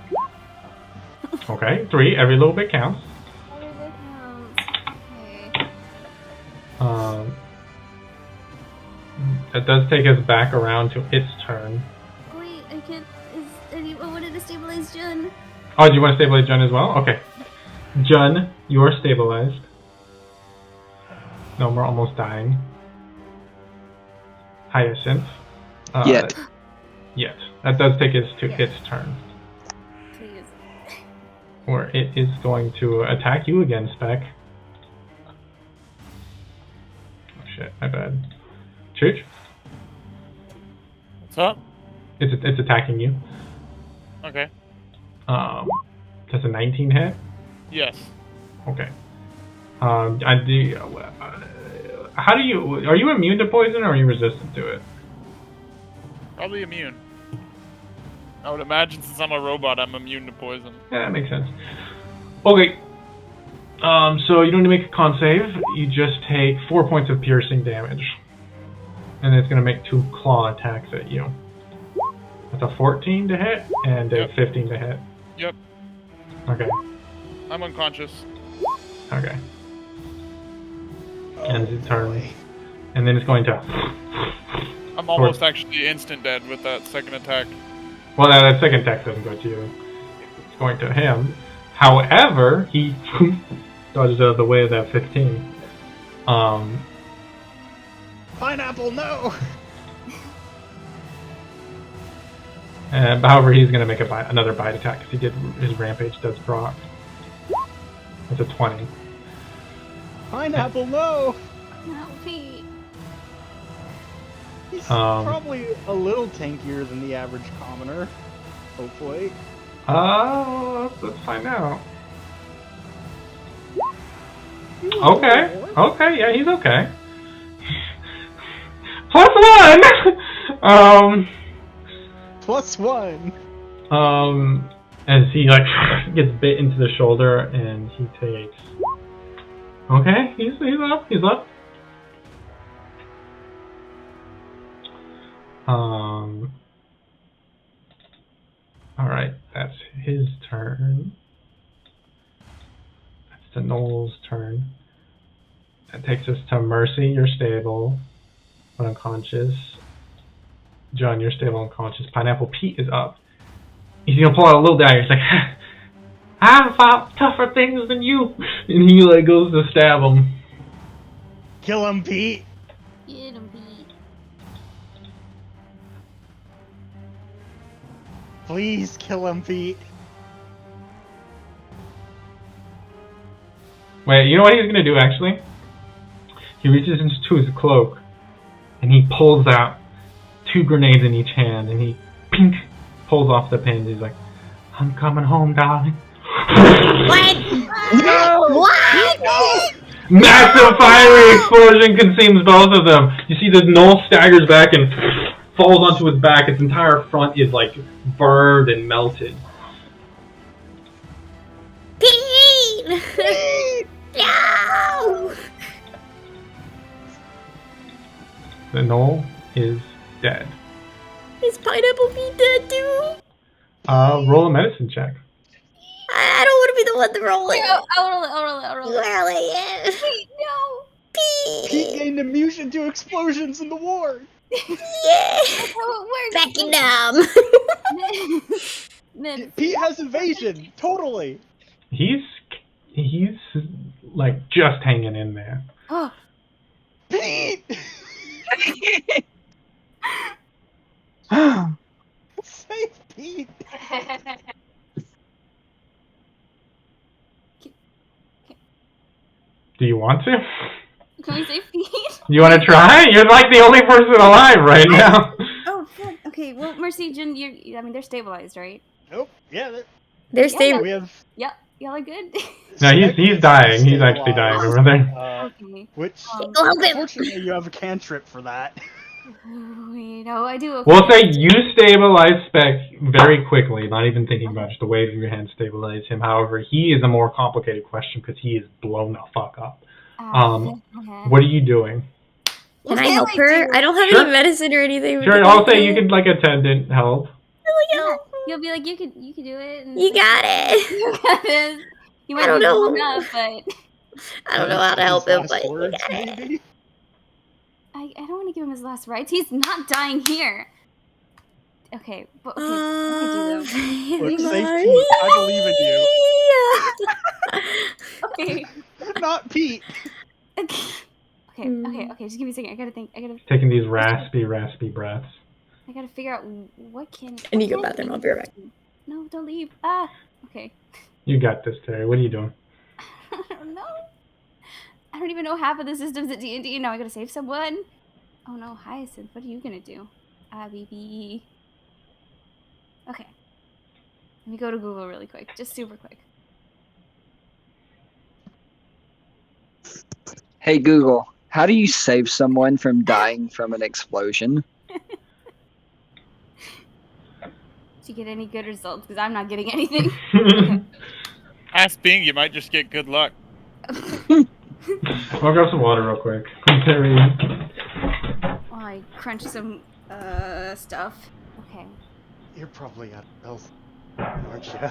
Okay, 3. Every little bit counts. Every bit counts. Okay. That does take us back around to its turn. Wait, I can't... I wanted to stabilize Jun. Oh, do you want to stabilize Jun as well? Okay. Jun, you are stabilized. No, we're almost dying. Hyacinth. Yet. Yet. That does take us to its turn. Please. Where it is going to attack you again, Spec. Oh shit, my bad. Chooch? What's up? It's attacking you. Okay. Does a 19 hit? Yes. Okay. How do you... Are you immune to poison or are you resistant to it? Probably immune. I would imagine since I'm a robot, I'm immune to poison. Yeah, that makes sense. Okay. So you don't need to make a con save. You just take 4 points of piercing damage. And it's going to make 2 claw attacks at you. That's a 14 to hit and a 15 to hit. Yep. Okay. I'm unconscious. Okay. And its turn. And then it's going to... I'm almost actually instant dead with that second attack. Well, that second attack doesn't go to you. It's going to him. However, he dodges out of the way of that 15. Pineapple, no! However, he's going to make another bite attack because his rampage does proc. That's a 20. Pineapple, no! Help me. He's probably a little tankier than the average commoner. Hopefully. Let's find out. Okay. Okay, yeah, he's okay. +1! +1! As he, like, gets bit into the shoulder, and he takes... Okay, he's up. Alright, that's his turn. That's to Noel's turn. That takes us to Mercy, you're stable, but unconscious. John, you're stable, unconscious. Pineapple Pete is up. He's gonna pull out a little dagger. He's like, I've fought tougher things than you! And he, like, goes to stab him. Kill him, Pete! Get him, Pete. Please kill him, Pete. Wait, you know what he's gonna do, actually? He reaches into his cloak, and he pulls out 2 grenades in each hand, and he, pink, pulls off the pins. He's like, I'm coming home, darling. What? No! What? No! Massive fiery explosion consumes both of them. You see the Noel staggers back and falls onto his back. Its entire front is like burned and melted. Pete! No! The Noel is dead. Is Pineapple Pete dead too? Roll a medicine check. I don't want to be the one to roll it. I'll roll it. Wait, no. Pete gained immunity to explosions in the war. Yeah. That's how it works. Back in dumb. Pete has evasion. Totally. He's like just hanging in there. Oh. Pete! Save Pete! Do you want to? Can we save Pete? You want to try? You're like the only person alive right now. Oh, good. Okay, well, Mercy, Jin, they're stabilized, right? Nope. Yeah, they're stable. we have... Yep, y'all are good. No, he's dying. He's actually dying over there. Okay. Which, help him. unfortunately, you have a cantrip for that. Wait, no, I do. Okay. We'll say you stabilize Spec very quickly, not even thinking about it, just a wave of your hand stabilize him. However, he is a more complicated question because he is blown the fuck up. What are you doing? Can I help her? I don't have any medicine or anything. Sure, I'll say you could, like, attendant help. Yeah. You'll be like, you could do it. And you got it. You got this. You might I don't be know. enough, but I don't know how to help him, but you got it. I don't want to give him his last rites. He's not dying here. Okay, but okay, what can I do though? Look, save Pete. I Okay. believe in you. Not Pete. Okay, just give me a second. I gotta think. Taking these raspy breaths. I gotta figure out what can... I need to go to the bathroom. I'll be right back. No, don't leave. Okay. You got this, Terry. What are you doing? I don't know. I don't even know half of the systems at D&D. Now I gotta save someone. Oh no, Hyacinth, what are you gonna do? BB. Okay. Let me go to Google really quick. Just super quick. Hey Google, how do you save someone from dying from an explosion? Did you get any good results? Because I'm not getting anything. Okay. Ask Bing, you might just get good luck. I'll grab some water real quick. Terry. While I crunch some stuff. Okay. You're probably out of health, aren't you?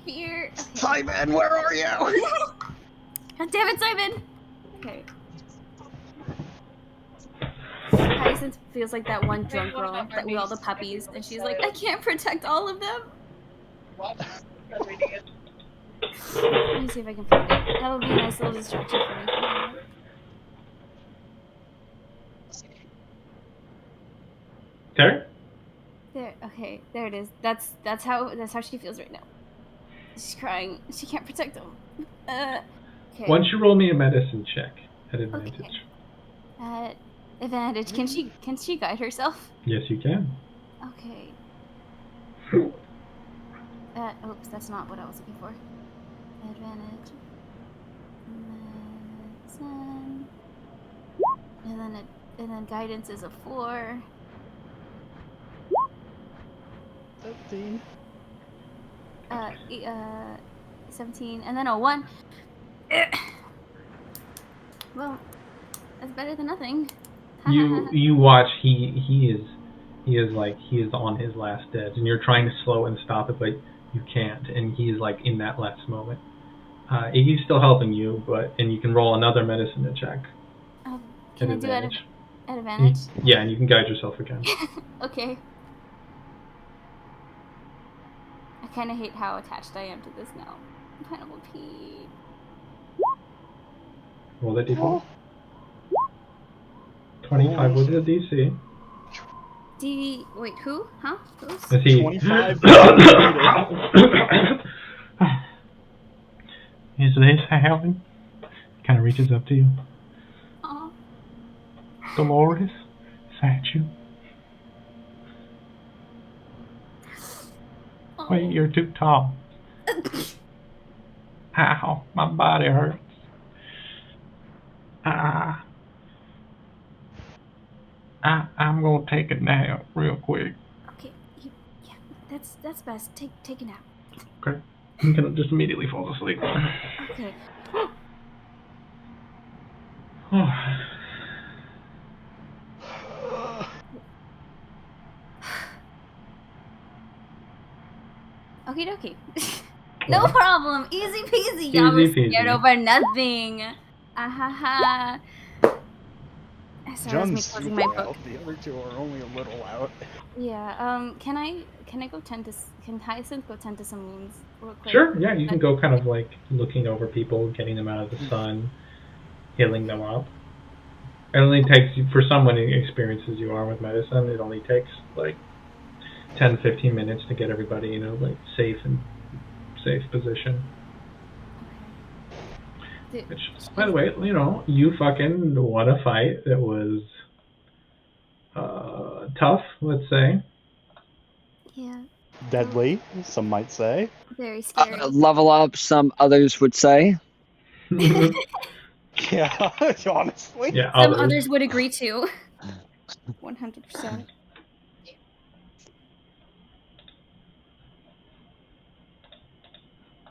Fear. Okay. Simon, where are you? God damn it, Simon! Okay. Hyacinth feels like that one drunk girl that with all the puppies, and she's like, I can't protect all of them. Let me see if I can find it. That'll be a nice little distraction for me. Terry? There. Okay, there it is. That's how she feels right now. She's crying. She can't protect them. Okay. Why don't you roll me a medicine check at advantage? Okay. At advantage. Can she guide herself? Yes, you can. Okay. Oops, that's not what I was looking for. Advantage. Medicine. And then guidance is a 4. 13. 17, and then a 1. Well, that's better than nothing. You watch. He is on his last edge, and you're trying to slow and stop it, but you can't. And he's like in that last moment. He's still helping you, and you can roll another medicine to check. Can I do it at advantage? Yeah, and you can guide yourself again. Okay. I kind of hate how attached I am to this now. Pineapple Pete. Roll that d4. 25 with the DC. Wait, who? Huh? Who's? Is he? 25. Is this Helen? Kind of reaches up to you. Aw. Dolores, is that you? Oh. Wait, you're too tall. Ow, my body hurts. I'm gonna take a nap real quick. Okay, yeah, that's best. Take a nap. Okay. I'm gonna just immediately fall asleep. Okay. No problem. Easy peasy. Y'all were scared over nothing. Ahaha. Sorry, that's me closing my book. Out. The other two are only a little out. Yeah. Can I go tend to? Can Hyacinth go tend to some wounds real quick? Sure. Yeah, you can go kind of like looking over people, getting them out of the sun, healing them up. It only takes, for someone experienced as you are with medicine, it only takes like 10-15 minutes to get everybody, like safe position. Okay. Which, by the way, you fucking won a fight that was tough, let's say. Yeah. Deadly, some might say. Very scary. Level up, some others would say. Yeah, honestly. Yeah, Some others would agree too. 100%.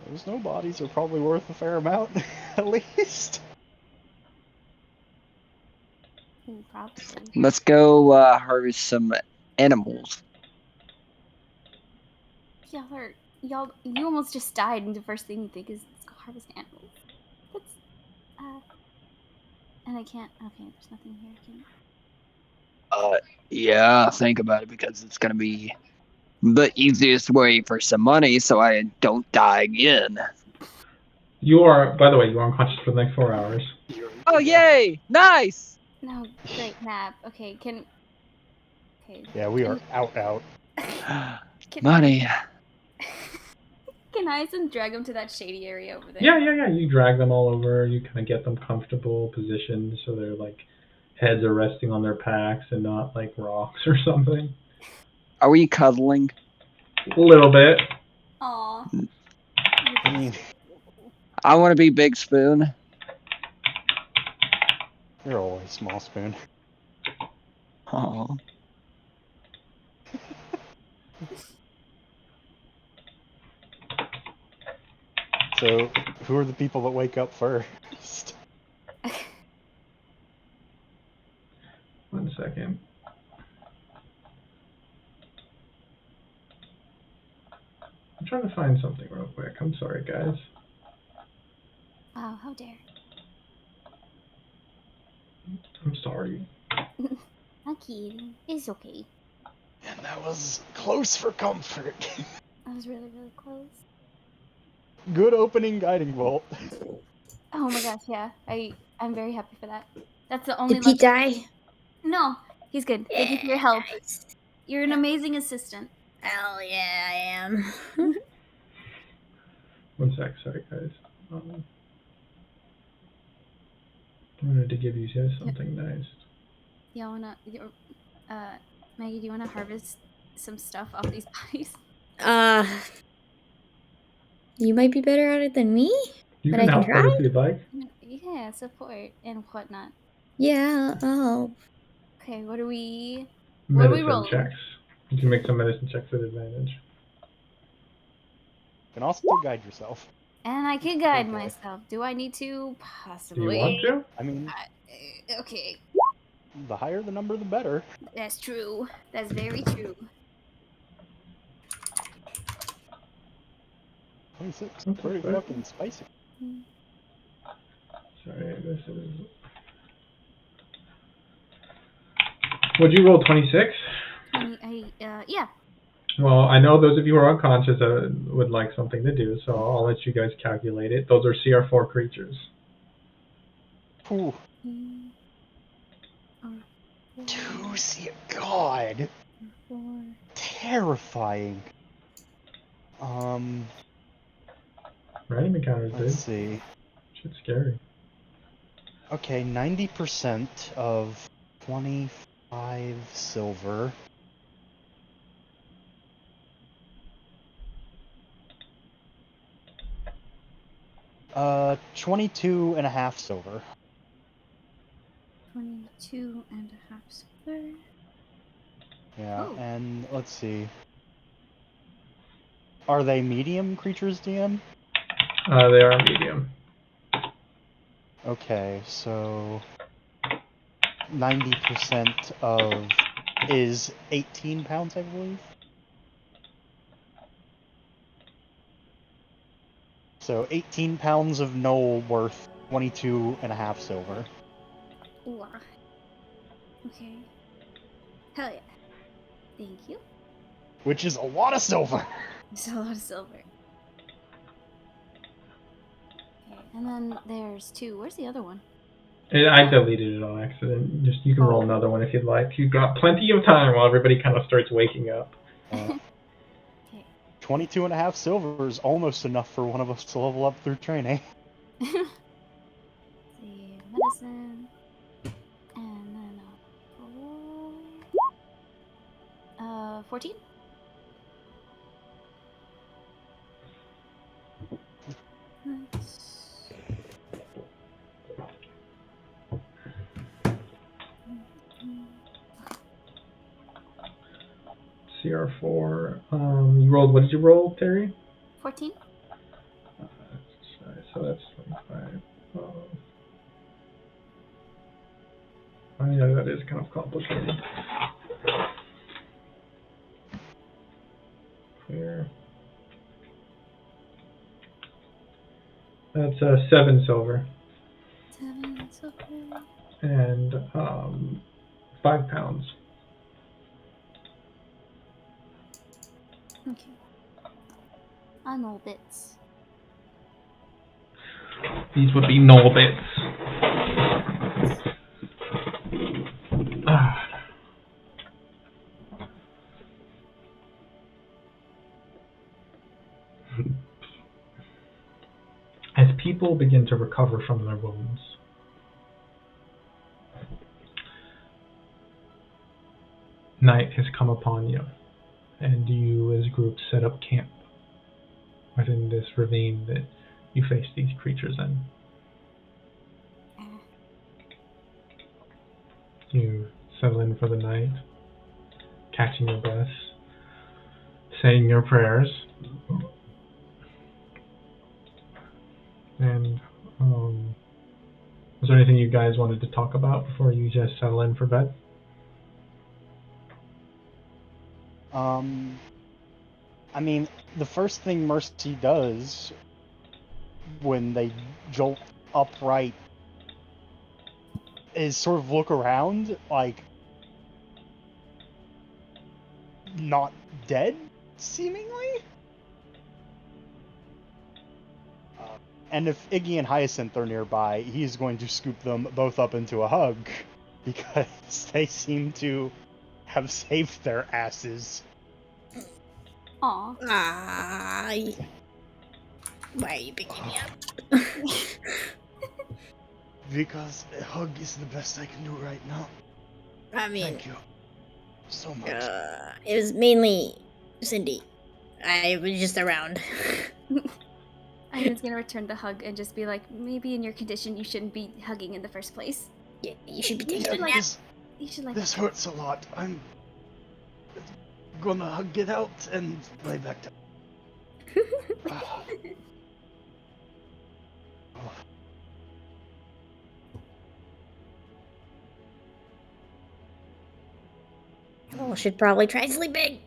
Those no bodies are probably worth a fair amount, at least. Probably. Let's go harvest some animals. Y'all, you almost just died, and the first thing you think is, let's go harvest animals. That's, and I can't, okay, there's nothing here, I can't. Yeah, think about it, because it's gonna be the easiest way for some money, so I don't die again. You are, by the way, you're unconscious for the next 4 hours. Oh, yay! Nice! No, great nap. Okay, okay. Yeah, we are out. Money. Can Hyacinth drag him to that shady area over there? Yeah. You drag them all over. You kind of get them comfortable positions so their like heads are resting on their packs and not like rocks or something. Are we cuddling? A little bit. Aw. I want to be Big Spoon. You're always Small Spoon. Oh. So, who are the people that wake up first? 1 second. I'm trying to find something real quick. I'm sorry, guys. Wow, how dare. I'm sorry. Okay, it's okay. And that was close for comfort. That was really, really close. Good opening guiding bolt. Oh my gosh, yeah. I'm very happy for that. That's the only. Did Pete die? No, he's good. Thank you for your help. Nice. You're an amazing assistant. Hell yeah, I am. 1 sec, sorry, guys. I wanted to give you guys something nice. Yeah, Maggie, do you wanna harvest some stuff off these bodies? You might be better at it than me, but I can try. If you'd like. Yeah, support and whatnot. Yeah, I'll help. Okay, what are we Medicine rolling? checks. You can make some medicine checks at advantage. You can also guide yourself. And I can guide myself. Do I need to? Possibly. Do you want to? I mean, okay. The higher the number, the better. That's true. That's very true. 26. Pretty fucking spicy. Sorry, this is... Would you roll 26? Yeah. Well, I know those of you who are unconscious would like something to do, so I'll let you guys calculate it. Those are CR4 creatures. Ooh. 2 God. 4. Terrifying. Random encounters, dude. Let's see. Shit's scary. Okay, 90% of 25 silver. Uh, 22.5 silver. 22.5 silver. Yeah, and let's see. Are they medium creatures, DM? They are medium. Okay, so 90% of is 18 pounds, I believe. So 18 pounds of Knoll worth 22.5 silver. Ooh. Okay. Hell yeah. Thank you. Which is a lot of silver. There's a lot of silver. Okay, and then there's 2. Where's the other one? I deleted it on accident. You can roll another one if you'd like. You've got plenty of time while everybody kind of starts waking up. 22.5 silver is almost enough for one of us to level up through training. See, medicine. And then 14? CR4. You rolled. What did you roll, Terry? 14. So that's 25. Yeah, that is kind of complicated. Clear. That's 7 silver. 7 silver. And 5 pounds. Okay. I know bits. These would be null bits. As people begin to recover from their wounds, night has come upon you, and you as groups set up camp within this ravine that you face these creatures in. You settle in for the night, catching your breaths, saying your prayers, and was there anything you guys wanted to talk about before you just settle in for bed? I mean, the first thing Mercy does when they jolt upright is sort of look around, like, not dead, seemingly? And if Iggy and Hyacinth are nearby, he's going to scoop them both up into a hug, because they seem to have saved their asses. Aw. Why are you picking me up? Because a hug is the best I can do right now. I mean, thank you so much. It was mainly Cindy. I was just around. I was gonna return the hug and just be like, maybe in your condition you shouldn't be hugging in the first place. Yeah, you should be taking a nap. This hurts a lot. I'm gonna hug it out and lay back down. Oh, should probably try sleeping.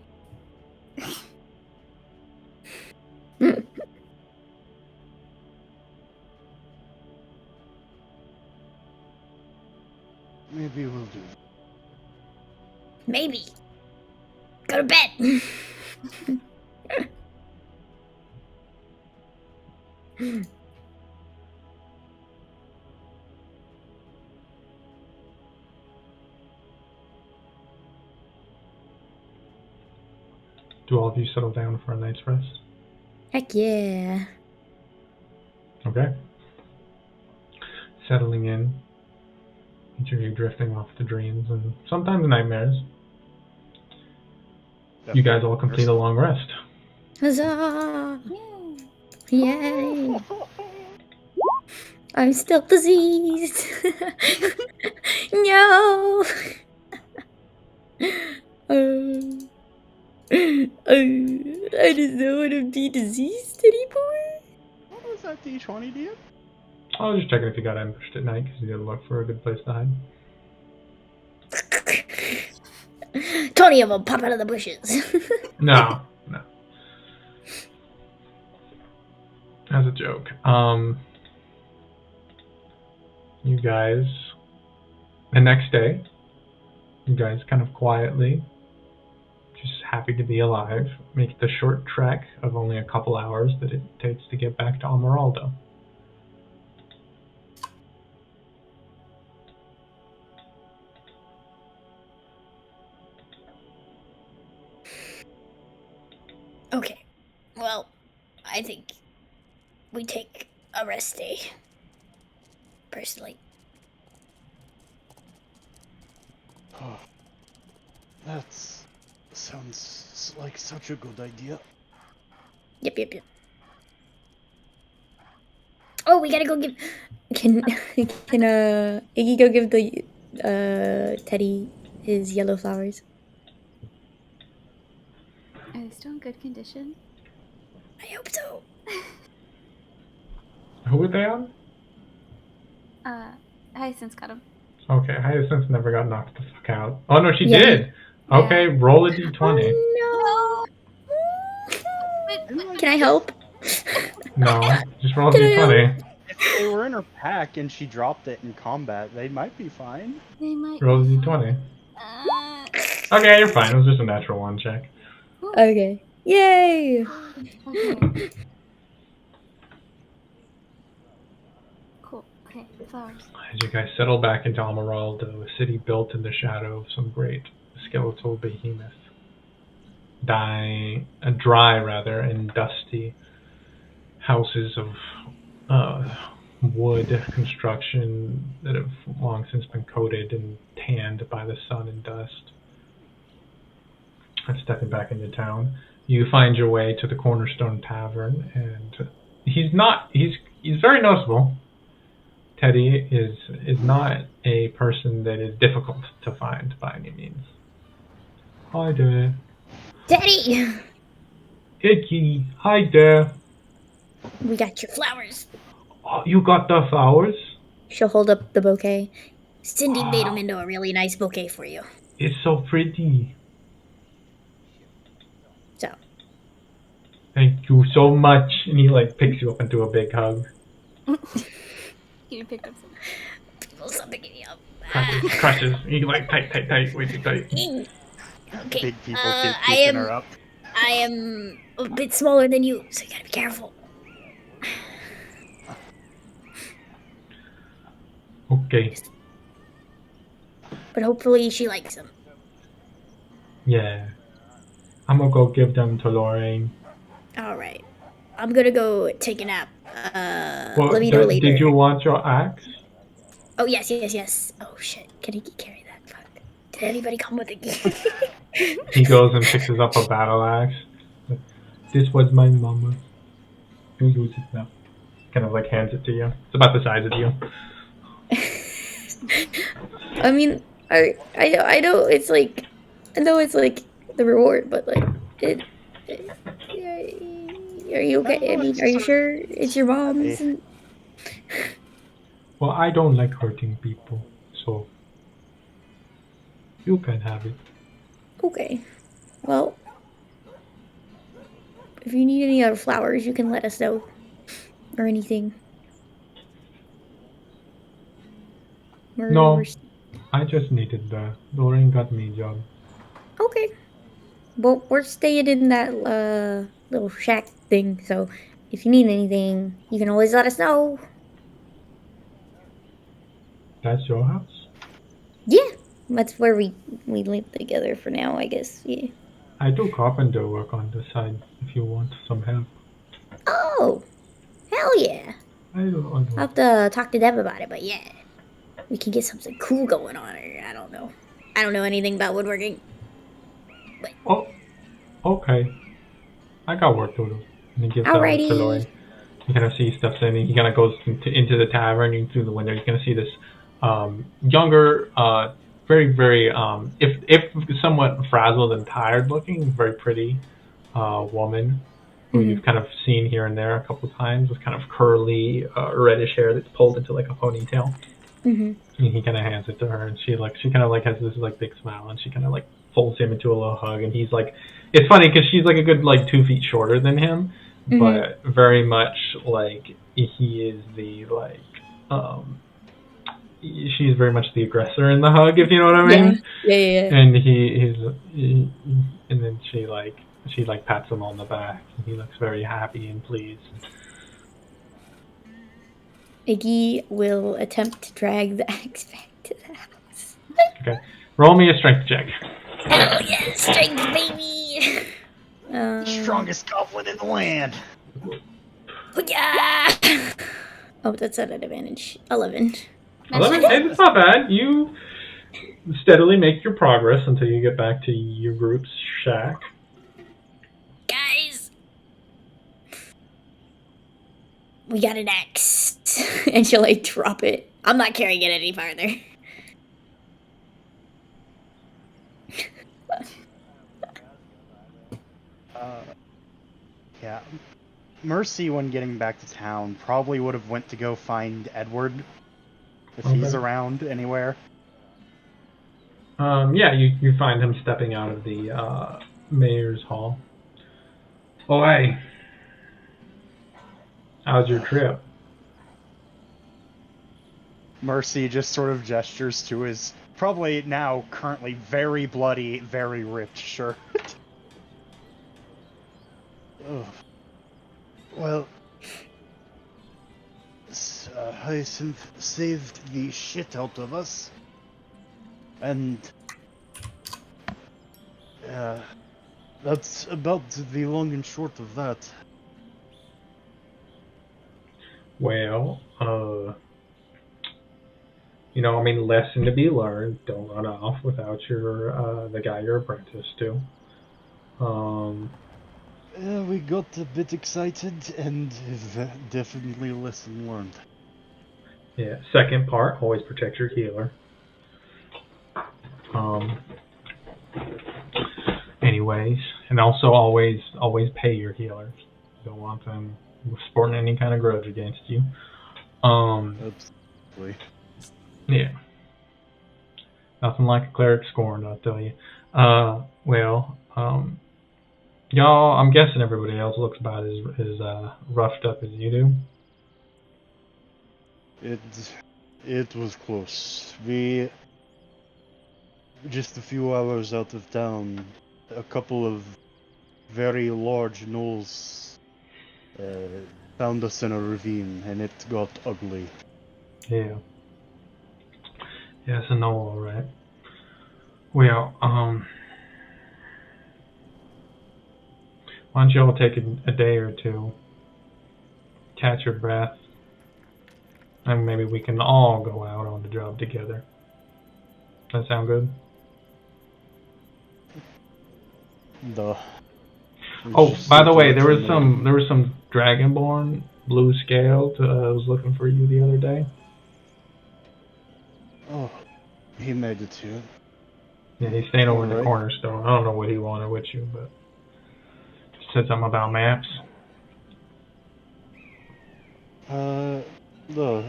Maybe we'll do that. Maybe. Go to bed. Do all of you settle down for a night's rest? Heck yeah. Okay. Settling in, each of you drifting off to dreams and sometimes nightmares. You guys all complete a long rest. Huzzah! Yay! I'm still diseased. No. I just don't want to be diseased anymore. What was that D20, dude? I was just checking if you got ambushed at night because you didn't look for a good place to hide. 20 of them pop out of the bushes. No. As a joke. You guys, the next day, you guys kind of quietly, just happy to be alive, make the short trek of only a couple hours that it takes to get back to Amaraldo. Okay. Well, I think we take a rest day. Personally. Oh, that sounds like such a good idea. Yep. Oh, we gotta go give. Can Iggy go give the Teddy his yellow flowers? Are they still in good condition? I hope so. Who were they on? Hyacinth got him. Okay, Hyacinth never got knocked the fuck out. Oh no, she Yeah. did! Okay, roll a d20. Oh no! Can I help? No, just roll a Can I d20. If they were in her pack and she dropped it in combat, they might be fine. They might. Roll a d20. Okay, you're fine. It was just a natural 1 check. Okay. Yay! Okay. Cool. Okay, flowers. As you guys settle back into Amaraldo, a city built in the shadow of some great skeletal behemoth. Dry and dusty houses of wood construction that have long since been coated and tanned by the sun and dust. And stepping back into town, you find your way to the Cornerstone Tavern, and he's very noticeable. Teddy is not a person that is difficult to find by any means. Hi there. Teddy! Iggy, hi there. We got your flowers. Oh, you got the flowers? She'll hold up the bouquet. Cindy made them into a really nice bouquet for you. It's so pretty. So. Thank you so much. And he picks you up into a big hug. You picked up some. People's picking you up. Crushes. He tight, way too tight. Okay. Big people keep picking her up. I am a bit smaller than you, so you gotta be careful. Okay. But hopefully she likes them. Yeah. I'm gonna go give them to Lorraine. Alright. I'm gonna go take a nap. Well, let me know later. Did you want your axe? Oh, yes. Oh, shit. Can Iggy carry that? Fuck. Did anybody come with Iggy? He goes and picks up a battle axe. This was my mama. You use it now. Kind of hands it to you. It's about the size of you. I mean, I know it's the reward, but are you okay? I mean, are you sure it's your mom's? Well, I don't like hurting people, so you can have it. Okay. Well, if you need any other flowers, you can let us know. Or anything. No, I just needed Lorraine got me a job. Okay. Well, we're staying in that little shack thing, so if you need anything, you can always let us know. That's your house? Yeah, that's where we live together for now, I guess. Yeah. I do carpenter work on the side if you want some help. Oh, hell yeah. I don't. I'll have to talk to Deb about it, but yeah. We can get something cool going on, or I don't know. I don't know anything about woodworking. But... Oh, okay. I got work to do. And he gives that to Lorraine. You kind of see stuff in. He kind of goes into the tavern and through the window. You kind of see this younger, very, very, if somewhat frazzled and tired looking, very pretty woman who you've kind of seen here and there a couple of times with kind of curly, reddish hair that's pulled into a ponytail. And he kind of hands it to her, and she kind of has this big smile, and she kind of folds him into a little hug, and he's it's funny because she's a good 2 feet shorter than him, but very much like he is the she's very much the aggressor in the hug, if you know what I mean. Yeah. And and then she pats him on the back. And he looks very happy and pleased. Iggy will attempt to drag the axe back to the house. Okay, roll me a strength check. Oh yeah, strength, baby. Strongest goblin in the land. Yeah. Oh, that's at an advantage. 11. 11? Hey, that's not bad. You steadily make your progress until you get back to your group's shack. Guys, we got an axe. And she'll drop it. I'm not carrying it any farther. Yeah. Mercy, when getting back to town, probably would have went to go find Edward if he's around anywhere. Yeah, you find him stepping out of the mayor's hall. Oh, hey. How's your trip? Mercy just sort of gestures to his probably now currently very bloody, very ripped shirt. Well, Hyacinth saved the shit out of us, and that's about the long and short of that. Well, lesson to be learned. Don't run off without the guy you're apprenticed to. We got a bit excited, and definitely a lesson learned. Yeah. Second part, always protect your healer. Anyways, and also always pay your healers. You don't want them sporting any kind of grudge against you. Absolutely. Yeah. Nothing like a cleric scorned, I'll tell you. Y'all, I'm guessing everybody else looks about as roughed up as you do. It was close. We just a few hours out of town, a couple of very large gnolls found us in a ravine, and it got ugly. Yeah. Yeah, it's a gnoll, all right. Well, why don't you all take a day or two, catch your breath, and maybe we can all go out on the job together. Does that sound good? Oh, by the way, there was some Dragonborn blue scaled. I was looking for you the other day. Oh, he made it here. Yeah, he's staying over in the cornerstone. I don't know what he wanted with you, but said something about maps. No,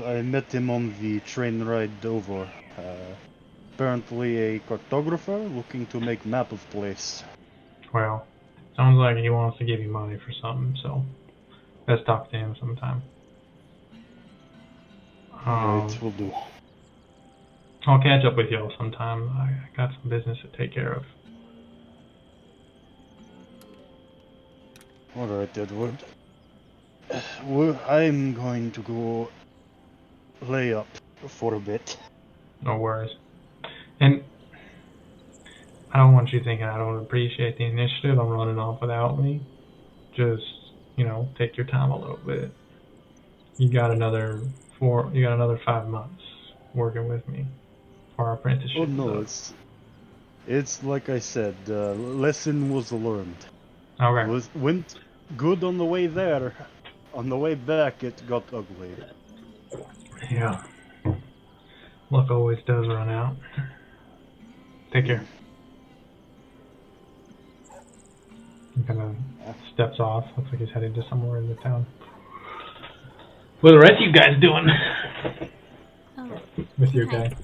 I met him on the train ride over. Apparently a cartographer looking to make map of place. Well, sounds like he wants to give you money for something, so let's talk to him sometime. Right, will do. I'll catch up with y'all sometime. I got some business to take care of. Alright, Edward. I'm going to go lay up for a bit. No worries. And I don't want you thinking I don't appreciate the initiative. I'm running off without me. Just, take your time a little bit. You got another 5 months working with me for our apprenticeship. Oh no, it's like I said, lesson was learned. Okay. Went good on the way there. On the way back, it got ugly. Yeah. Luck always does run out. Take care. He kind of steps off. Looks like he's heading to somewhere in the town. What are the rest of you guys doing? Oh. With your guy?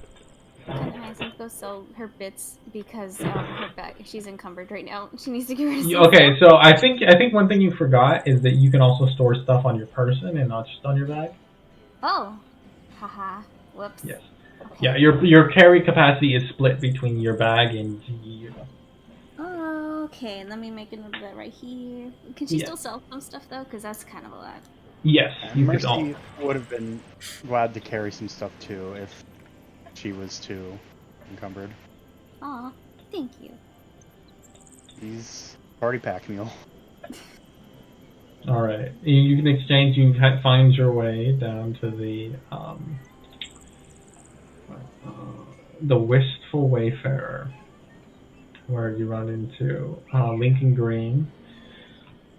And Hyacinth goes go sell her bits because her bag, she's encumbered right now. She needs to get rid of some Okay, stuff. so I think one thing you forgot is that you can also store stuff on your person and not just on your bag. Oh, haha. Whoops. Yes. Okay. Yeah, your carry capacity is split between your bag and you. Okay, let me make a note of that right here. Can she still sell some stuff though? Because that's kind of a lot. Yes, you could all. Mercy would have been glad to carry some stuff too if she was too encumbered. Aw, thank you. He's party pack mule. All right, you can exchange. You can find your way down to the Wistful Wayfarer, where you run into Lincoln Green,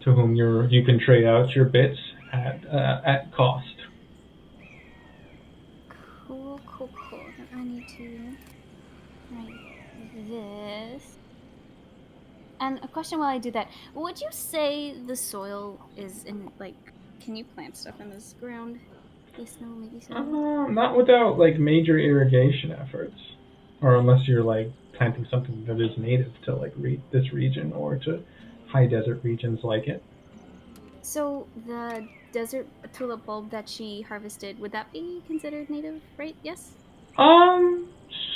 to whom you can trade out your bits at cost. Cool. I need to write this. And a question while I do that: would you say the soil is in Can you plant stuff in this ground? Yes, no, maybe so. Not without major irrigation efforts, or unless you're planting something that is native to this region or to high desert regions like it. So the desert tulip bulb that she harvested, would that be considered native, right? Yes?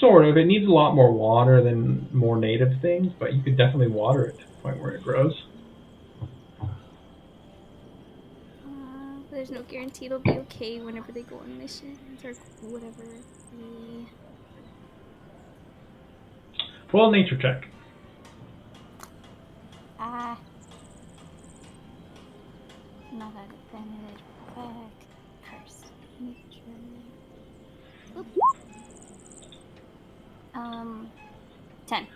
Sort of. It needs a lot more water than more native things, but you could definitely water it to the point where it grows. There's no guarantee it'll be okay whenever they go on missions or whatever. Roll a nature check. Not that advantage. Back. Curse. Nature. Oop. 10.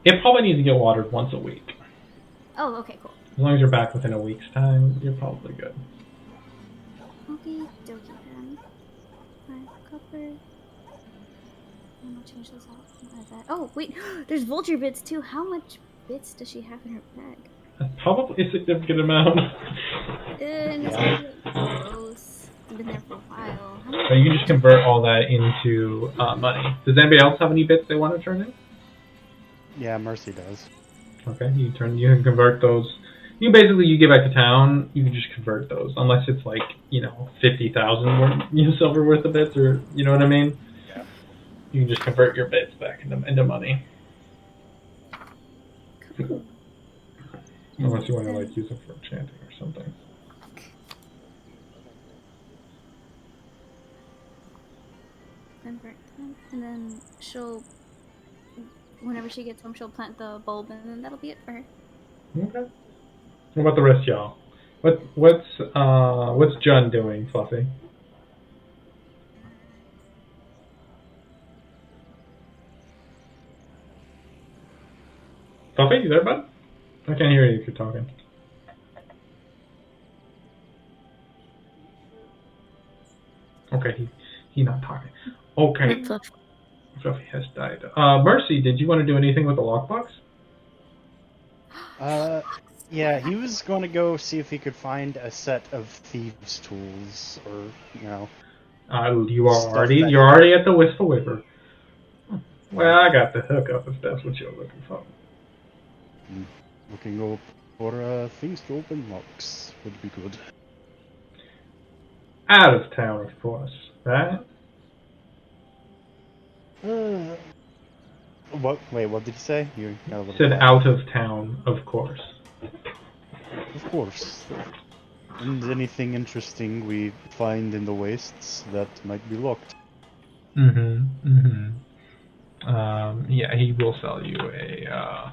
It probably needs to get watered once a week. Oh, okay, cool. As long as you're back within a week's time, you're probably good. Okay, dokie then. 5 copper. I'm gonna change those out. Like that. Oh, wait, there's vulture bits too. How much bits does she have in her bag? That's probably a significant amount. It's gross. It's been there for a while. So you can just convert all that into money. Does anybody else have any bits they want to turn in? Yeah, Mercy does. Okay, you can convert those. You give back to town. You can just convert those, unless it's 50,000 silver worth of bits, or you know what I mean. Yeah. You can just convert your bits back into money. Cool. Unless you want to use them for enchanting or something. Convert them, and then whenever she gets home, she'll plant the bulb, and then that'll be it for her. Okay. What about the rest of y'all? What's Jun doing, Fluffy? Fluffy, you there, bud? I can't hear you if you're talking. Okay, he's not talking. Okay. Fluffy has died. Mercy, did you want to do anything with the lockbox? Yeah, he was going to go see if he could find a set of thieves' tools, or you're already at the Wistful Wayfarer. Well, I got the hookup if that's what you're looking for. Looking up for things to open locks would be good. Out of town, of course, right? What? Wait, what did you say? You said out of town, of course. Of course. And anything interesting we find in the wastes that might be locked. Yeah, he will sell you a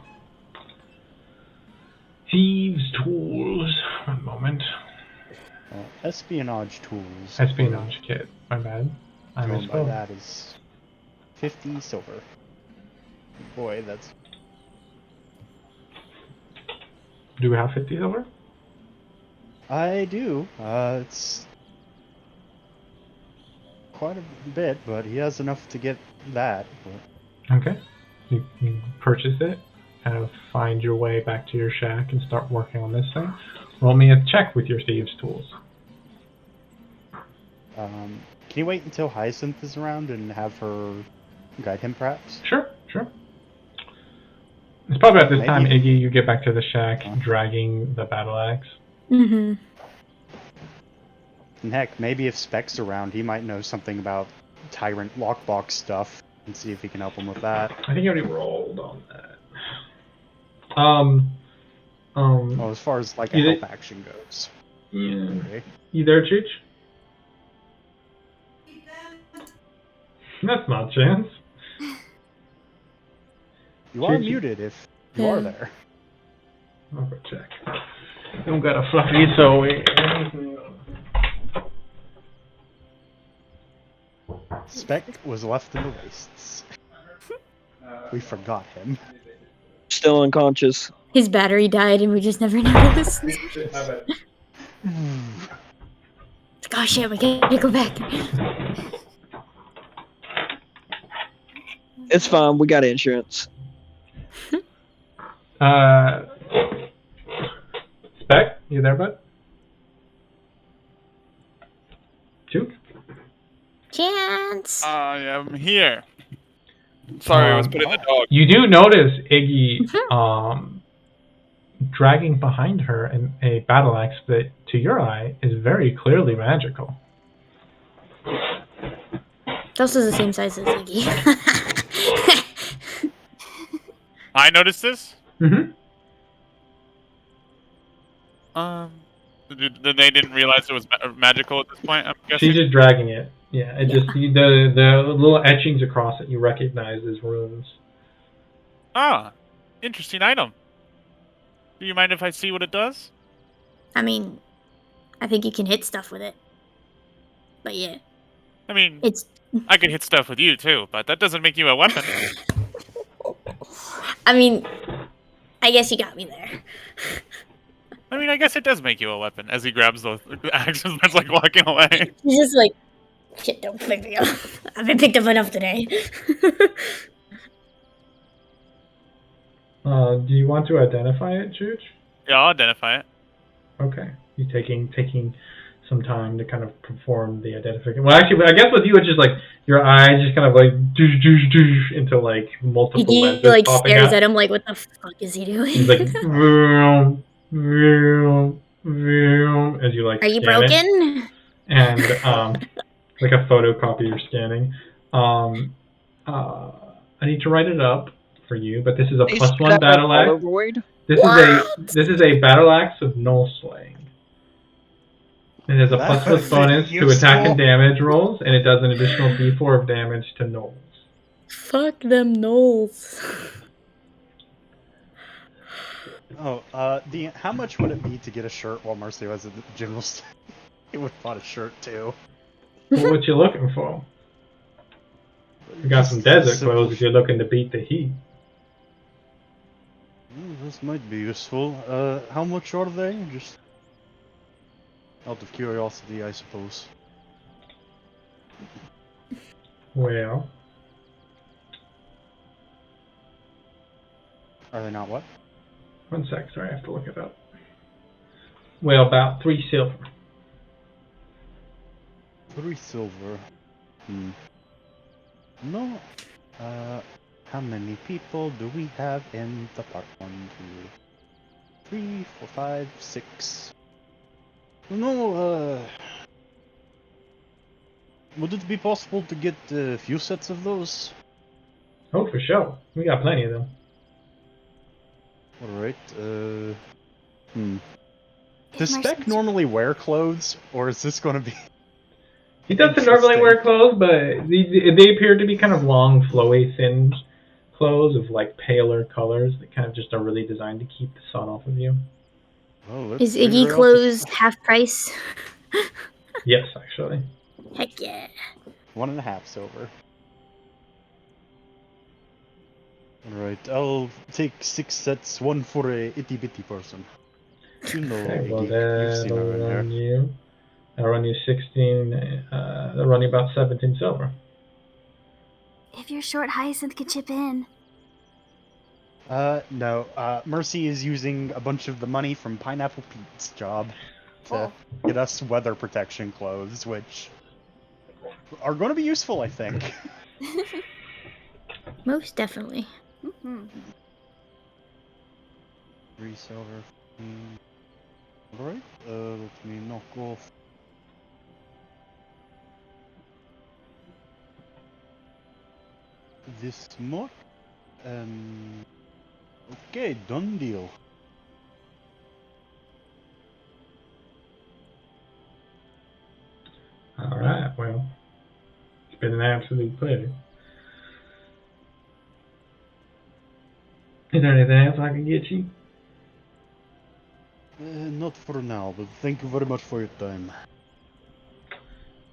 thieves' tools. One moment. Espionage tools. Espionage kit. My bad. I misspoke. That is 50 silver. Boy, that's... Do we have 50 silver? I do. It's quite a bit, but he has enough to get that. But... Okay. You purchase it, and find your way back to your shack and start working on this thing. Roll me a check with your thieves' tools. Can you wait until Hyacinth is around and have her guide him, perhaps? Sure. It's probably at this Maybe time, if- Iggy, you get back to the shack, dragging the battle axe. Mm-hmm. And heck, maybe if Speck's around, he might know something about Tyrant lockbox stuff, and see if he can help him with that. I think I already rolled on that. Well, as far as, like, a help action goes. Yeah. Okay. You there, Cheech? That's not a chance. You are muted if you are there. I'll go check. You don't got a fluffy, so... Speck was left in the wastes. We forgot him. Still unconscious. His battery died and we just never noticed. Oh shit, we gotta go back. It's fine, we got insurance. Speck, you there, bud? Juke? Chance! I am here. Sorry, I was putting the dog. You do notice Iggy dragging behind her a battle axe that, to your eye, is very clearly magical. It's also the same size as Iggy. I noticed this? Mm-hmm. They didn't realize it was magical at this point, I'm guessing? She's just dragging it. Yeah, it just the little etchings across it you recognize as runes. Ah, interesting item. Do you mind if I see what it does? I mean, I think you can hit stuff with it. But yeah. I mean, it's. I could hit stuff with you too, but that doesn't make you a weapon. I mean, I guess you got me there. I mean, I guess it does make you a weapon as he grabs the axe and starts like walking away. He's just like, shit, don't pick me up. I've been picked up enough today. Do you want to identify it, Chooch? Yeah, I'll identify it. Okay. You taking some time to kind of perform the identification. Well, actually, I guess with you, it's just like your eyes just kind of like into like multiple lenses He like popping stares out. at him like, what the fuck is he doing? He's like, vroom, vroom, vroom, as you like. Are you scan broken? it. And like a photocopy you're scanning. I need to write it up for you, but this is a +1 battle axe. This is a battle axe of null slaying. It has a +1 bonus to attack and damage rolls, and it does an additional d4 of damage to gnolls. Fuck them gnolls. Oh, how much would it be to get a shirt while Mercy was at the general store? He would have bought a shirt too. Well, what you looking for? We got some desert clothes if you're looking to beat the heat. This might be useful. How much are they? Just out of curiosity, I suppose. Well, are they not what? 1 sec, sorry, I have to look it up. Well, about 3 silver. 3 silver. No. How many people do we have in the park? 1, 2, 3, 4, 5, 6. No, would it be possible to get a few sets of those? Oh, for sure. We got plenty of them. Alright, Does Speck normally wear clothes, or is this going to be... He doesn't normally wear clothes, but they appear to be kind of long, flowy, thin clothes of like paler colors that kind of just are really designed to keep the sun off of you. Oh, is Iggy clothes half price? Yes, actually. Heck yeah. 1.5 silver. Alright, I'll take 6 sets, 1 for a itty bitty person. You know, Okay, well, you've seen her in there. I'll run you 16, I'll run you about 17 silver. If you're short, Hyacinth could chip in. No, Mercy is using a bunch of the money from Pineapple Pete's job to get us weather protection clothes, which are going to be useful, I think. Most definitely. Mm-hmm. 3 silver. Alright, let me knock off. This much. Okay, done deal. Alright, well, it's been an absolute pleasure. Is there anything else I can get you? Not for now, but thank you very much for your time.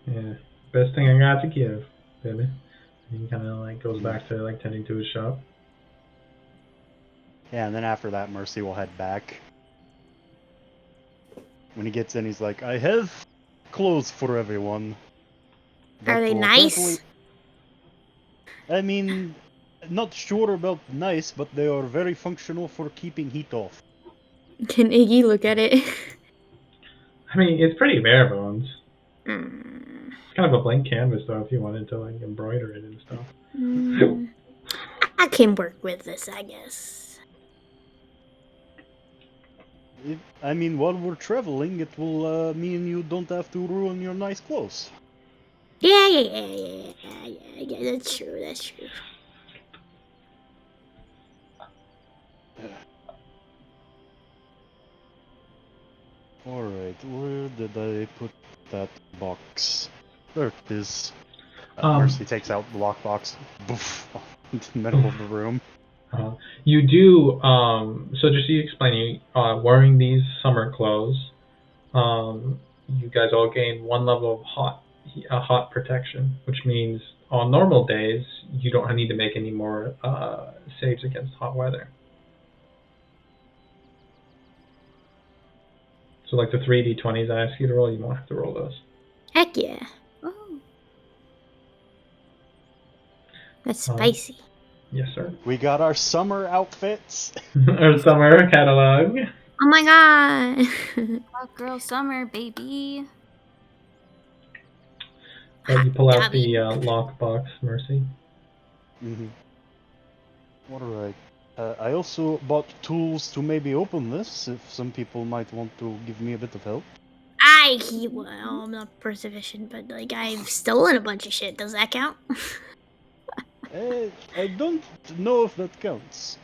Yeah, best thing I got to give, baby. And he kind of like goes back to like tending to his shop. Yeah, and then after that, Mercy will head back. When he gets in, he's like, I have clothes for everyone. Are they will nice? certainly- I mean, not sure about nice, but they are very functional for keeping heat off. Can Iggy look at it? I mean, it's pretty bare bones. Mm. It's kind of a blank canvas though, if you wanted to like embroider it and stuff. I can work with this, I guess. I mean, while we're traveling, it will mean you don't have to ruin your nice clothes. Yeah, that's true, that's true. Alright, where did I put that box? There it is. Mercy takes out the lockbox. Boof! Into the middle of the room. You do, so just to explain, you wearing these summer clothes, you guys all gain 1 level of hot protection, which means on normal days you don't need to make any more saves against hot weather. So like the 3d20s I ask you to roll, you won't have to roll those. Heck yeah. Oh. That's spicy. Yes, sir. We got our summer outfits. Our summer catalog. Oh my god. Hot girl summer, baby. You pull out the lockbox, Mercy. Alright. I also bought tools to maybe open this, if some people might want to give me a bit of help. Well, I'm not proficient, but like I've stolen a bunch of shit. Does that count? I don't know if that counts.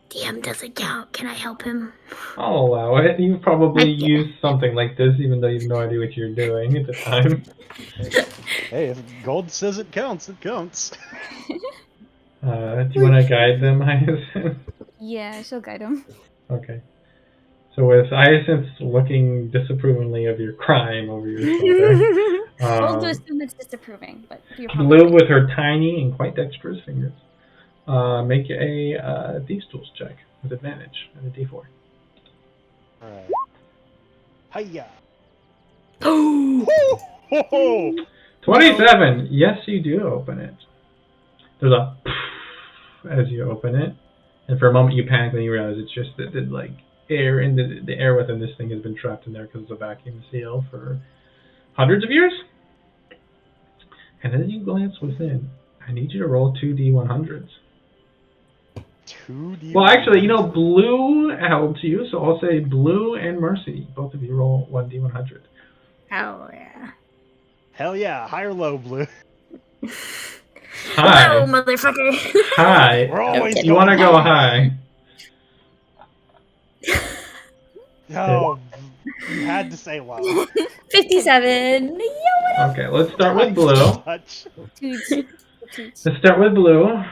DM doesn't count. Can I help him? I'll allow it. You probably used something like this, even though you have no idea what you're doing at the time. Hey, if gold says it counts, it counts. Do you want to guide them, Hyacinth? Yeah, she'll guide him. Okay. So with Hyacinth looking disapprovingly of your crime over your shoulder, We'll do assume it's disapproving, but you're Blue with her tiny and quite dexterous fingers, make a Thieves' Tools check with advantage and a D4. Alright. Hiya! Oh! 27! Yes, you do open it. There's a as you open it, and for a moment you panic and you realize it's just that like air in the air within this thing has been trapped in there because it's a vacuum seal for hundreds of years. And as you glance within, I need you to roll 2d100s. 2d100s? Well, actually, Blue helps you, so I'll say Blue and Mercy. Both of you roll 1d100. Oh, yeah. Hell yeah, high or low, Blue? High. Hello, motherfucker. High. We're always You want to go high. No, you had to say low. 57. Okay, let's start with Blue. Touch. Let's start with Blue.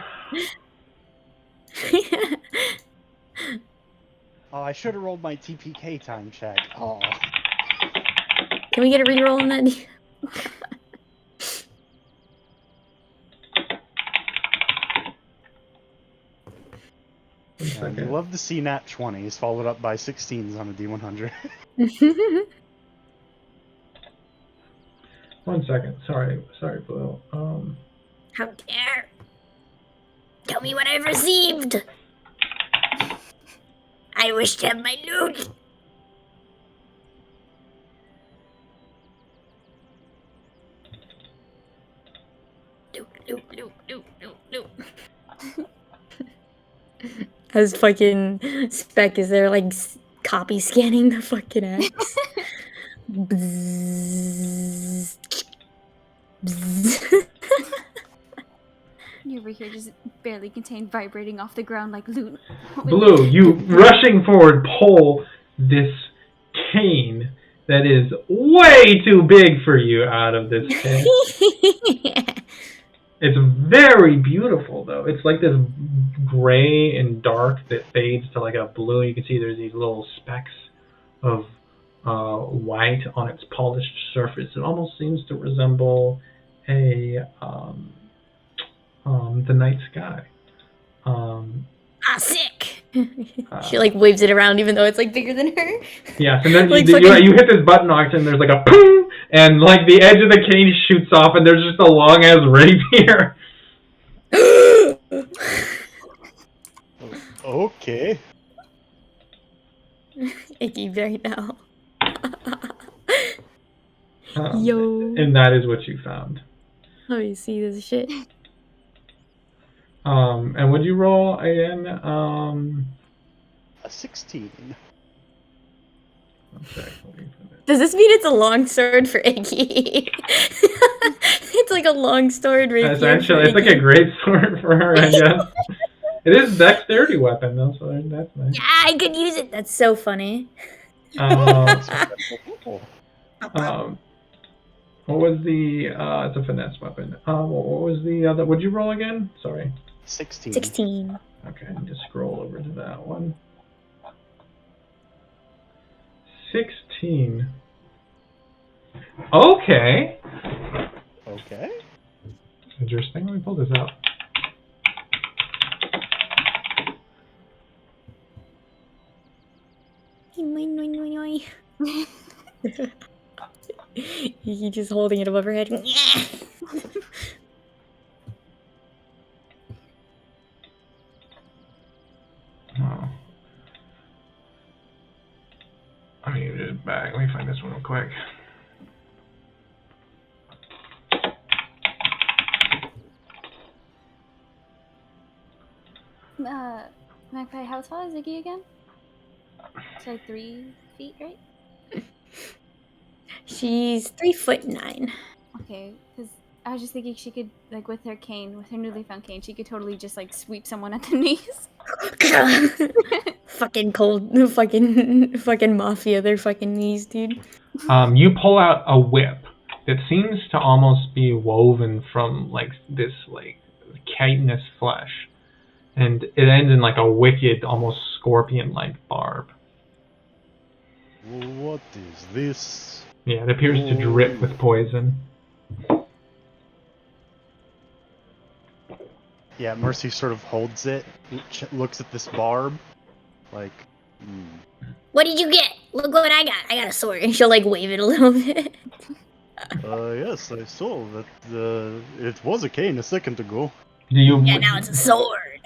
Oh, I should have rolled my TPK time check. Oh. Can we get a reroll on that? You love to see nat 20s followed up by 16s on a D100. 1 second. Sorry, Blue. How dare! Tell me what I've received! I wish to have my loot! Loot. As fucking Spec is there, like, copy scanning the fucking axe. Bzzz. Bzzz. You over here just barely contained vibrating off the ground like loot. Blue, you rushing forward pull this cane that is way too big for you out of this pit. It's very beautiful, though. It's like this gray and dark that fades to like a blue. You can see there's these little specks of white on its polished surface. It almost seems to resemble a the night sky. Sick! She like waves it around even though it's like bigger than her. Yeah, and then like you hit this button, Ox, and there's like a boom, and like the edge of the cane shoots off, and there's just a long ass rapier. Okay. Icky right now. Yo. And that is what you found. Oh, you see this shit? And would you roll again? A 16. Does this mean it's a long sword for Iggy? It's like a long sword rapier. Essentially, it's like a great sword for her, I guess. It is a dexterity weapon, though, so that's nice. Yeah, I could use it. That's so funny. What was the? It's a finesse weapon. What was the other? Would you roll again? Sorry. 16. 16. Okay, just scroll over to that one. 16. Okay. Okay. Interesting. Let me pull this out. You just holding it above her head. Oh. I need it back. Let me find this one real quick. Magpie, how tall is Iggy again? It's like 3 feet, right? She's 3'9". Okay, because I was just thinking she could, like, with her cane, with her newly found cane, she could totally just, like, sweep someone at the knees. Fucking cold, fucking mafia, their fucking knees, dude. You pull out a whip that seems to almost be woven from, like, this, like, chitinous flesh. And it ends in, like, a wicked, almost scorpion-like barb. What is this? Yeah, it appears to drip with poison. Yeah, Mercy sort of holds it, looks at this barb, like, What did you get? Look what I got. I got a sword. And she'll, like, wave it a little bit. Yes, I saw that it was a cane a second ago. Yeah, now it's a sword.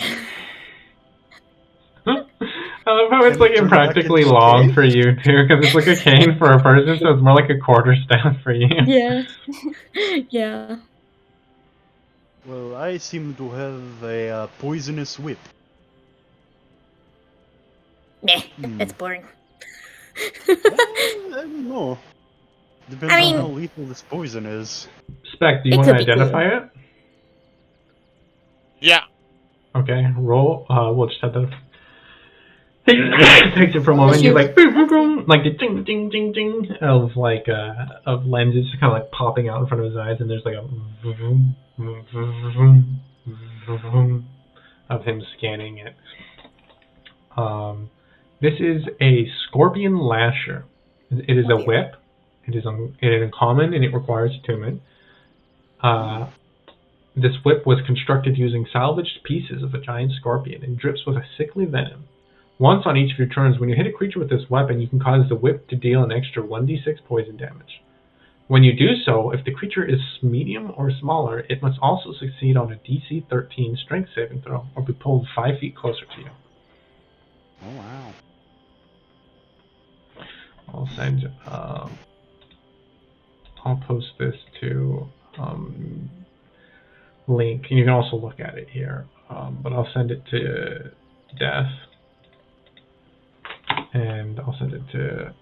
I love how it's, like, impractically long for you, too, because it's, like, a cane for a person, so it's more like a quarter staff for you. Yeah. Yeah. Well, I seem to have a poisonous whip. Nah, that's boring. I don't know. Depends on how lethal this poison is. Spec, do you want to identify it? Yeah. Okay, roll. We'll just have that. Takes it for a moment. You're like, boom, boom, boom, like the ding, ding, ding, ding of like of lenses kind of like popping out in front of his eyes, and there's like a vroom, vroom, vroom, vroom of him scanning it. This is a scorpion lasher. It is a whip. It is uncommon and it requires attunement. This whip was constructed using salvaged pieces of a giant scorpion and drips with a sickly venom. Once on each of your turns, when you hit a creature with this weapon, you can cause the whip to deal an extra 1d6 poison damage. When you do so, if the creature is medium or smaller, it must also succeed on a DC 13 strength saving throw or be pulled 5 feet closer to you. Oh, wow. I'll send. I'll post this to link, and you can also look at it here. But I'll send it to death. And I'll send it to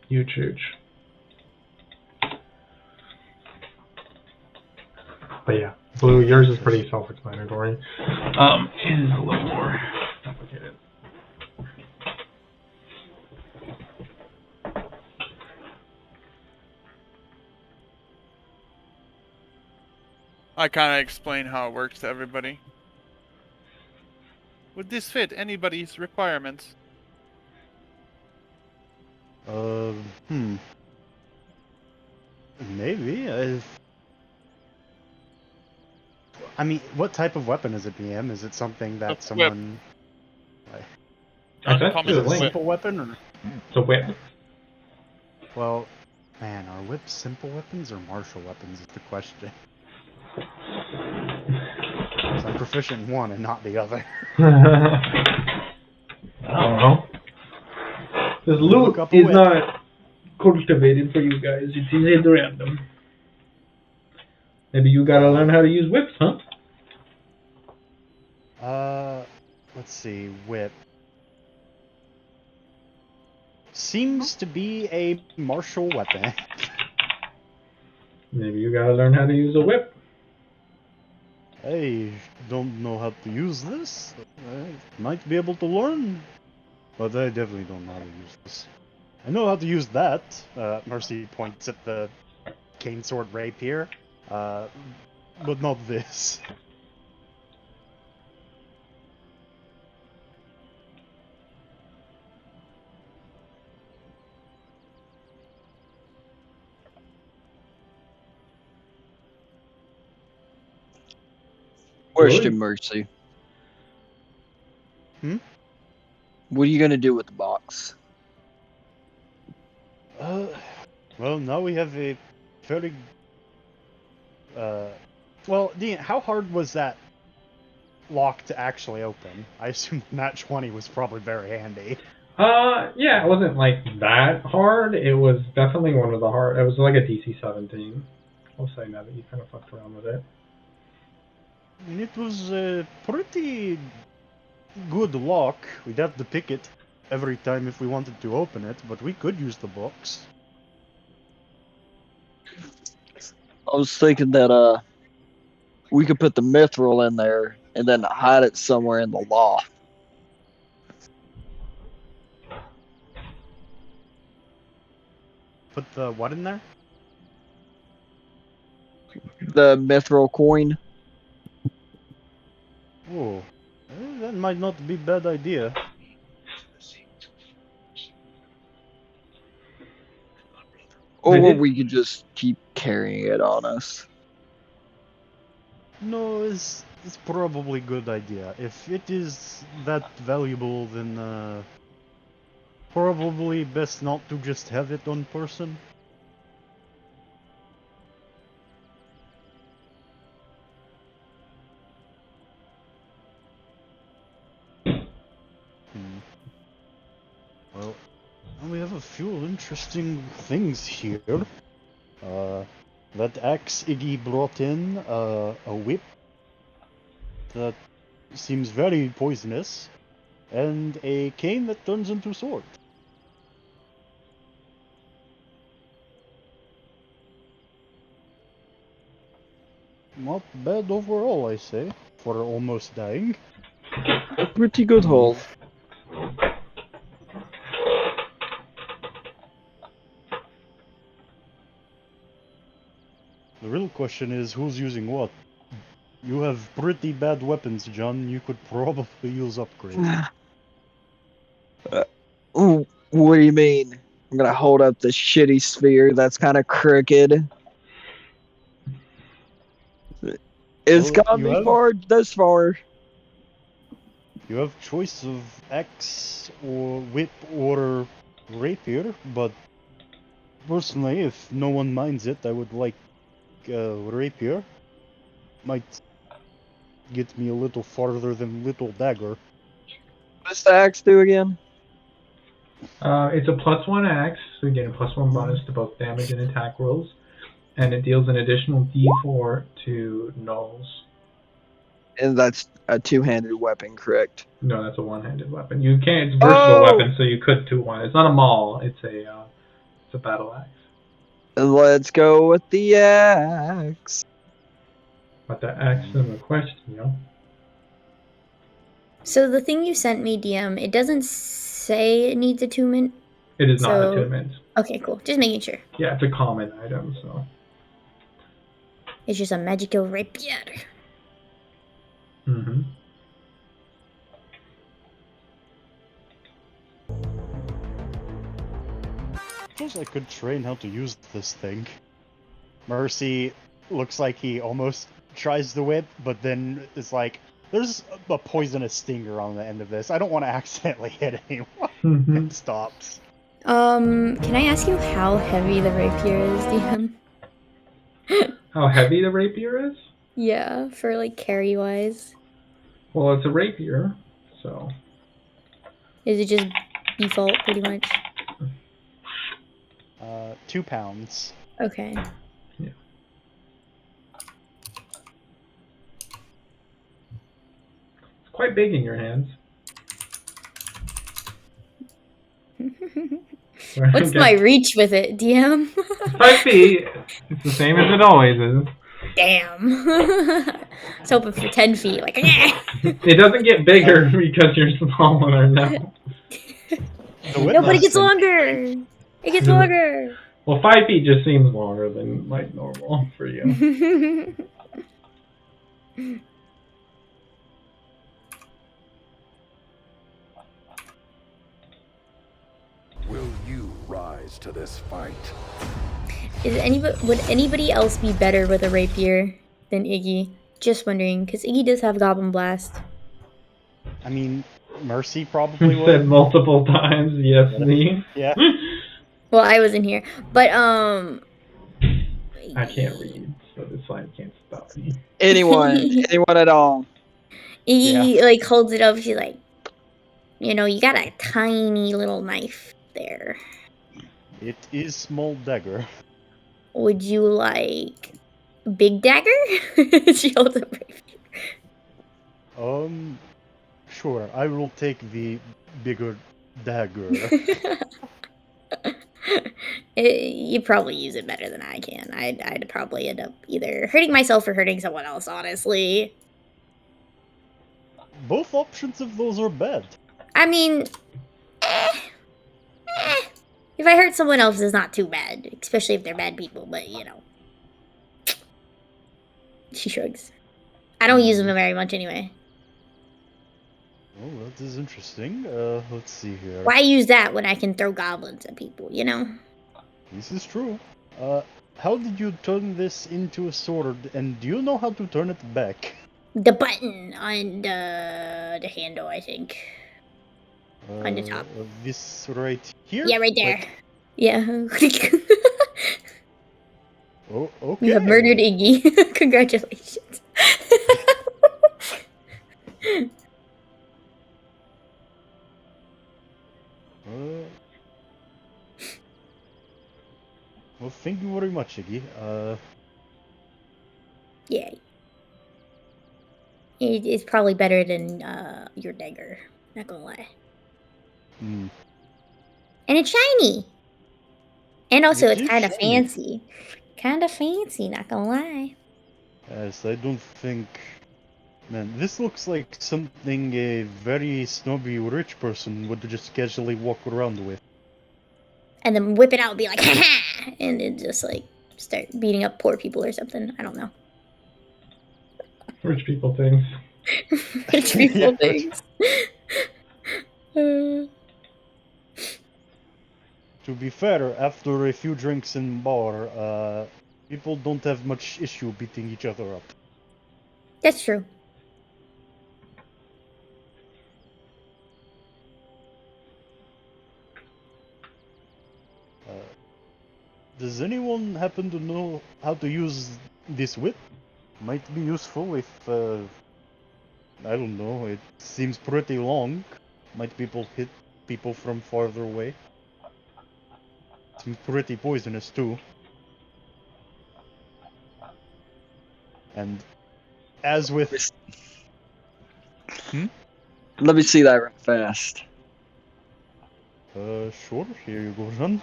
you, Chooch. But yeah, Blue, yours is pretty self-explanatory. Is a little more complicated. I kind of explain how it works to everybody. Would this fit anybody's requirements? Maybe. I mean, what type of weapon is it, BM? Is it something that someone... Is it a simple weapon? Or... It's a whip. Well, man, are whips simple weapons or martial weapons is the question. So I'm proficient in one and not the other. I don't know. This loot is not cultivated for you guys. It's easy at random. Maybe you gotta learn how to use whips, huh? Let's see, whip. Seems to be a martial weapon. Maybe you gotta learn how to use a whip. I don't know how to use this. I might be able to learn, but I definitely don't know how to use this. I know how to use that. Mercy points at the cane sword rapier, but not this. Question, Mercy. What are you gonna do with the box? Well, now we have a fairly... Well, Dean, how hard was that lock to actually open? I assume Nat 20 was probably very handy. Yeah, it wasn't like that hard. It was definitely one of the hard. It was like a DC 17. I'll say now that you kind of fucked around with it. And it was a pretty good lock. We'd have to pick it every time if we wanted to open it, but we could use the box. I was thinking that we could put the mithril in there and then hide it somewhere in the loft. Put the what in there? The mithril coin. Oh, that might not be a bad idea. Or we could just keep carrying it on us. No, it's probably a good idea. If it is that valuable, then probably best not to just have it on person. Well, we have a few interesting things here. That axe Iggy brought in, a whip that seems very poisonous, and a cane that turns into a sword. Not bad overall, I say, for almost dying. A pretty good haul. The real question is, who's using what? You have pretty bad weapons, John. You could probably use upgrades. What do you mean? I'm gonna hold up the shitty sphere that's kind of crooked. It's got me far this far. You have choice of axe or whip or rapier, but personally, if no one minds it, I would like rapier. Might get me a little farther than little dagger. What does the axe do again? It's a +1 axe, so you get a +1 bonus to both damage and attack rolls, and it deals an additional D4 to nulls. And that's a two-handed weapon, correct? No, that's a one-handed weapon. You can't. It's a versatile weapon, so you could do one. It's not a maul. It's a battle axe. Let's go with the axe. But the axe is a question, you know. So the thing you sent me, DM, it doesn't say it needs attunement. It is not attunement. Okay, cool. Just making sure. Yeah, it's a common item, so. It's just a magical rapier. Mm-hmm. Suppose I could train how to use this thing. Mercy looks like he almost tries to whip, but then it's like, there's a poisonous stinger on the end of this. I don't want to accidentally hit anyone. Mm-hmm. It stops. Can I ask you how heavy the rapier is, DM? How heavy the rapier is? Yeah, for like carry wise. Well, it's a rapier, so. Is it just default pretty much? 2 pounds. Okay. Yeah. It's quite big in your hands. What's my reach with it, DM? 5 feet. It's the same as it always is. Damn. I was hoping for 10 feet. Like, It doesn't get bigger because you're smaller now. No, but it gets longer. It gets longer. Well, 5 feet just seems longer than like normal for you. Will you rise to this fight? Would anybody else be better with a rapier than Iggy? Just wondering, because Iggy does have Goblin Blast. I mean, Mercy probably would. Said multiple times, yes, me. Yeah. Well, I wasn't here, but I can't read, so this sign can't stop me. Anyone at all. Iggy like holds it up. She's like, you got a tiny little knife there. It is small dagger. Would you like big dagger? She holds up rapier. Sure. I will take the bigger dagger. You probably use it better than I can. I'd probably end up either hurting myself or hurting someone else, honestly. Both options of those are bad. I mean, if I hurt someone else, it's not too bad, especially if they're bad people, but She shrugs. I don't use them very much anyway. Oh, that is interesting. Let's see here. Why use that when I can throw goblins at people, This is true. How did you turn this into a sword, and do you know how to turn it back? The button on the handle, I think. On the top. This right here? Yeah, right there. Like... Yeah. Oh, okay. You have murdered Iggy. Congratulations. Well, thank you very much, Iggy. Yay. It's probably better than your dagger. Not gonna lie. Mm. And it's shiny. And also, it's kind of shiny. fancy. Kind of fancy, not gonna lie. Yes, I don't think... Man, this looks like something a very snobby rich person would just casually walk around with. And then whip it out and be like, ha ha! And then just like start beating up poor people or something. I don't know. Rich people things. Rich people things. To be fair, after a few drinks in bar, people don't have much issue beating each other up. That's true. Does anyone happen to know how to use this whip? Might be useful if, I don't know, it seems pretty long. Might people hit people from farther away? Seems pretty poisonous too. And as with Let me see that real fast. Sure. Here you go, John.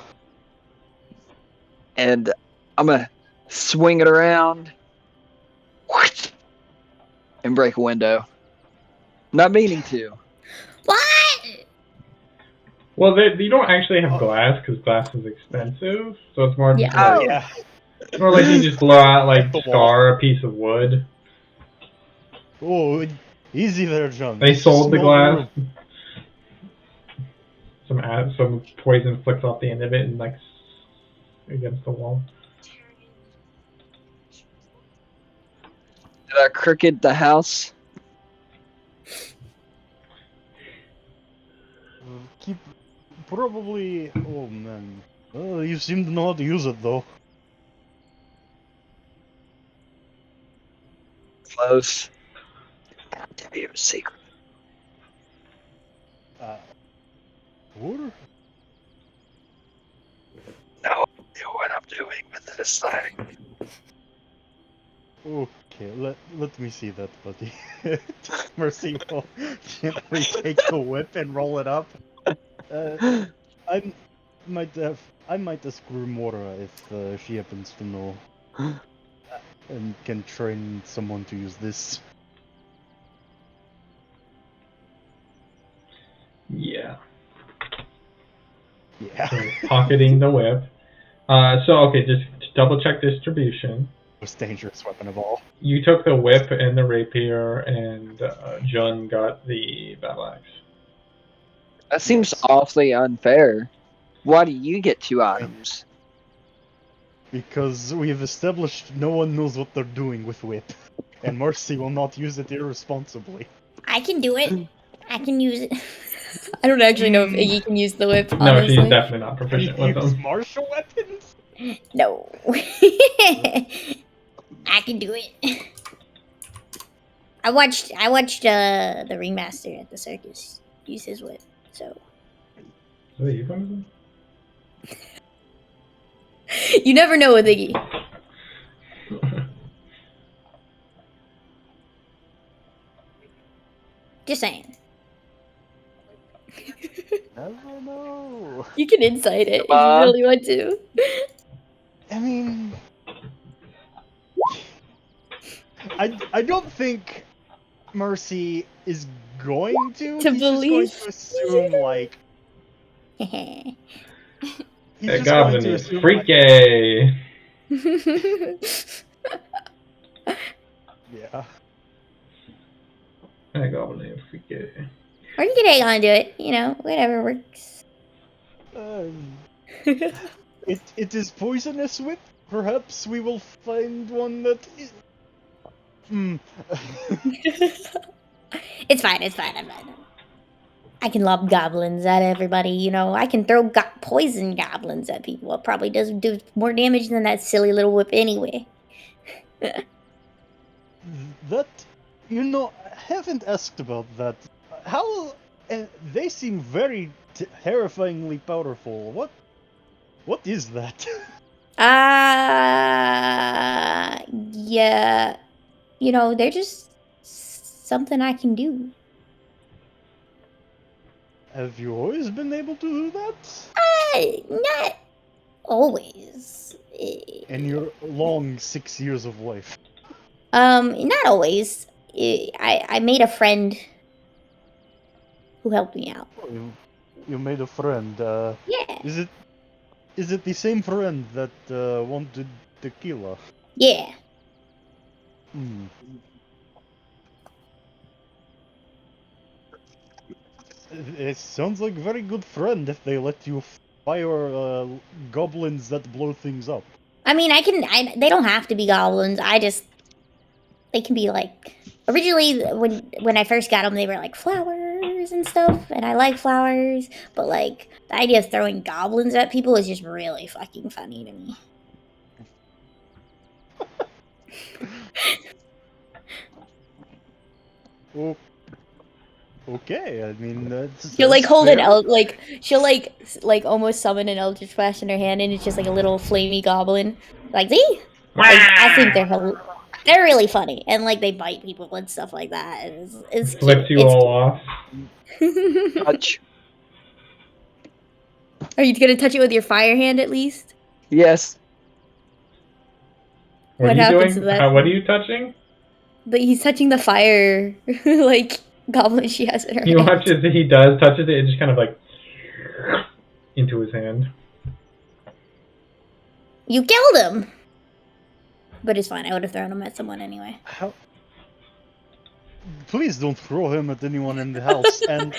And I'm gonna swing it around and break a window. Not meaning to. What? Well, you don't actually have glass because glass is expensive, so it's more Yeah. like Yeah. more like you just blow out Like the wall. scar a piece of wood. Oh, easy there, John. They It's a sold the small glass. room. Some poison flicks off the end of it and like against the wall. Did I crooked the house? Keep probably. Oh man. You seem to know how to use it though. Close. God damn you, a secret. What? No, I know what I'm doing with this thing. Okay, let me see that, buddy. Mercy will gently take the whip and roll it up. I might ask Rumora if she happens to know and can train someone to use this. Yeah. Yeah. So pocketing the whip. Okay, just double check distribution. Most dangerous weapon of all. You took the whip and the rapier, and Jun got the battle axe. That seems Yes. awfully unfair. Why do you get 2 items? Because we've established no one knows what they're doing with whip, and Mercy will not use it irresponsibly. I can do it. I can use it. I don't actually know if Iggy can use the whip, No, honestly. she's definitely not proficient with Use them. martial weapons? No. I can do it. I watched the ringmaster at the circus use his whip, so. Are you coming? You never know with Iggy. Just saying. Never know. You can insight it if you Come on. really want to. I mean, I don't think Mercy is going to. To He's just going believe. to assume like he's That just going goblin to is assume freaky. yeah. That goblin is freaky. Or you can hang on to it, you know, whatever works. It is poisonous whip. Perhaps we will find one that is. It's fine, I'm fine. I can lob goblins at everybody, you know. I can throw poison goblins at people. It probably does do more damage than that silly little whip anyway. That, you know, I haven't asked about that. How? They seem very terrifyingly powerful. What is that? Yeah. You know, they're just something I can do. Have you always been able to do that? Not always. In your long 6 years of life. Not always. I made a friend who helped me out. Oh, you made a friend. Yeah. Is it the same friend that wanted tequila? Yeah. It sounds like a very good friend if they let you fire goblins that blow things up. I mean, they don't have to be goblins. They can be like. Originally, when I first got them, they were like flowers and stuff, and I like flowers. But like the idea of throwing goblins at people is just really fucking funny to me. Oh, okay, I mean that's. She'll like that's hold fair. she'll like almost summon an eldritch flash in her hand, and it's just like a little flamey goblin. Like, see? I think they're They're really funny, and like they bite people and stuff like that. And it's Flips you all off. Touch. Are you gonna touch it with your fire hand at least? Yes. What are you happens doing? to that? What are you touching? But he's touching the fire, like goblin she has in her He hand. watches it. He does touches it. It just kind of like into his hand. You killed him. But it's fine. I would have thrown him at someone anyway. How? Please don't throw him at anyone in the house. And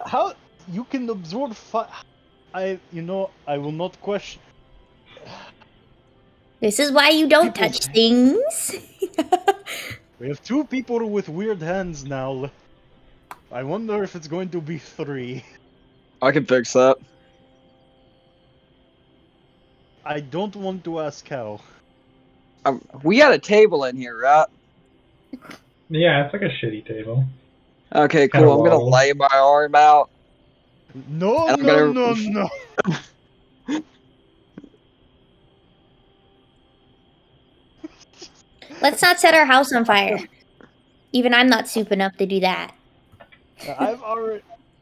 how you can absorb fire? I will not question. This is why you don't touch things. We have 2 people with weird hands now. I wonder if it's going to be 3. I can fix that. I don't want to ask how. We got a table in here, right? Yeah, it's like a shitty table. Okay, Kinda cool. I'm gonna wobbles. lay my arm out. No, And I'm no, gonna- no, no. Let's not set our house on fire. Even I'm not soup enough to do that.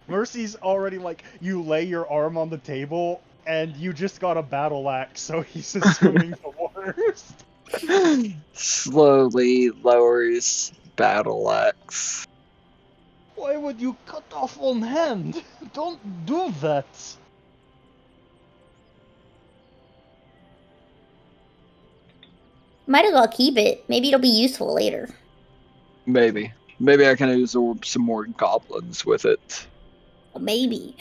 Mercy's already like, you lay your arm on the table, and you just got a battle axe, so he's assuming the worst. Slowly lowers battle axe. Why would you cut off one hand? Don't do that. Might as well keep it. Maybe it'll be useful later. Maybe. Maybe I can absorb some more goblins with it. Maybe.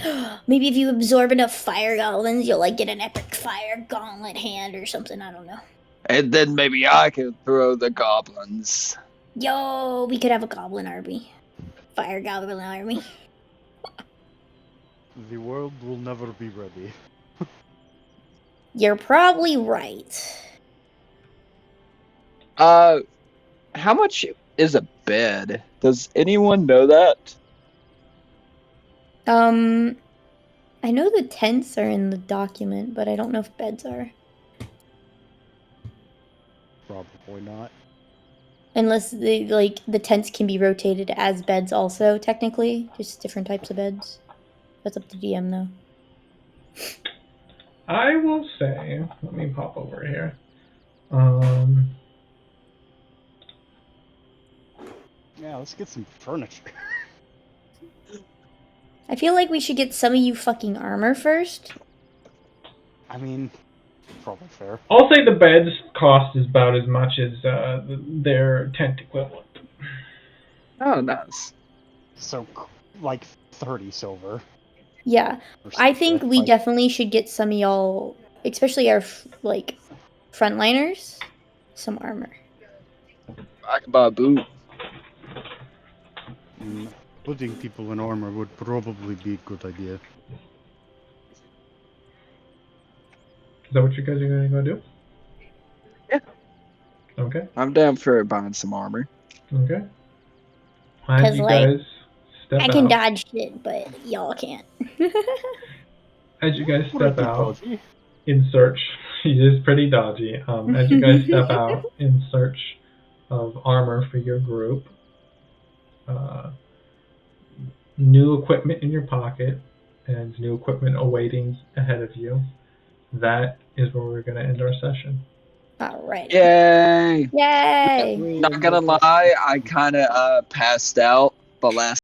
Maybe if you absorb enough fire goblins, you'll like get an epic fire gauntlet hand or something. I don't know. And then maybe I can throw the goblins. Yo, we could have a goblin army. Fire goblin army. The world will never be ready. You're probably right. How much is a bed? Does anyone know that? I know the tents are in the document, but I don't know if beds are. Probably not. Unless the tents can be rotated as beds also, technically. Just different types of beds. That's up to DM though. I will say, let me pop over here. Yeah, let's get some furniture. I feel like we should get some of you fucking armor first. I mean, probably fair. I'll say the beds cost is about as much as their tent equivalent. Oh, nice. So, like 30 silver. Yeah, I think we definitely should get some of y'all, especially our frontliners, some armor. I can buy a boot. Putting people in armor would probably be a good idea. Is that what you guys are going to go do? Yeah. Okay. I'm down for buying some armor. Okay. As you guys step I can out, dodge shit, but y'all can't. as you guys step out in search, he is pretty dodgy. As you guys step out in search of armor for your group, new equipment in your pocket and new equipment awaiting ahead of you. That is where we're going to end our session. Alright. Yay! Yay! Not gonna lie, I kind of passed out the last